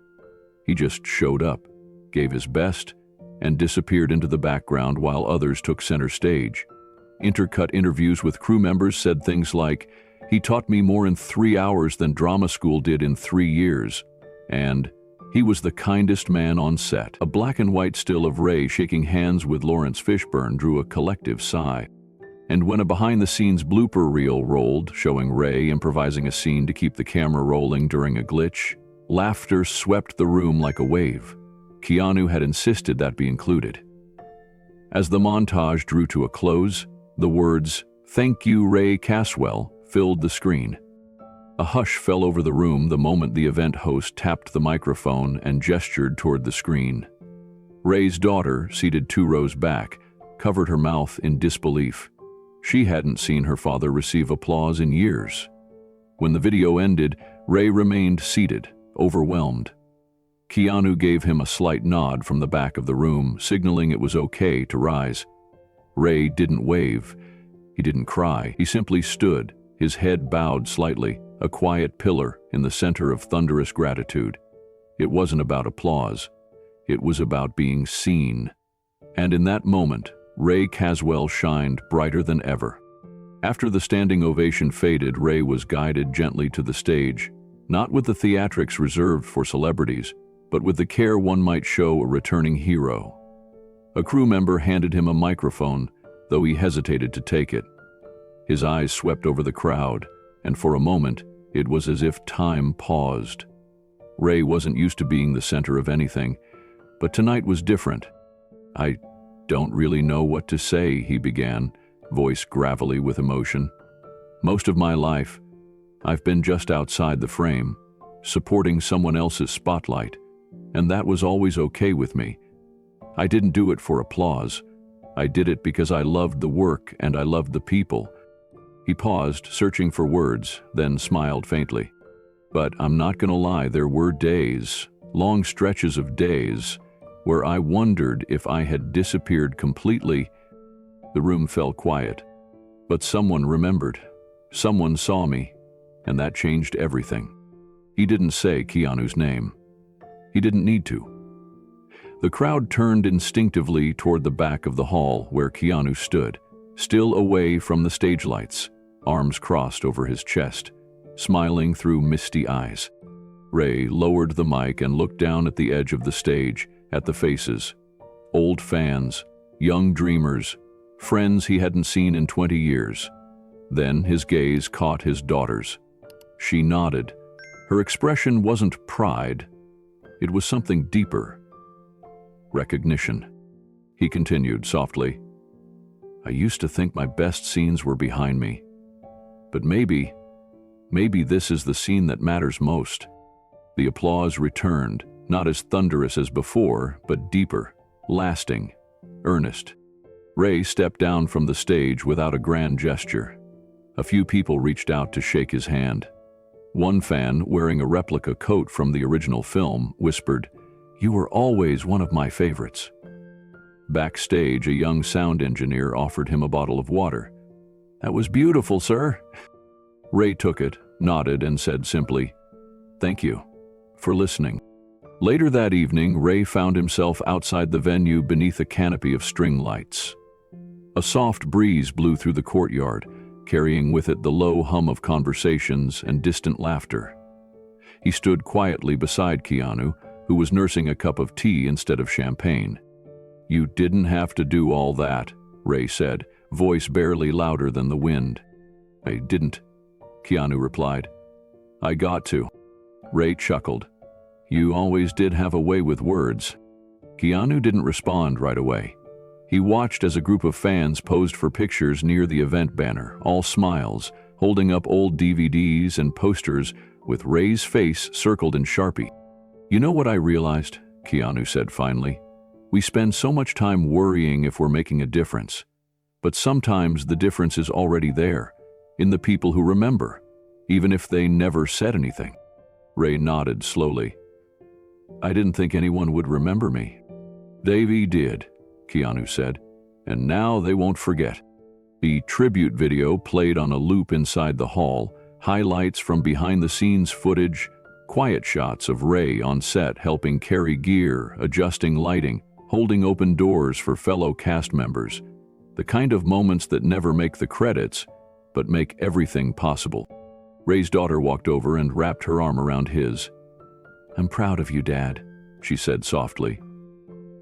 He just showed up, gave his best, and disappeared into the background while others took center stage. Intercut interviews with crew members said things like, "He taught me more in 3 hours than drama school did in 3 years," and "He was the kindest man on set." A black and white still of Ray shaking hands with Lawrence Fishburne drew a collective sigh. And when a behind-the-scenes blooper reel rolled, showing Ray improvising a scene to keep the camera rolling during a glitch, laughter swept the room like a wave. Keanu had insisted that be included. As the montage drew to a close, the words, "Thank you, Ray Caswell," filled the screen. A hush fell over the room the moment the event host tapped the microphone and gestured toward the screen. Ray's daughter, seated 2 rows back, covered her mouth in disbelief. She hadn't seen her father receive applause in years. When the video ended, Ray remained seated, overwhelmed. Keanu gave him a slight nod from the back of the room, signaling it was okay to rise. Ray didn't wave. He didn't cry. He simply stood, his head bowed slightly, a quiet pillar in the center of thunderous gratitude. It wasn't about applause. It was about being seen. And in that moment, Ray Caswell shined brighter than ever. After the standing ovation faded, Ray was guided gently to the stage, not with the theatrics reserved for celebrities, but with the care one might show a returning hero. A crew member handed him a microphone, though he hesitated to take it. His eyes swept over the crowd, and for a moment, it was as if time paused. Ray wasn't used to being the center of anything, but tonight was different. "I don't really know what to say," he began, voice gravelly with emotion. "Most of my life, I've been just outside the frame, supporting someone else's spotlight, and that was always okay with me. I didn't do it for applause. I did it because I loved the work and I loved the people." He paused, searching for words, then smiled faintly. "But I'm not gonna lie, there were days, long stretches of days, where I wondered if I had disappeared completely." The room fell quiet, but someone remembered. Someone saw me, and that changed everything. He didn't say Keanu's name. He didn't need to. The crowd turned instinctively toward the back of the hall where Keanu stood, still away from the stage lights, arms crossed over his chest, smiling through misty eyes. Ray lowered the mic and looked down at the edge of the stage, at the faces. Old fans, young dreamers, friends he hadn't seen in 20 years. Then his gaze caught his daughter's. She nodded. Her expression wasn't pride. It was something deeper. Recognition. He continued softly. "I used to think my best scenes were behind me. But maybe this is the scene that matters most." The applause returned, not as thunderous as before, but deeper, lasting, earnest. Ray stepped down from the stage without a grand gesture. A few people reached out to shake his hand. One fan, wearing a replica coat from the original film, whispered, "You were always one of my favorites." Backstage, a young sound engineer offered him a bottle of water. "That was beautiful, sir." Ray took it, nodded, and said simply, "Thank you for listening." Later that evening, Ray found himself outside the venue beneath a canopy of string lights. A soft breeze blew through the courtyard, carrying with it the low hum of conversations and distant laughter. He stood quietly beside Keanu, who was nursing a cup of tea instead of champagne. "You didn't have to do all that," Ray said, voice barely louder than the wind. "I didn't," Keanu replied. "I got to." Ray chuckled. "You always did have a way with words." Keanu didn't respond right away. He watched as a group of fans posed for pictures near the event banner, all smiles, holding up old DVDs and posters with Ray's face circled in Sharpie. "You know what I realized?" Keanu said finally. "We spend so much time worrying if we're making a difference. But sometimes the difference is already there, in the people who remember. even if they never said anything. Ray nodded slowly. I didn't think anyone would remember me. Davey did, Keanu said, and now they won't forget. The tribute video played on a loop inside the hall, highlights from behind-the-scenes footage, quiet shots of Ray on set helping carry gear, adjusting lighting, holding open doors for fellow cast members. The kind of moments that never make the credits, but make everything possible. Ray's daughter walked over and wrapped her arm around his. I'm proud of you, Dad, she said softly.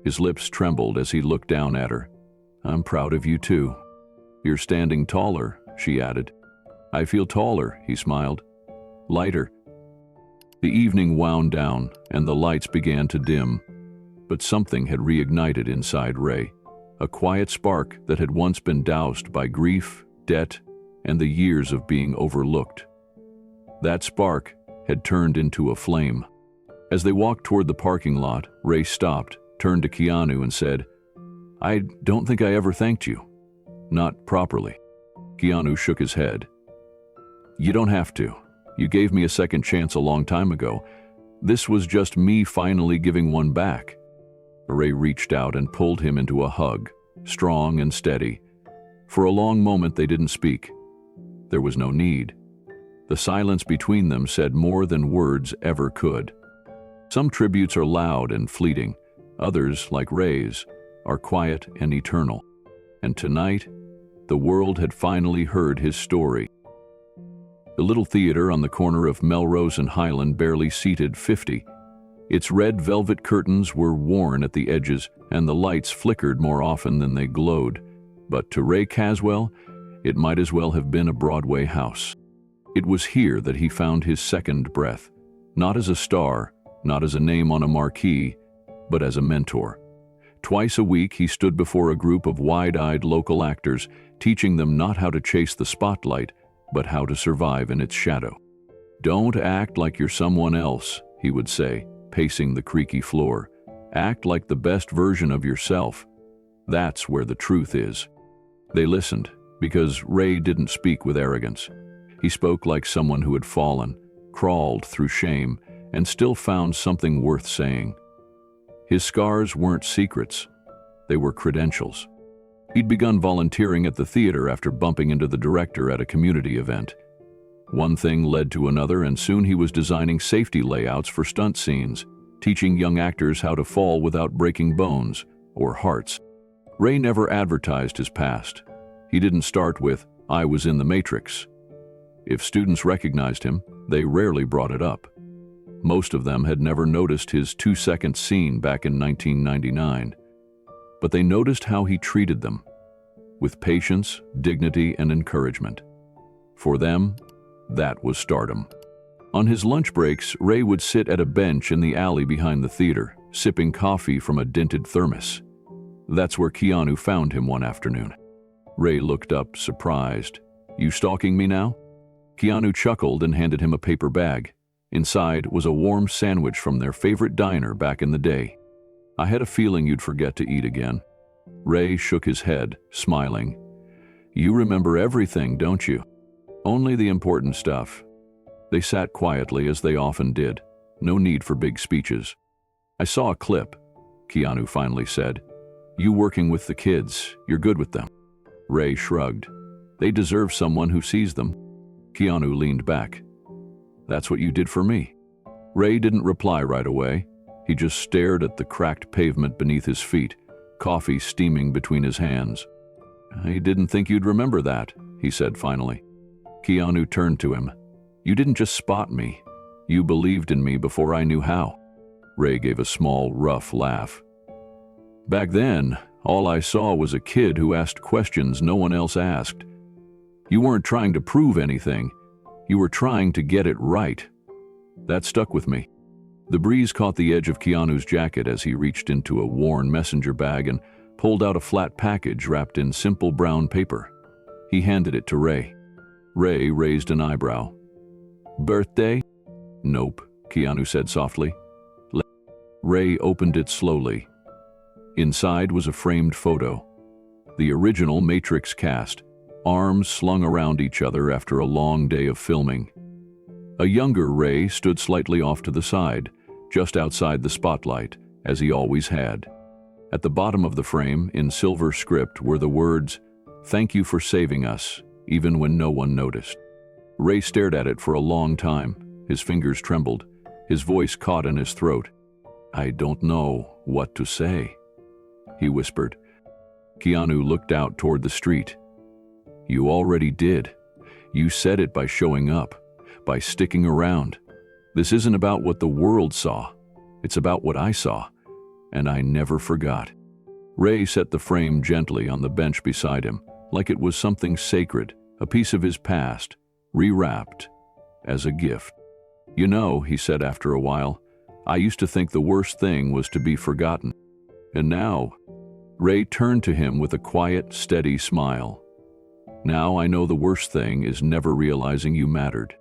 His lips trembled as he looked down at her. I'm proud of you too. You're standing taller, she added. I feel taller, he smiled. Lighter. The evening wound down and the lights began to dim, but something had reignited inside Ray, a quiet spark that had once been doused by grief, debt, and the years of being overlooked. That spark had turned into a flame. As they walked toward the parking lot, Ray stopped, turned to Keanu and said, I don't think I ever thanked you. Not properly. Keanu shook his head. You don't have to. You gave me a second chance a long time ago. This was just me finally giving one back. Ray reached out and pulled him into a hug, strong and steady. For a long moment they didn't speak. There was no need. The silence between them said more than words ever could. Some tributes are loud and fleeting. Others, like Ray's, are quiet and eternal. And tonight, the world had finally heard his story. The little theater on the corner of Melrose and Highland barely seated 50. Its red velvet curtains were worn at the edges, and the lights flickered more often than they glowed. But to Ray Caswell, it might as well have been a Broadway house. It was here that he found his second breath, not as a star, not as a name on a marquee, but as a mentor. Twice a week, he stood before a group of wide-eyed local actors, teaching them not how to chase the spotlight, but how to survive in its shadow. Don't act like you're someone else, he would say, pacing the creaky floor. Act like the best version of yourself. That's where the truth is. They listened, because Ray didn't speak with arrogance. He spoke like someone who had fallen, crawled through shame, and still found something worth saying. His scars weren't secrets. They were credentials. He'd begun volunteering at the theater after bumping into the director at a community event. One thing led to another, and soon he was designing safety layouts for stunt scenes, teaching young actors how to fall without breaking bones or hearts. Ray never advertised his past. He didn't start with, I was in the Matrix. If students recognized him, they rarely brought it up. Most of them had never noticed his 2-second scene back in 1999. But they noticed how he treated them, with patience, dignity, and encouragement. For them, that was stardom. On his lunch breaks, Ray would sit at a bench in the alley behind the theater, sipping coffee from a dented thermos. That's where Keanu found him one afternoon. Ray looked up, surprised. You stalking me now? Keanu chuckled and handed him a paper bag. Inside was a warm sandwich from their favorite diner back in the day. I had a feeling you'd forget to eat again. Ray shook his head, smiling. You remember everything, don't you? Only the important stuff. They sat quietly as they often did. No need for big speeches. I saw a clip, Keanu finally said. You working with the kids, you're good with them. Ray shrugged. They deserve someone who sees them. Keanu leaned back. That's what you did for me. Ray didn't reply right away. He just stared at the cracked pavement beneath his feet, coffee steaming between his hands. I didn't think you'd remember that, he said finally. Keanu turned to him. You didn't just spot me. You believed in me before I knew how. Ray gave a small, rough laugh. Back then, all I saw was a kid who asked questions no one else asked. You weren't trying to prove anything. You were trying to get it right. That stuck with me. The breeze caught the edge of Keanu's jacket as he reached into a worn messenger bag and pulled out a flat package wrapped in simple brown paper. He handed it to Ray. Ray raised an eyebrow. Birthday? Nope, Keanu said softly. Ray opened it slowly. Inside was a framed photo. The original Matrix cast, arms slung around each other after a long day of filming. A younger Ray stood slightly off to the side, just outside the spotlight, as he always had. At the bottom of the frame, in silver script, were the words, "Thank you for saving us," even when no one noticed. Ray stared at it for a long time. His fingers trembled. His voice caught in his throat. "I don't know what to say," he whispered. Keanu looked out toward the street. "You already did. You said it by showing up, by sticking around. This isn't about what the world saw. It's about what I saw, and I never forgot." Ray set the frame gently on the bench beside him, like it was something sacred, a piece of his past, rewrapped as a gift. "You know," he said after a while, "I used to think the worst thing was to be forgotten. And now," Ray turned to him with a quiet, steady smile, "now I know the worst thing is never realizing you mattered."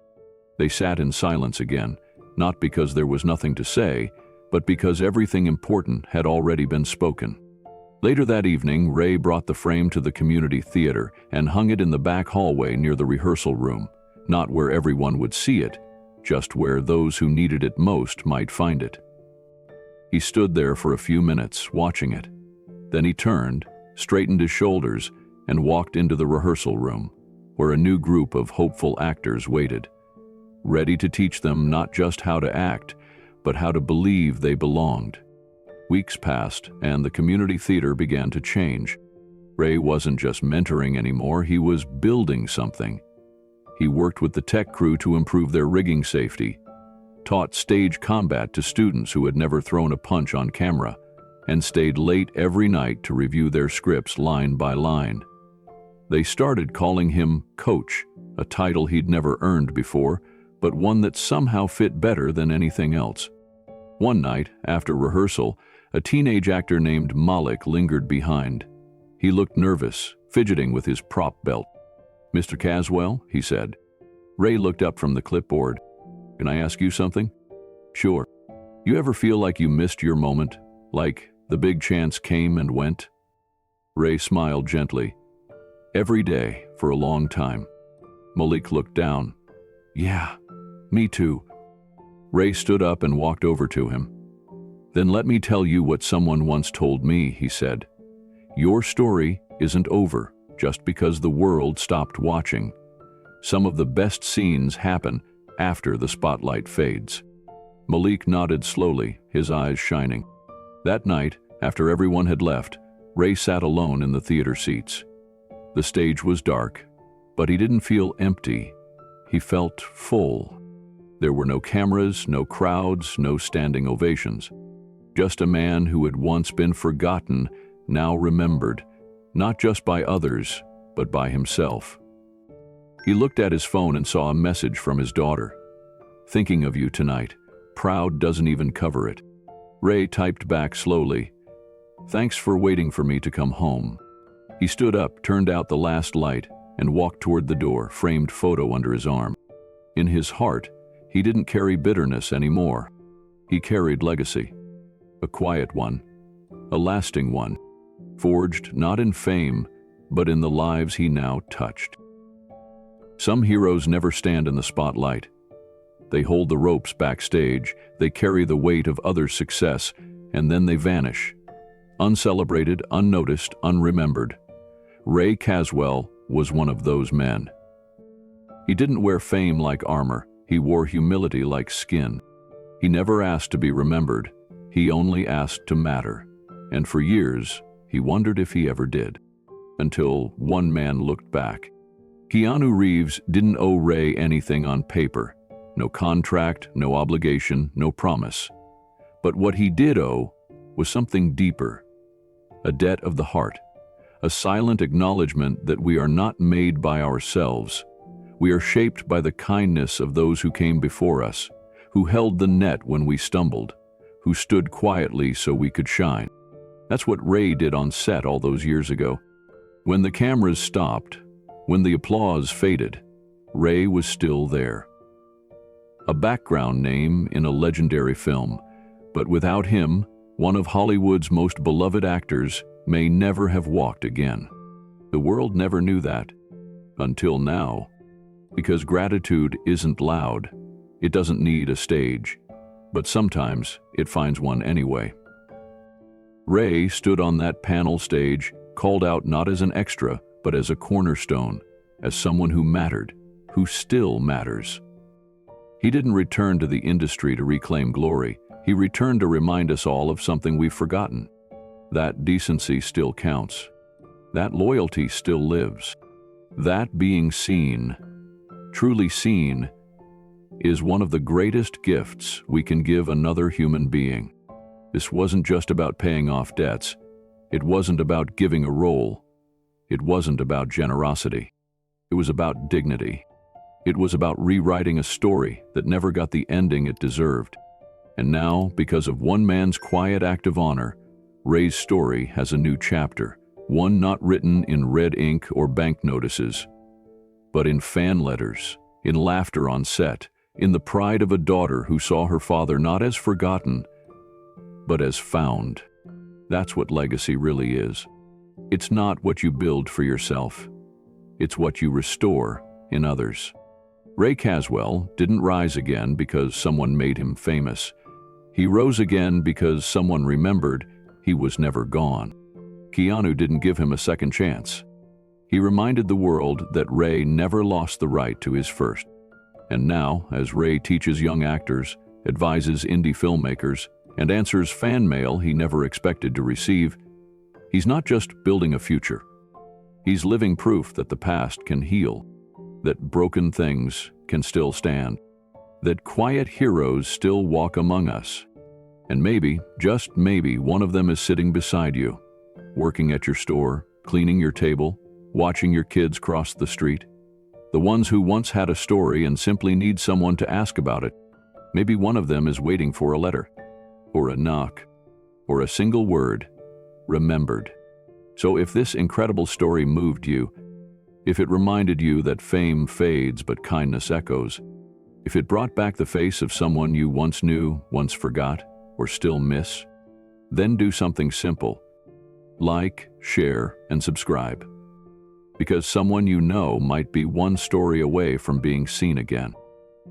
They sat in silence again, not because there was nothing to say, but because everything important had already been spoken. Later that evening, Ray brought the frame to the community theater and hung it in the back hallway near the rehearsal room, not where everyone would see it, just where those who needed it most might find it. He stood there for a few minutes, watching it. Then he turned, straightened his shoulders, and walked into the rehearsal room, where a new group of hopeful actors waited, ready to teach them not just how to act, but how to believe they belonged. Weeks passed, and the community theater began to change. Ray wasn't just mentoring anymore, he was building something. He worked with the tech crew to improve their rigging safety, taught stage combat to students who had never thrown a punch on camera, and stayed late every night to review their scripts line by line. They started calling him Coach, a title he'd never earned before, but one that somehow fit better than anything else. One night, after rehearsal, a teenage actor named Malik lingered behind. He looked nervous, fidgeting with his prop belt. "Mr. Caswell," he said. Ray looked up from the clipboard. "Can I ask you something?" "Sure." "You ever feel like you missed your moment? Like the big chance came and went?" Ray smiled gently. "Every day, for a long time." Malik looked down. "Yeah, me too." Ray stood up and walked over to him. "Then let me tell you what someone once told me," he said. "Your story isn't over just because the world stopped watching. Some of the best scenes happen after the spotlight fades." Malik nodded slowly, his eyes shining. That night, after everyone had left, Ray sat alone in the theater seats. The stage was dark, but he didn't feel empty. He felt full. There were no cameras, no crowds, no standing ovations. Just a man who had once been forgotten, now remembered, not just by others, but by himself. He looked at his phone and saw a message from his daughter. "Thinking of you tonight. Proud doesn't even cover it." Ray typed back slowly, "Thanks for waiting for me to come home." He stood up, turned out the last light, and walked toward the door, framed photo under his arm. In his heart, he didn't carry bitterness anymore. He carried legacy. A quiet one, a lasting one, forged not in fame, but in the lives he now touched. Some heroes never stand in the spotlight. They hold the ropes backstage, they carry the weight of others' success, and then they vanish. Uncelebrated, unnoticed, unremembered. Ray Caswell was one of those men. He didn't wear fame like armor, he wore humility like skin. He never asked to be remembered, he only asked to matter. And for years, he wondered if he ever did. Until one man looked back. Keanu Reeves didn't owe Ray anything on paper. No contract, no obligation, no promise. But what he did owe was something deeper. A debt of the heart. A silent acknowledgement that we are not made by ourselves. We are shaped by the kindness of those who came before us, who held the net when we stumbled, who stood quietly so we could shine. That's what Ray did on set all those years ago. When the cameras stopped, when the applause faded, Ray was still there. A background name in a legendary film, but without him, one of Hollywood's most beloved actors may never have walked again. The world never knew that, until now, because gratitude isn't loud, It doesn't need a stage, but sometimes it finds one anyway. Ray stood on that panel stage, called out not as an extra, but as a cornerstone, as someone who mattered, who still matters. He didn't return to the industry to reclaim glory. He returned to remind us all of something we've forgotten. That decency still counts. That loyalty still lives. That being seen, truly seen, is one of the greatest gifts we can give another human being. This wasn't just about paying off debts. It wasn't about giving a role. It wasn't about generosity. It was about dignity. It was about rewriting a story that never got the ending it deserved. And now, because of one man's quiet act of honor, Ray's story has a new chapter, one not written in red ink or bank notices, but in fan letters, in laughter on set, in the pride of a daughter who saw her father not as forgotten, but as found. That's what legacy really is. It's not what you build for yourself. It's what you restore in others. Ray Caswell didn't rise again because someone made him famous. He rose again because someone remembered he was never gone. Keanu didn't give him a second chance. He reminded the world that Ray never lost the right to his first. And now, as Ray teaches young actors, advises indie filmmakers, and answers fan mail he never expected to receive, he's not just building a future. He's living proof that the past can heal, that broken things can still stand, that quiet heroes still walk among us. And maybe, just maybe, one of them is sitting beside you, working at your store, cleaning your table, watching your kids cross the street. The ones who once had a story and simply need someone to ask about it. Maybe one of them is waiting for a letter, or a knock, or a single word, remembered. So if this incredible story moved you, if it reminded you that fame fades but kindness echoes, if it brought back the face of someone you once knew, once forgot, or still miss, then do something simple. Like, share, and subscribe. Because someone you know might be one story away from being seen again.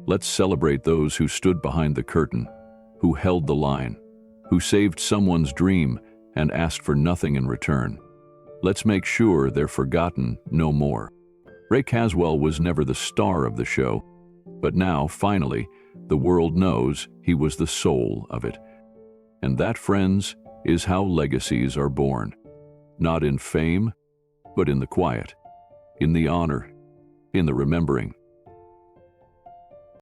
Let's celebrate those who stood behind the curtain, who held the line, who saved someone's dream and asked for nothing in return. Let's make sure they're forgotten no more. Ray Caswell was never the star of the show, but now, finally, the world knows he was the soul of it. And that, friends, is how legacies are born. Not in fame, but in the quiet, in the honor, in the remembering.